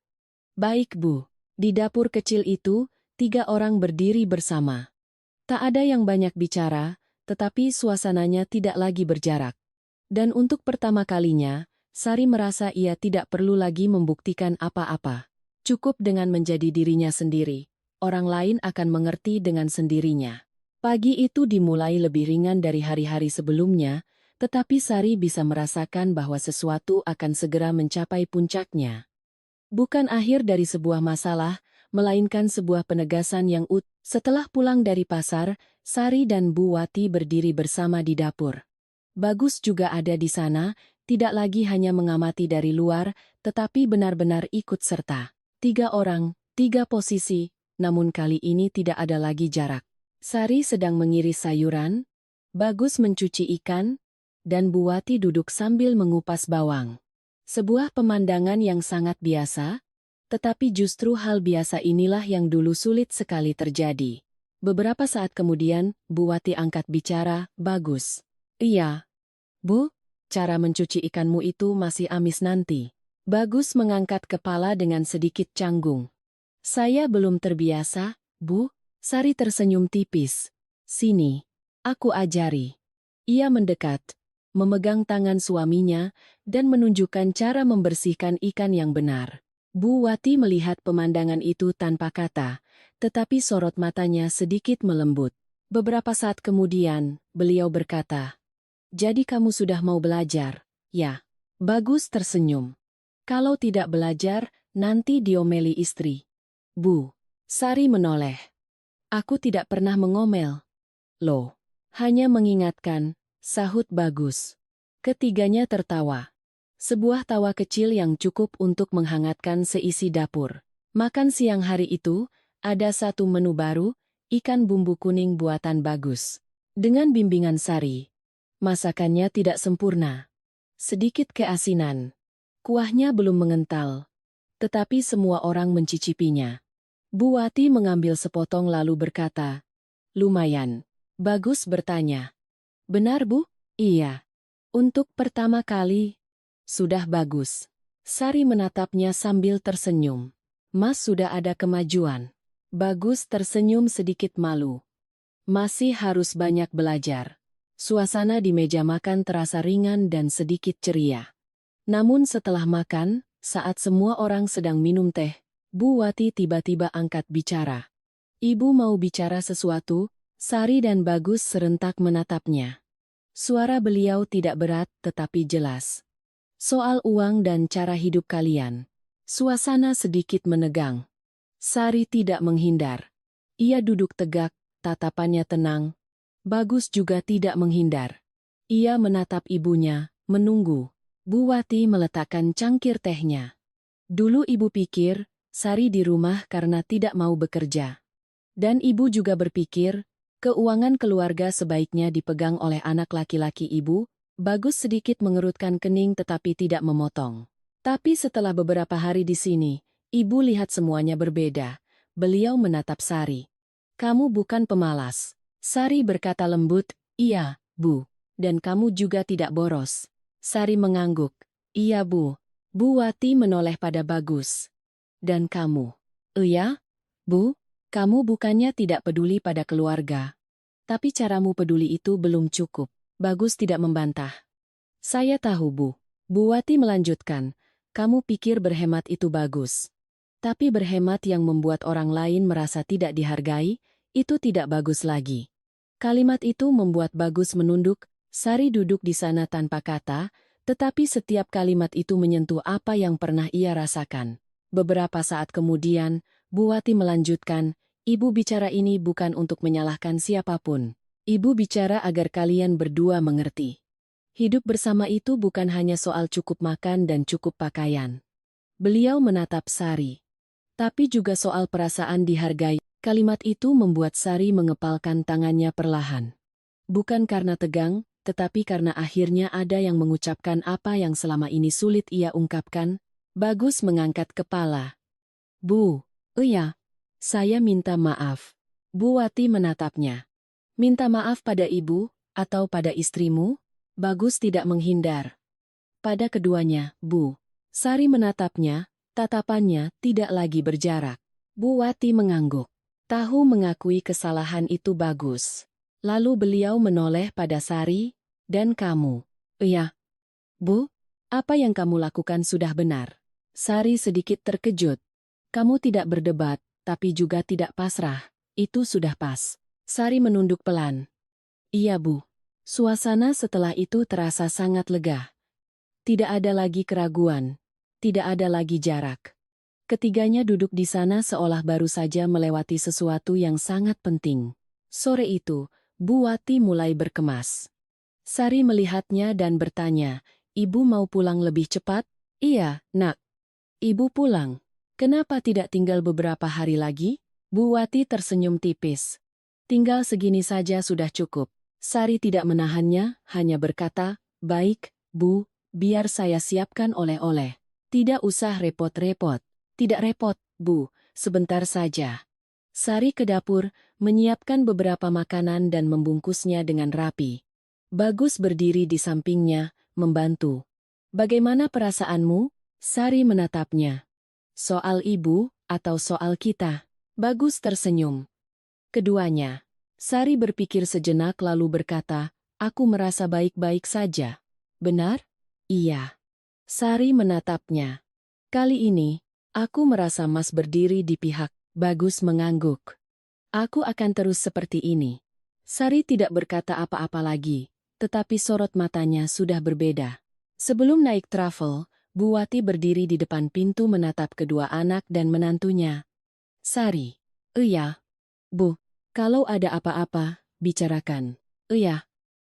Baik Bu. Di dapur kecil itu, 3 orang berdiri bersama. Tak ada yang banyak bicara, tetapi suasananya tidak lagi berjarak. Dan untuk pertama kalinya, Sari merasa ia tidak perlu lagi membuktikan apa-apa. Cukup dengan menjadi dirinya sendiri. Orang lain akan mengerti dengan sendirinya. Pagi itu dimulai lebih ringan dari hari-hari sebelumnya, tetapi Sari bisa merasakan bahwa sesuatu akan segera mencapai puncaknya. Bukan akhir dari sebuah masalah, melainkan sebuah penegasan yang Setelah pulang dari pasar, Sari dan Bu Wati berdiri bersama di dapur. Bagus juga ada di sana, tidak lagi hanya mengamati dari luar, tetapi benar-benar ikut serta. 3 orang, 3 posisi, namun kali ini tidak ada lagi jarak. Sari sedang mengiris sayuran, Bagus mencuci ikan, dan Bu Wati duduk sambil mengupas bawang. Sebuah pemandangan yang sangat biasa, tetapi justru hal biasa inilah yang dulu sulit sekali terjadi. Beberapa saat kemudian, Bu Wati angkat bicara, Bagus. Iya. Bu, cara mencuci ikanmu itu masih amis nanti. Bagus mengangkat kepala dengan sedikit canggung. Saya belum terbiasa, Bu. Sari tersenyum tipis. Sini, aku ajari. Ia mendekat, memegang tangan suaminya, dan menunjukkan cara membersihkan ikan yang benar. Bu Wati melihat pemandangan itu tanpa kata, tetapi sorot matanya sedikit melembut. Beberapa saat kemudian, beliau berkata, jadi kamu sudah mau belajar, ya? Bagus tersenyum. Kalau tidak belajar, nanti diomeli istri. Bu, Sari menoleh. Aku tidak pernah mengomel. Loh, hanya mengingatkan, sahut Bagus. Ketiganya tertawa. Sebuah tawa kecil yang cukup untuk menghangatkan seisi dapur. Makan siang hari itu, ada satu menu baru, ikan bumbu kuning buatan Bagus. Dengan bimbingan Sari. Masakannya tidak sempurna. Sedikit keasinan. Kuahnya belum mengental. Tetapi semua orang mencicipinya. Bu Wati mengambil sepotong lalu berkata, lumayan. Bagus bertanya. Benar Bu? Iya. Untuk pertama kali. Sudah bagus. Sari menatapnya sambil tersenyum. Mas sudah ada kemajuan. Bagus tersenyum sedikit malu. Masih harus banyak belajar. Suasana di meja makan terasa ringan dan sedikit ceria. Namun setelah makan, saat semua orang sedang minum teh, Bu Wati tiba-tiba angkat bicara. Ibu mau bicara sesuatu, Sari dan Bagus serentak menatapnya. Suara beliau tidak berat tetapi jelas. Soal uang dan cara hidup kalian. Suasana sedikit menegang. Sari tidak menghindar. Ia duduk tegak, tatapannya tenang. Bagus juga tidak menghindar. Ia menatap ibunya, menunggu. Bu Wati meletakkan cangkir tehnya. Dulu ibu pikir, Sari di rumah karena tidak mau bekerja. Dan ibu juga berpikir, keuangan keluarga sebaiknya dipegang oleh anak laki-laki ibu. Bagus sedikit mengerutkan kening tetapi tidak memotong. Tapi setelah beberapa hari di sini, ibu lihat semuanya berbeda. Beliau menatap Sari. Kamu bukan pemalas. Sari berkata lembut, iya, Bu. Dan kamu juga tidak boros. Sari mengangguk. Iya, Bu. Bu Wati menoleh pada Bagus. Dan kamu? Iya, Bu. Kamu bukannya tidak peduli pada keluarga. Tapi caramu peduli itu belum cukup. Bagus tidak membantah. Saya tahu, Bu. Bu Wati melanjutkan. Kamu pikir berhemat itu bagus. Tapi berhemat yang membuat orang lain merasa tidak dihargai, itu tidak bagus lagi. Kalimat itu membuat Bagus menunduk. Sari duduk di sana tanpa kata, tetapi setiap kalimat itu menyentuh apa yang pernah ia rasakan. Beberapa saat kemudian, Bu Wati melanjutkan, Ibu bicara ini bukan untuk menyalahkan siapapun. Ibu bicara agar kalian berdua mengerti. Hidup bersama itu bukan hanya soal cukup makan dan cukup pakaian. Beliau menatap Sari. Tapi juga soal perasaan dihargai. Kalimat itu membuat Sari mengepalkan tangannya perlahan. Bukan karena tegang, tetapi karena akhirnya ada yang mengucapkan apa yang selama ini sulit ia ungkapkan. Bagus mengangkat kepala. Bu, iya, saya minta maaf. Bu Wati menatapnya. Minta maaf pada ibu, atau pada istrimu? Bagus tidak menghindar. Pada keduanya, Bu. Sari menatapnya, tatapannya tidak lagi berjarak. Bu Wati mengangguk. Tahu mengakui kesalahan itu bagus. Lalu beliau menoleh pada Sari, dan kamu. Iya. Bu, apa yang kamu lakukan sudah benar. Sari sedikit terkejut. Kamu tidak berdebat, tapi juga tidak pasrah. Itu sudah pas. Sari menunduk pelan. Iya, Bu. Suasana setelah itu terasa sangat lega. Tidak ada lagi keraguan. Tidak ada lagi jarak. Ketiganya duduk di sana seolah baru saja melewati sesuatu yang sangat penting. Sore itu, Bu Wati mulai berkemas. Sari melihatnya dan bertanya, Ibu mau pulang lebih cepat? Iya, Nak. Ibu pulang. Kenapa tidak tinggal beberapa hari lagi? Bu Wati tersenyum tipis. Tinggal segini saja sudah cukup. Sari tidak menahannya, hanya berkata, baik, Bu, biar saya siapkan oleh-oleh. Tidak usah repot-repot. Tidak repot, Bu, sebentar saja. Sari ke dapur, menyiapkan beberapa makanan dan membungkusnya dengan rapi. Bagus berdiri di sampingnya, membantu. Bagaimana perasaanmu? Sari menatapnya. Soal ibu, atau soal kita? Bagus tersenyum. Keduanya. Sari berpikir sejenak lalu berkata, aku merasa baik-baik saja. Benar? Iya. Sari menatapnya. Kali ini, aku merasa Mas berdiri di pihak. Bagus mengangguk. Aku akan terus seperti ini. Sari tidak berkata apa-apa lagi, tetapi sorot matanya sudah berbeda. Sebelum naik travel, Bu Wati berdiri di depan pintu menatap kedua anak dan menantunya. Sari. Iya. Bu, kalau ada apa-apa, bicarakan. Iya.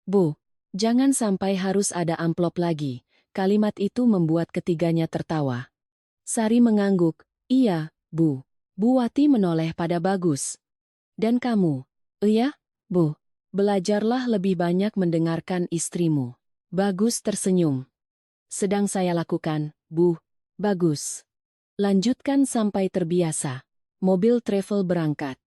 Bu, jangan sampai harus ada amplop lagi. Kalimat itu membuat ketiganya tertawa. Sari mengangguk. Iya, Bu. Bu Wati menoleh pada Bagus. Dan kamu? Iya, Bu. Belajarlah lebih banyak mendengarkan istrimu. Bagus tersenyum. Sedang saya lakukan, Bu. Bagus. Lanjutkan sampai terbiasa. Mobil travel berangkat.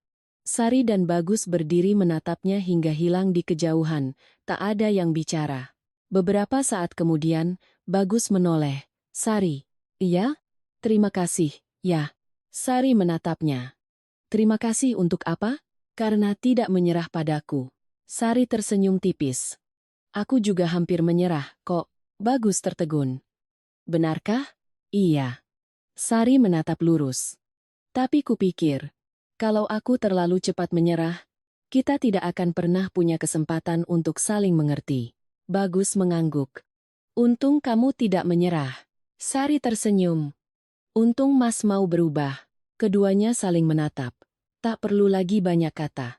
Sari dan Bagus berdiri menatapnya hingga hilang di kejauhan, tak ada yang bicara. Beberapa saat kemudian, Bagus menoleh. Sari. Iya? Terima kasih, ya. Sari menatapnya. Terima kasih untuk apa? Karena tidak menyerah padaku. Sari tersenyum tipis. Aku juga hampir menyerah, kok. Bagus tertegun. Benarkah? Iya. Sari menatap lurus. Tapi kupikir, kalau aku terlalu cepat menyerah, kita tidak akan pernah punya kesempatan untuk saling mengerti. Bagus mengangguk. Untung kamu tidak menyerah. Sari tersenyum. Untung Mas mau berubah. Keduanya saling menatap. Tak perlu lagi banyak kata.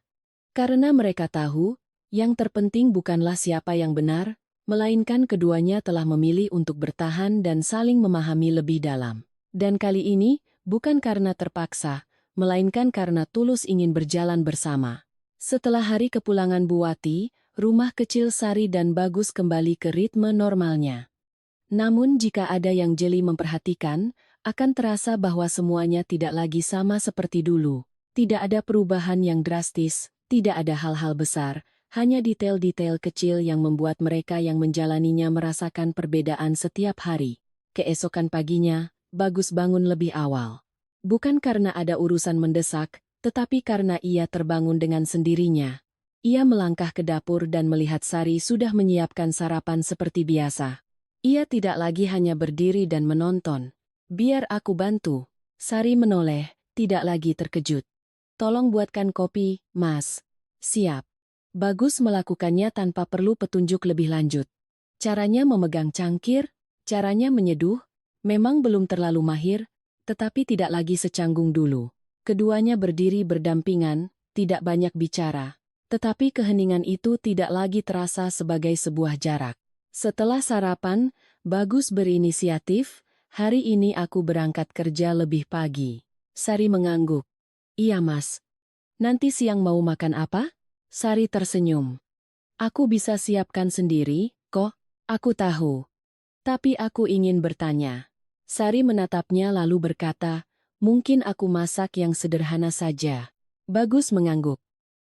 Karena mereka tahu, yang terpenting bukanlah siapa yang benar, melainkan keduanya telah memilih untuk bertahan dan saling memahami lebih dalam. Dan kali ini, bukan karena terpaksa, melainkan karena tulus ingin berjalan bersama. Setelah hari kepulangan Bu Wati, rumah kecil Sari dan Bagus kembali ke ritme normalnya. Namun jika ada yang jeli memperhatikan, akan terasa bahwa semuanya tidak lagi sama seperti dulu. Tidak ada perubahan yang drastis, tidak ada hal-hal besar, hanya detail-detail kecil yang membuat mereka yang menjalaninya merasakan perbedaan setiap hari. Keesokan paginya, Bagus bangun lebih awal. Bukan karena ada urusan mendesak, tetapi karena ia terbangun dengan sendirinya. Ia melangkah ke dapur dan melihat Sari sudah menyiapkan sarapan seperti biasa. Ia tidak lagi hanya berdiri dan menonton. Biar aku bantu. Sari menoleh, tidak lagi terkejut. Tolong buatkan kopi, Mas. Siap. Bagus melakukannya tanpa perlu petunjuk lebih lanjut. Caranya memegang cangkir, caranya menyeduh, memang belum terlalu mahir, tetapi tidak lagi secanggung dulu. Keduanya berdiri berdampingan, tidak banyak bicara. Tetapi keheningan itu tidak lagi terasa sebagai sebuah jarak. Setelah sarapan, Bagus berinisiatif, hari ini aku berangkat kerja lebih pagi. Sari mengangguk. Iya Mas. Nanti siang mau makan apa? Sari tersenyum. Aku bisa siapkan sendiri, kok. Aku tahu. Tapi aku ingin bertanya. Sari menatapnya lalu berkata, mungkin aku masak yang sederhana saja. Bagus mengangguk.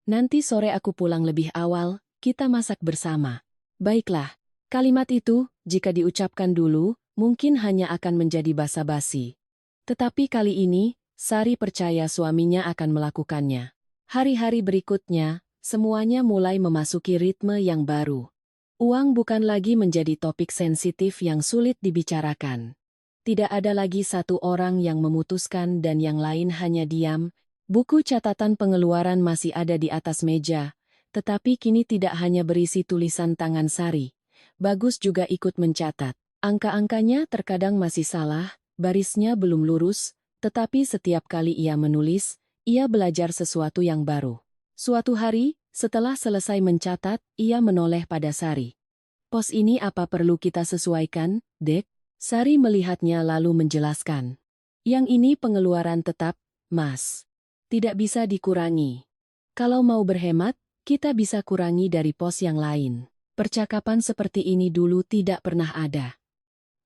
Nanti sore aku pulang lebih awal, kita masak bersama. Baiklah, kalimat itu, jika diucapkan dulu, mungkin hanya akan menjadi basa-basi. Tetapi kali ini, Sari percaya suaminya akan melakukannya. Hari-hari berikutnya, semuanya mulai memasuki ritme yang baru. Uang bukan lagi menjadi topik sensitif yang sulit dibicarakan. Tidak ada lagi satu orang yang memutuskan dan yang lain hanya diam. Buku catatan pengeluaran masih ada di atas meja, tetapi kini tidak hanya berisi tulisan tangan Sari. Bagus juga ikut mencatat. Angka-angkanya terkadang masih salah, barisnya belum lurus, tetapi setiap kali ia menulis, ia belajar sesuatu yang baru. Suatu hari, setelah selesai mencatat, ia menoleh pada Sari. Pos ini apa perlu kita sesuaikan, Dek? Sari melihatnya lalu menjelaskan. Yang ini pengeluaran tetap, Mas. Tidak bisa dikurangi. Kalau mau berhemat, kita bisa kurangi dari pos yang lain. Percakapan seperti ini dulu tidak pernah ada.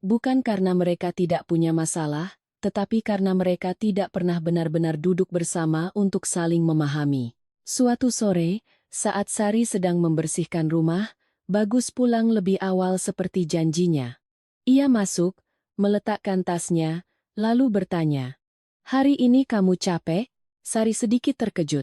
Bukan karena mereka tidak punya masalah, tetapi karena mereka tidak pernah benar-benar duduk bersama untuk saling memahami. Suatu sore, saat Sari sedang membersihkan rumah, Bagus pulang lebih awal seperti janjinya. Ia masuk, meletakkan tasnya, lalu bertanya, "Hari ini kamu capek?" Sari sedikit terkejut.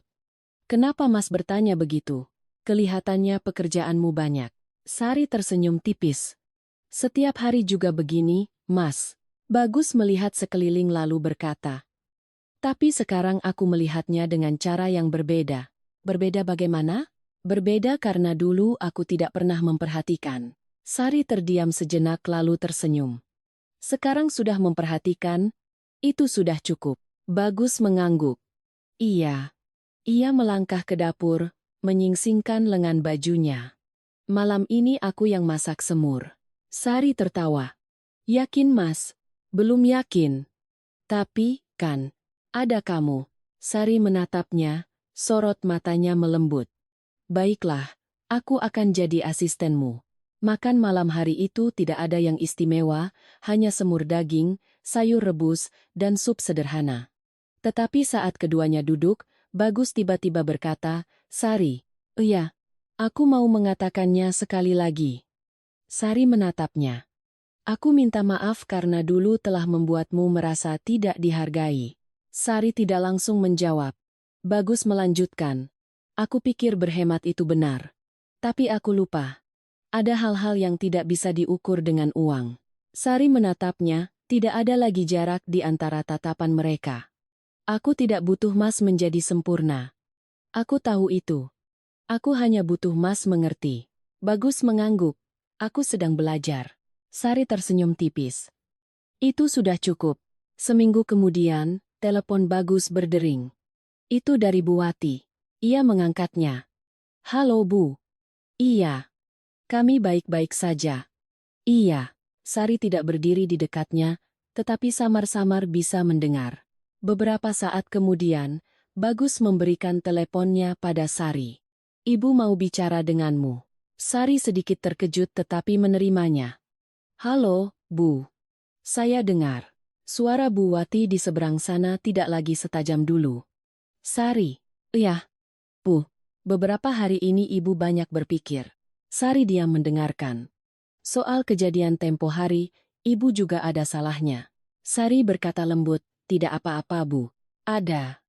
"Kenapa Mas bertanya begitu? Kelihatannya pekerjaanmu banyak." Sari tersenyum tipis. "Setiap hari juga begini, Mas." Bagus melihat sekeliling lalu berkata, "Tapi sekarang aku melihatnya dengan cara yang berbeda." "Berbeda bagaimana?" "Berbeda karena dulu aku tidak pernah memperhatikan." Sari terdiam sejenak lalu tersenyum. "Sekarang sudah memperhatikan, itu sudah cukup." Bagus mengangguk. "Iya." Ia melangkah ke dapur, menyingsingkan lengan bajunya. "Malam ini aku yang masak semur." Sari tertawa. "Yakin Mas?" "Belum yakin. Tapi, kan, ada kamu." Sari menatapnya, sorot matanya melembut. "Baiklah, aku akan jadi asistenmu." Makan malam hari itu tidak ada yang istimewa, hanya semur daging, sayur rebus, dan sup sederhana. Tetapi saat keduanya duduk, Bagus tiba-tiba berkata, "Sari, iya, aku mau mengatakannya sekali lagi." Sari menatapnya. "Aku minta maaf karena dulu telah membuatmu merasa tidak dihargai." Sari tidak langsung menjawab. Bagus melanjutkan, "Aku pikir berhemat itu benar. Tapi aku lupa. Ada hal-hal yang tidak bisa diukur dengan uang." Sari menatapnya, tidak ada lagi jarak di antara tatapan mereka. "Aku tidak butuh Mas menjadi sempurna. Aku tahu itu. Aku hanya butuh Mas mengerti." Bagus mengangguk. "Aku sedang belajar." Sari tersenyum tipis. Itu sudah cukup. Seminggu kemudian, telepon Bagus berdering. Itu dari Bu Wati. Ia mengangkatnya. "Halo Bu." "Iya. Kami baik-baik saja." "Iya." Sari tidak berdiri di dekatnya, tetapi samar-samar bisa mendengar. Beberapa saat kemudian, Bagus memberikan teleponnya pada Sari. "Ibu mau bicara denganmu." Sari sedikit terkejut tetapi menerimanya. "Halo, Bu." "Saya dengar. Suara Bu Wati di seberang sana tidak lagi setajam dulu." Sari. "Iya, Bu. Beberapa hari ini Ibu banyak berpikir." Sari diam mendengarkan. "Soal kejadian tempo hari, Ibu juga ada salahnya." Sari berkata lembut, "Tidak apa-apa Bu. Ada.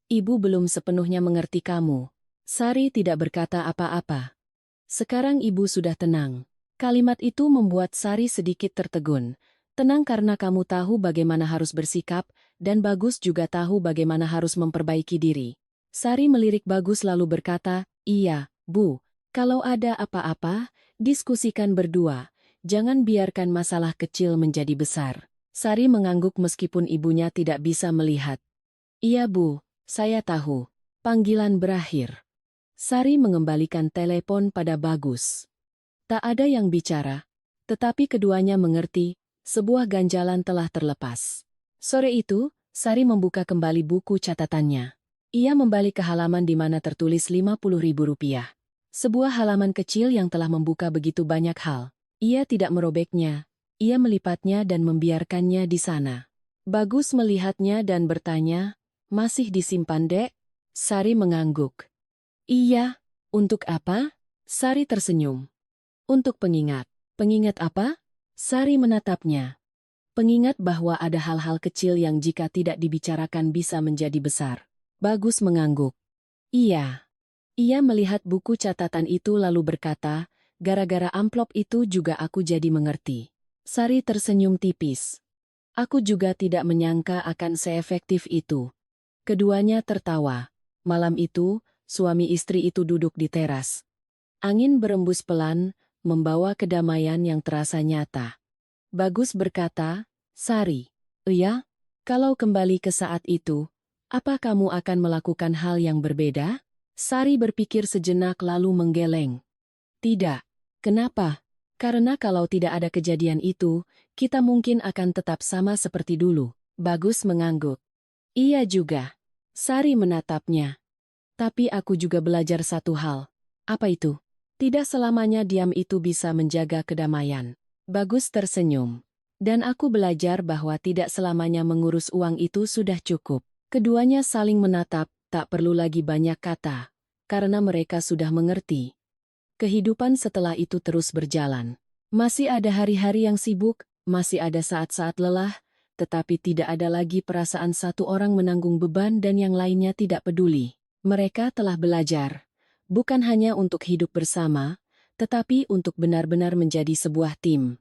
Ibu belum sepenuhnya mengerti kamu." Sari tidak berkata apa-apa. "Sekarang Ibu sudah tenang." Kalimat itu membuat Sari sedikit tertegun. "Tenang karena kamu tahu bagaimana harus bersikap, dan Bagus juga tahu bagaimana harus memperbaiki diri." Sari melirik Bagus lalu berkata, "Iya, Bu. Kalau ada apa-apa, diskusikan berdua. Jangan biarkan masalah kecil menjadi besar." Sari mengangguk meskipun ibunya tidak bisa melihat. "Iya Bu, saya tahu." Panggilan berakhir. Sari mengembalikan telepon pada Bagus. Tak ada yang bicara, tetapi keduanya mengerti, sebuah ganjalan telah terlepas. Sore itu, Sari membuka kembali buku catatannya. Ia membalik ke halaman di mana tertulis Rp50.000. Sebuah halaman kecil yang telah membuka begitu banyak hal. Ia tidak merobeknya, ia melipatnya dan membiarkannya di sana. Bagus melihatnya dan bertanya, "Masih disimpan, Dek?" Sari mengangguk. Iya, untuk apa? Sari tersenyum. Untuk pengingat. Pengingat apa? Sari menatapnya. Pengingat bahwa ada hal-hal kecil yang jika tidak dibicarakan bisa menjadi besar. Bagus mengangguk. Iya. Ia melihat buku catatan itu lalu berkata, gara-gara amplop itu juga aku jadi mengerti. Sari tersenyum tipis. Aku juga tidak menyangka akan seefektif itu. Keduanya tertawa. Malam itu, suami istri itu duduk di teras. Angin berembus pelan, membawa kedamaian yang terasa nyata. Bagus berkata, Sari, iya, kalau kembali ke saat itu, apa kamu akan melakukan hal yang berbeda? Sari berpikir sejenak lalu menggeleng. Tidak. Kenapa? Karena kalau tidak ada kejadian itu, kita mungkin akan tetap sama seperti dulu. Bagus mengangguk. Iya juga. Sari menatapnya. Tapi aku juga belajar satu hal. Apa itu? Tidak selamanya diam itu bisa menjaga kedamaian. Bagus tersenyum. Dan aku belajar bahwa tidak selamanya mengurus uang itu sudah cukup. Keduanya saling menatap, tak perlu lagi banyak kata. Karena mereka sudah mengerti. Kehidupan setelah itu terus berjalan. Masih ada hari-hari yang sibuk, masih ada saat-saat lelah, tetapi tidak ada lagi perasaan satu orang menanggung beban dan yang lainnya tidak peduli. Mereka telah belajar, bukan hanya untuk hidup bersama, tetapi untuk benar-benar menjadi sebuah tim.